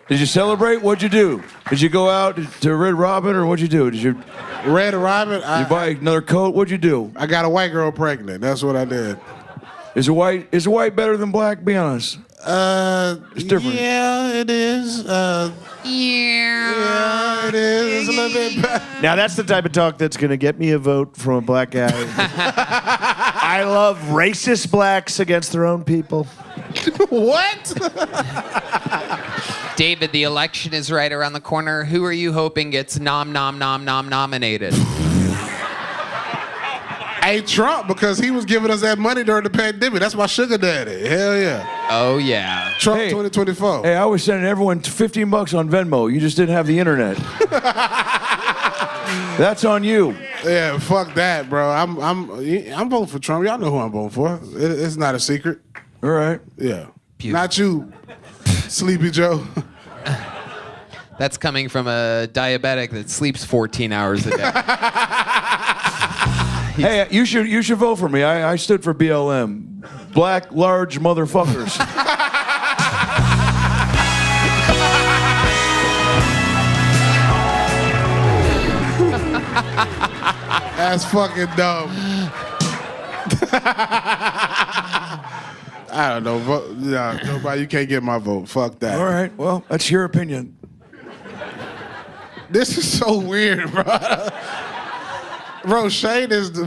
Did you celebrate? What'd you do? Did you go out to Red Robin, or what'd you do? Did you Red Robin? you buy another coat? What'd you do? I got a white girl pregnant. That's what I did. Is white better than black? Be honest. It's different. Yeah, it is. Yeah, it is. It's a little bit better. Now that's the type of talk that's going to get me a vote from a black guy. I love racist blacks against their own people. What? David, the election is right around the corner. Who are you hoping gets nominated? Hey, Trump, because he was giving us that money during the pandemic. That's my sugar daddy. Hell yeah. Oh, yeah. Trump 2024. Hey, I was sending everyone $15 on Venmo. You just didn't have the internet. That's on you. Yeah, fuck that, bro. I'm voting for Trump. Y'all know who I'm voting for. It's not a secret. All right. Yeah. Not you, Sleepy Joe. That's coming from a diabetic that sleeps 14 hours a day. Hey, you should vote for me. I stood for BLM. Black, large motherfuckers. That's fucking dumb. I don't know. Nobody, you can't get my vote. Fuck that. All right. Well, that's your opinion. This is so weird, bro. Bro, Shane is the...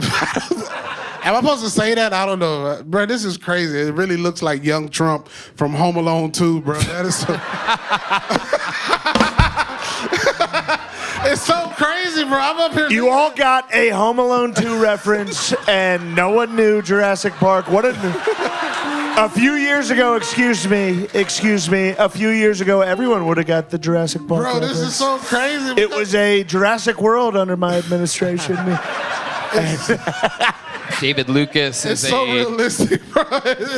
Am I supposed to say that? I don't know. Bro, this is crazy. It really looks like young Trump from Home Alone 2, bro. That is so... It's so crazy, bro. I'm up here... You all got a Home Alone 2 reference, and no one knew Jurassic Park. A few years ago, excuse me, a few years ago, everyone would have got the Jurassic Park Bro, reference. this is so crazy. It was a Jurassic World under my administration. David Lucas It's is so realistic, bro.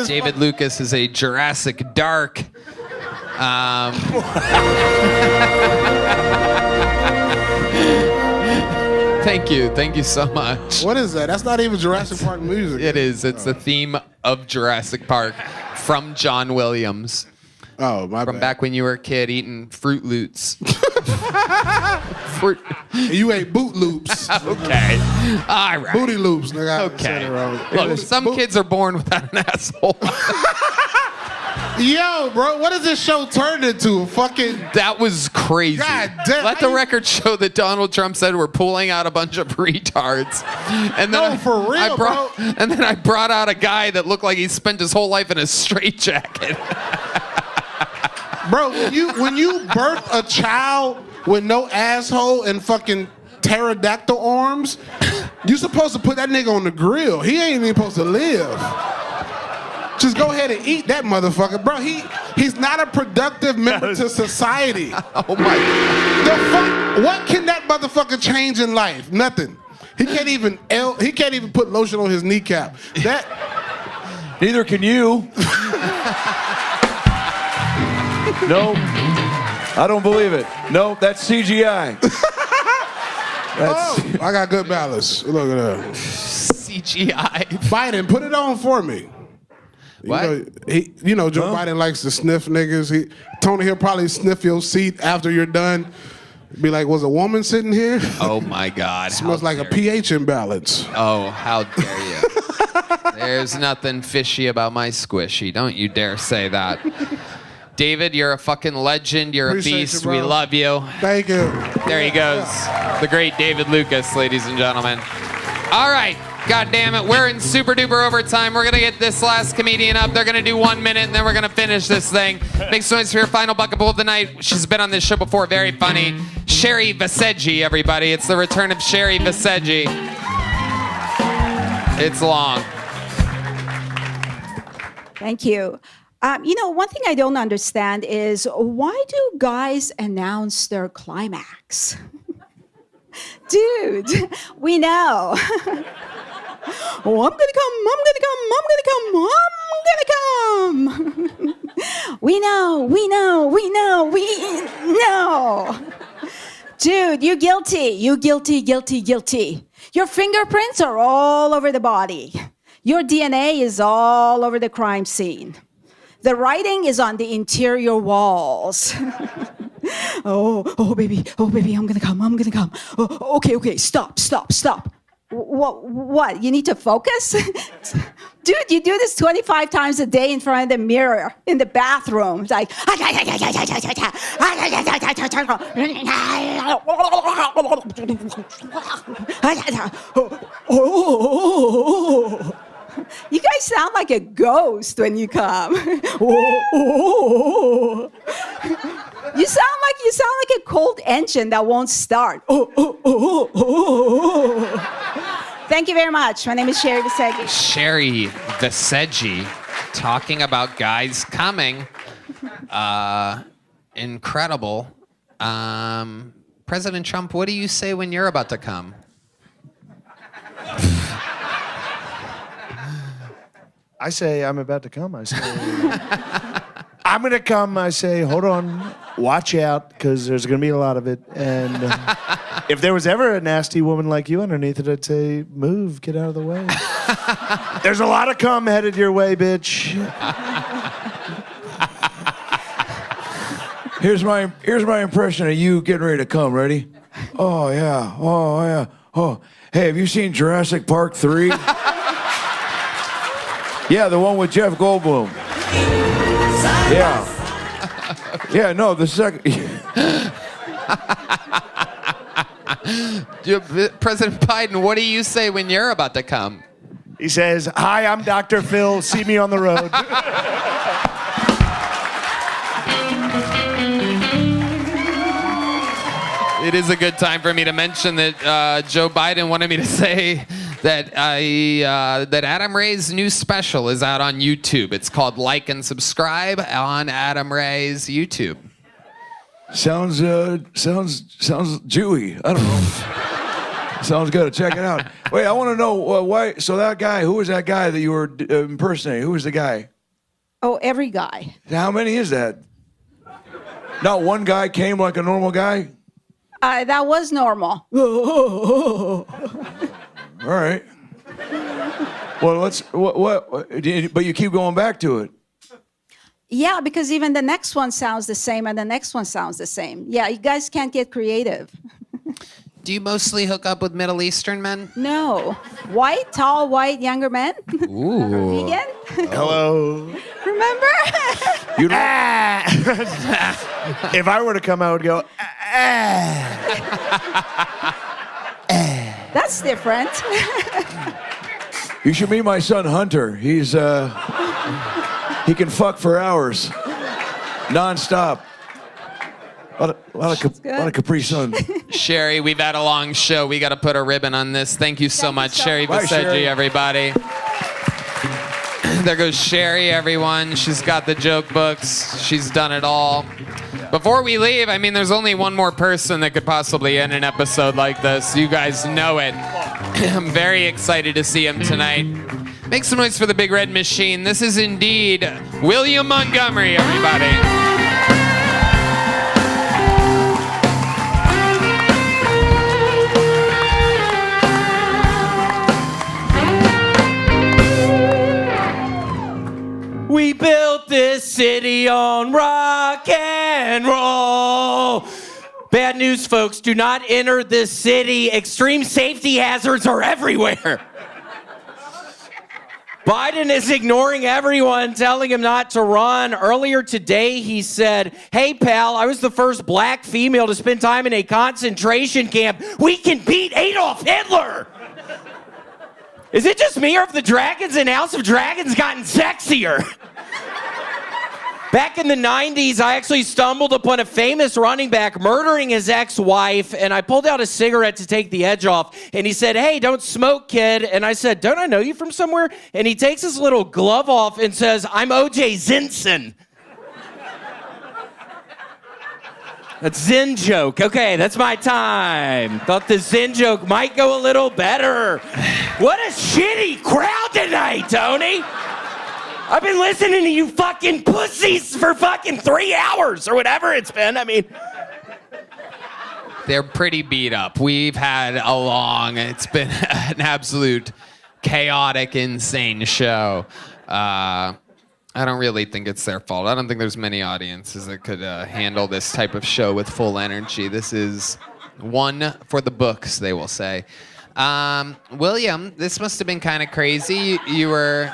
David Lucas is a Jurassic Dark. Thank you so much. What is that? That's not even Jurassic Park music. It is. It's the theme of Jurassic Park from John Williams. Oh, my From bad. back when you were a kid eating Fruit Loops. You ate Boot Loops. Okay. All right. Booty Loops, nigga. Okay. Look, some kids are born without an asshole. Yo, bro, what does this show turn into? Fucking. That was crazy. God damn. Let the record show that Donald Trump said we're pulling out a bunch of retards. And then for real, bro. And then I brought out a guy that looked like he spent his whole life in a straitjacket. Bro, when you birth a child with no asshole and fucking pterodactyl arms, you supposed to put that nigga on the grill. He ain't even supposed to live. Just go ahead and eat that motherfucker, bro. He's not a productive member to society. Oh my God. The fuck? What can that motherfucker change in life? Nothing. He can't even put lotion on his kneecap. Neither can you. No, I don't believe it. No, that's CGI. I got good balance. Look at that. CGI. Biden, put it on for me. What? Joe Biden likes to sniff niggas. Tony, he'll probably sniff your seat after you're done. Be like, was a woman sitting here? Oh my God. Smells like a pH imbalance. Oh, how dare you. There's nothing fishy about my squishy. Don't you dare say that. David, you're a fucking legend. You're Appreciate a beast. you, bro. We love you. Thank you. There he goes. The great David Lucas, ladies and gentlemen. All right. God damn it. We're in super duper overtime. We're going to get this last comedian up. They're going to do 1 minute, and then we're going to finish this thing. Make some noise for your final bucket bowl of the night. She's been on this show before. Very funny. Sherry Vaseggi, everybody. It's the return of Sherry Vaseggi. It's long. Thank you. One thing I don't understand is why do guys announce their climax? Dude, we know. Oh, I'm gonna come. We know. Dude, you're guilty. You guilty. Your fingerprints are all over the body. Your DNA is all over the crime scene. The writing is on the interior walls. Oh, baby, I'm gonna come. Oh, okay, stop. What? You need to focus? Dude, you do this 25 times a day in front of the mirror in the bathroom. It's like, you guys sound like a ghost when you come. You sound like a cold engine that won't start. Thank you very much. My name is Sherry Vaseggi. Sherry Vaseggi talking about guys coming. Incredible. President Trump, what do you say when you're about to come? I say I'm about to come. I say I'm going to come. I say, hold on, watch out, because there's going to be a lot of it. And if there was ever a nasty woman like you underneath it, I'd say, move, get out of the way. There's a lot of cum headed your way, bitch. Here's my impression of you getting ready to come. Ready? Oh yeah. Oh, hey, have you seen Jurassic Park 3? Yeah, the one with Jeff Goldblum. Yeah, no, the second. President Biden, what do you say when you're about to come? He says, hi, I'm Dr. Phil. See me on the road. It is a good time for me to mention that Joe Biden wanted me to say that that Adam Ray's new special is out on YouTube. It's called Like and Subscribe on Adam Ray's YouTube. Sounds Jewy. I don't know. Sounds good. Check it out. Wait, I want to know why. So that guy, who was that guy that you were impersonating? Who was the guy? Oh, every guy. How many is that? Not one guy came like a normal guy? That was normal. All right. Well, but you keep going back to it. Yeah, because even the next one sounds the same and the next one sounds the same. Yeah, you guys can't get creative. Do you mostly hook up with Middle Eastern men? No. Tall, white, younger men. Ooh. Vegan. Hello. Remember? You'd if I were to come, I would go. That's different. You should meet my son Hunter. He's he can fuck for hours, non-stop. A lot of Capri Sun. Sherry, we've had a long show. We got to put a ribbon on this. Thank you so much, Sherry Bye, Viseji, Sherry. everybody. There goes Sherry, everyone. She's got the joke books. She's done it all. Before we leave, I mean, there's only one more person that could possibly end an episode like this. You guys know it. I'm very excited to see him tonight. Make some noise for the Big Red Machine. This is indeed William Montgomery, everybody. We built this city on rock and roll. Bad news, folks. Do not enter this city. Extreme safety hazards are everywhere. Biden is ignoring everyone, telling him not to run. Earlier today, he said, "Hey, pal, I was the first black female to spend time in a concentration camp. We can beat Adolf Hitler." Is it just me, or have the dragons in House of Dragons gotten sexier? Back in the 90s, I actually stumbled upon a famous running back murdering his ex-wife, and I pulled out a cigarette to take the edge off, and he said, "Hey, don't smoke, kid." And I said, "Don't I know you from somewhere?" And he takes his little glove off and says, "I'm O.J. Simpson." That's Zen joke. Okay, that's my time. Thought the Zen joke might go a little better. What a shitty crowd tonight, Tony. I've been listening to you fucking pussies for fucking 3 hours or whatever it's been. I mean, They're pretty beat up. We've had it's been an absolute chaotic, insane show. I don't really think it's their fault. I don't think there's many audiences that could handle this type of show with full energy. This is one for the books, they will say. William, this must have been kind of crazy. You were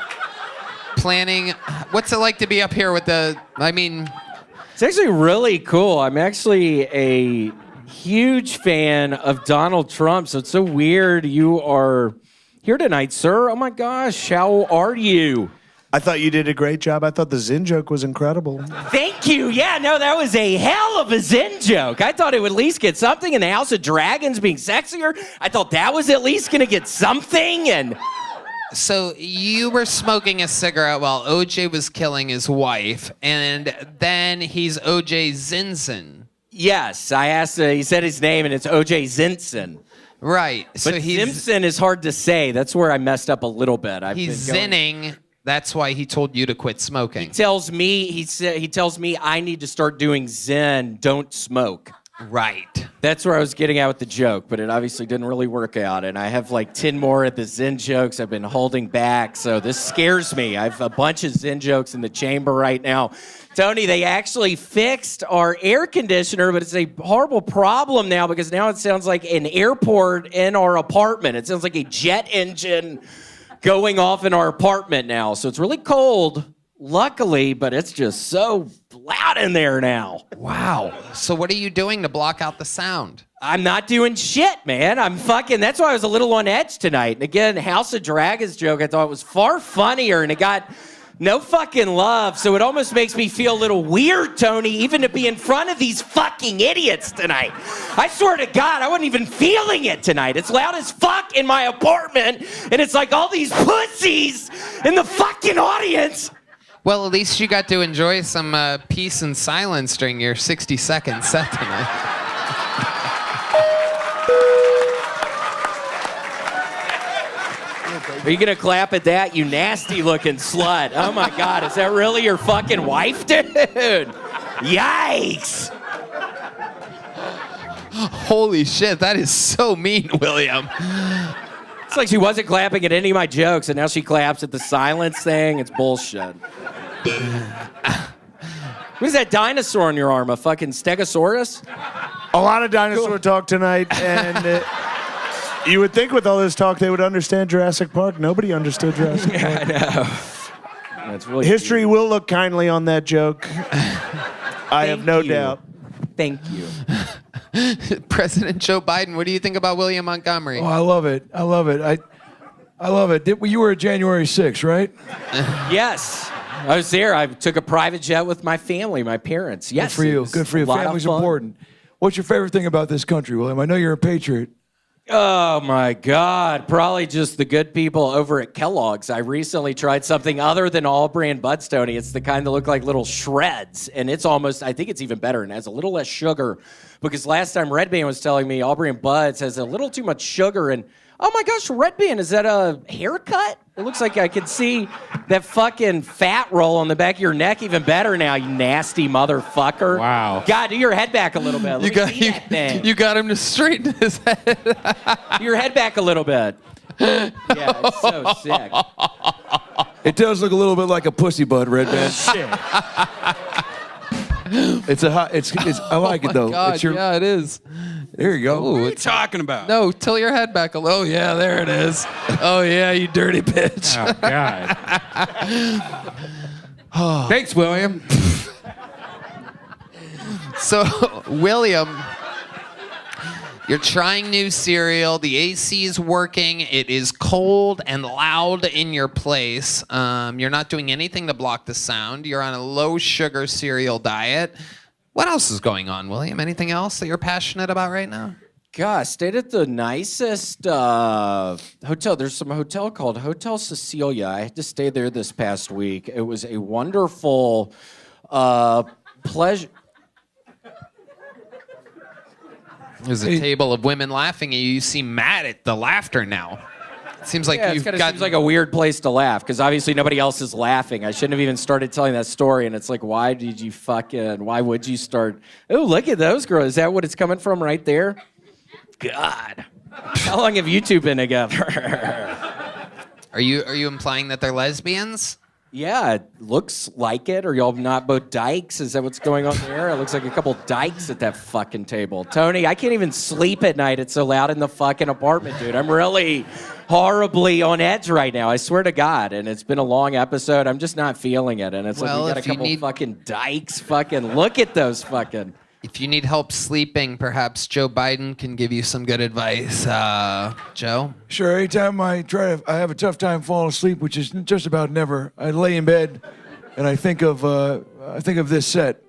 planning. What's it like to be up here with it's actually really cool. I'm actually a huge fan of Donald Trump, so it's so weird you are here tonight, sir. Oh my gosh, how are you? I thought you did a great job. I thought the Zen joke was incredible. Thank you. Yeah, no, that was a hell of a Zen joke. I thought it would at least get something in the House of Dragons being sexier. I thought that was at least going to get something. And so you were smoking a cigarette while OJ was killing his wife, and then he's OJ Simpson. Yes, I asked, he said his name, and it's OJ Simpson. Right. But So Simpson is hard to say. That's where I messed up a little bit. He's zinning. That's why he told you to quit smoking. He tells me I need to start doing Zen, don't smoke. Right. That's where I was getting at with the joke, but it obviously didn't really work out. And I have like 10 more of the Zen jokes I've been holding back, so this scares me. I have a bunch of Zen jokes in the chamber right now. Tony, they actually fixed our air conditioner, but it's a horrible problem now because now it sounds like an airport in our apartment. It sounds like a jet engine going off in our apartment now. So it's really cold, luckily, but it's just so loud in there now. Wow. So what are you doing to block out the sound? I'm not doing shit, man. That's why I was a little on edge tonight. And again, House of Dragons joke I thought was far funnier, and it got no fucking love. So it almost makes me feel a little weird, Tony, even to be in front of these fucking idiots tonight. I swear to God, I wasn't even feeling it tonight. It's loud as fuck in my apartment, and it's like all these pussies in the fucking audience. Well, at least you got to enjoy some peace and silence during your 60-second set tonight. Are you gonna clap at that, you nasty looking slut? Oh my God, is that really your fucking wife, dude? Yikes. Holy shit, that is so mean, William. It's like she wasn't clapping at any of my jokes, and now she claps at the silence thing. It's bullshit. What is that dinosaur on your arm? A fucking Stegosaurus? A lot of dinosaur talk tonight, and you would think with all this talk they would understand Jurassic Park. Nobody understood Jurassic Park. I know. That's really history will look kindly on that joke. I have no doubt. Thank you. President Joe Biden, what do you think about William Montgomery? Oh, I love it. I love it. I love it. You were at January 6th, right? Yes. I was there. I took a private jet with my family, my parents. Yes. Good for you. it was Good for you. a lot of Family's fun. important. What's your favorite thing about this country, William? I know you're a patriot. Oh my God. Probably just the good people over at Kellogg's. I recently tried something other than all brand Bud Stoney. It's the kind that look like little shreds. And it's almost, I think it's even better and has a little less sugar. Because last time Red Band was telling me all brand Buds has a little too much sugar. And oh my gosh, Red Band, is that a haircut? It looks like I could see that fucking fat roll on the back of your neck even better now, you nasty motherfucker. Wow. God, do your head back a little bit. Let me see that thing. You got him to straighten his head. Your head back a little bit. Yeah, it's so sick. It does look a little bit like a pussy bud, Red Band. Shit. It's a hot. It's. I like it though. God, It's your. yeah, it is. There you go. Ooh, What are you talking about? No, tilt your head back a little. Oh, yeah, there it is. Oh, yeah, you dirty bitch. Oh, God. Thanks, William. So, William, you're trying new cereal. The AC is working. It is cold and loud in your place. You're not doing anything to block the sound. You're on a low sugar cereal diet. What else is going on, William? Anything else that you're passionate about right now? God, stayed at the nicest hotel. There's some hotel called Hotel Cecilia. I had to stay there this past week. It was a wonderful pleasure. There's a table of women laughing at you. You seem mad at the laughter now. It seems like you've got. Seems like a weird place to laugh because obviously nobody else is laughing. I shouldn't have even started telling that story. And it's like, why would you start? Oh, look at those girls. Is that what it's coming from right there? God. How long have you two been together? Are you implying that they're lesbians? Yeah, it looks like it. Or y'all not both dykes? Is that what's going on there? It looks like a couple dykes at that fucking table. Tony, I can't even sleep at night. It's so loud in the fucking apartment, dude. I'm really horribly on edge right now. I swear to God. And it's been a long episode. I'm just not feeling it. And it's like we got a couple fucking dykes. Fucking look at those fucking. If you need help sleeping, perhaps Joe Biden can give you some good advice. Joe? Sure. Anytime I have a tough time falling asleep, which is just about never. I lay in bed, and I think of this set.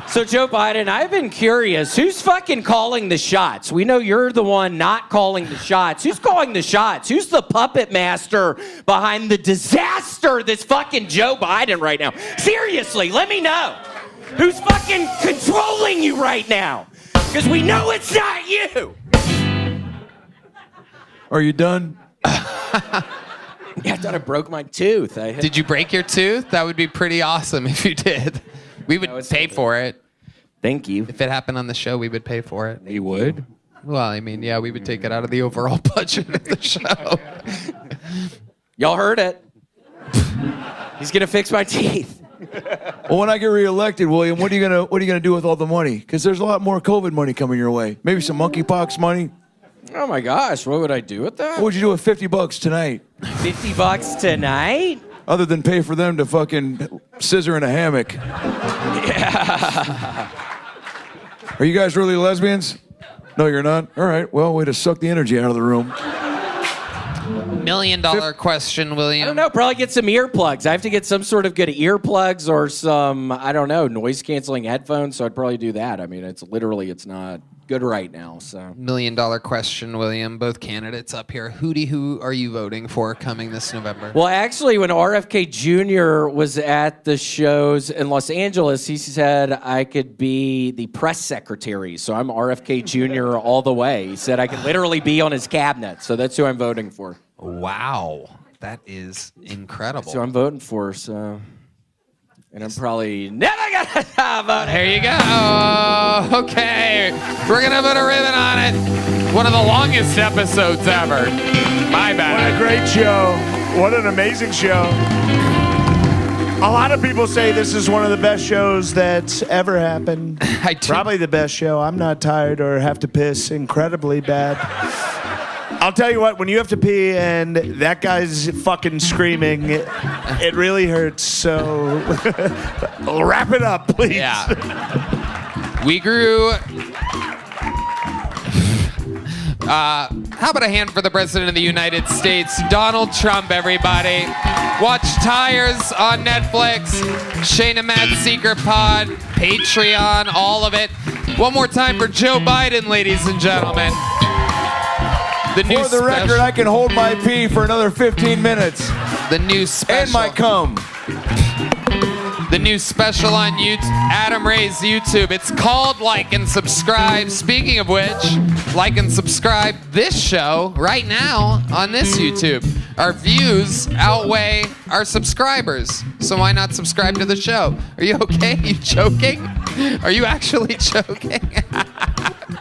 So Joe Biden, I've been curious. Who's fucking calling the shots? We know you're the one not calling the shots. Who's calling the shots? Who's the puppet master behind the disaster that's fucking Joe Biden right now? Seriously, let me know. Who's fucking controlling you right now? Because we know it's not you. Are you done? Yeah, I thought I broke my tooth. Did you break your tooth? That would be pretty awesome if you did. We would pay for it. Thank you. If it happened on the show, we would pay for it. You would? Well, I mean, yeah, we would take it out of the overall budget of the show. Y'all heard it. He's gonna fix my teeth. Well, when I get reelected, William, what are you gonna do with all the money? Because there's a lot more COVID money coming your way. Maybe some monkeypox money. Oh my gosh, what would I do with that? What would you do with $50 tonight? $50 tonight? Other than pay for them to fucking scissor in a hammock. Yeah. Are you guys really lesbians? No, you're not? All right, well, way to suck the energy out of the room. $1 million question, William. I don't know, probably get some earplugs. I have to get some sort of good earplugs or some, I don't know, noise-canceling headphones, so I'd probably do that. I mean, it's not good right now, so. $1 million question, William. Both candidates up here. Who are you voting for coming this November? Well, actually, when RFK Jr. was at the shows in Los Angeles, he said I could be the press secretary. So I'm RFK Jr. all the way. He said I could literally be on his cabinet. So that's who I'm voting for. Wow. That is incredible. That's who I'm voting for, so. And I'm probably never gonna vote. Here you go. Okay. We're gonna put a ribbon on it. One of the longest episodes ever. My bad. What a great show. What an amazing show. A lot of people say this is one of the best shows that's ever happened. Probably the best show. I'm not tired or have to piss incredibly bad. I'll tell you what, when you have to pee and that guy's fucking screaming, it really hurts. So wrap it up, please. Yeah. We grew. How about a hand for the President of the United States, Donald Trump, everybody. Watch Tires on Netflix, Shane and Matt's Secret Pod, Patreon, all of it. One more time for Joe Biden, ladies and gentlemen. For the record, I can hold my pee for another 15 minutes. The new special. And my cum. The new special on YouTube, Adam Ray's YouTube. It's called Like and Subscribe. Speaking of which, like and subscribe this show right now on this YouTube. Our views outweigh our subscribers, so why not subscribe to the show? Are you okay? Are you joking? Are you actually joking?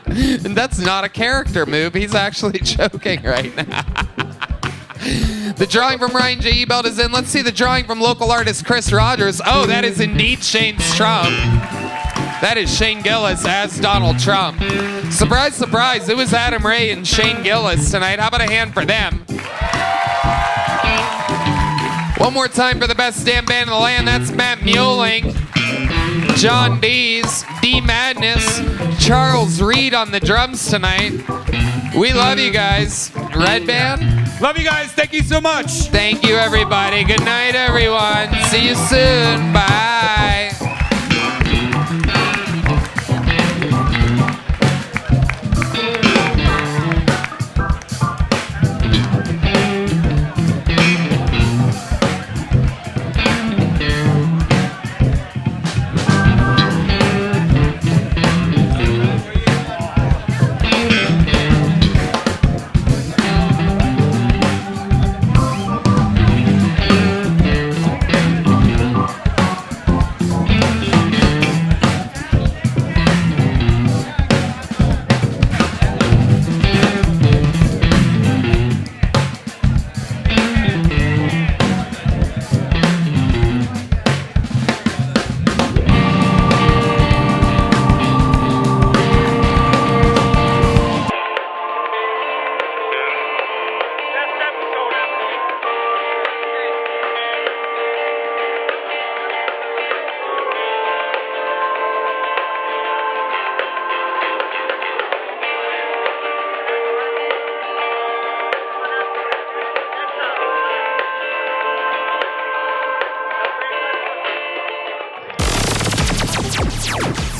And that's not a character move. He's actually joking right now. The drawing from Ryan J. Ebelt is in. Let's see the drawing from local artist Chris Rogers. Oh, that is indeed Shane's Trump. That is Shane Gillis as Donald Trump. Surprise, surprise, it was Adam Ray and Shane Gillis tonight. How about a hand for them? One more time for the best damn band in the land. That's Matt Mueling, John Dees, D Madness, Charles Reed on the drums tonight. We love you guys. Red Band? Love you guys. Thank you so much. Thank you, everybody. Good night, everyone. See you soon. Bye.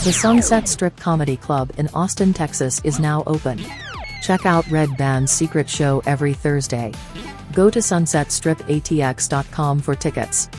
The Sunset Strip Comedy Club in Austin, Texas is now open. Check out Red Band's secret show every Thursday. Go to sunsetstripatx.com for tickets.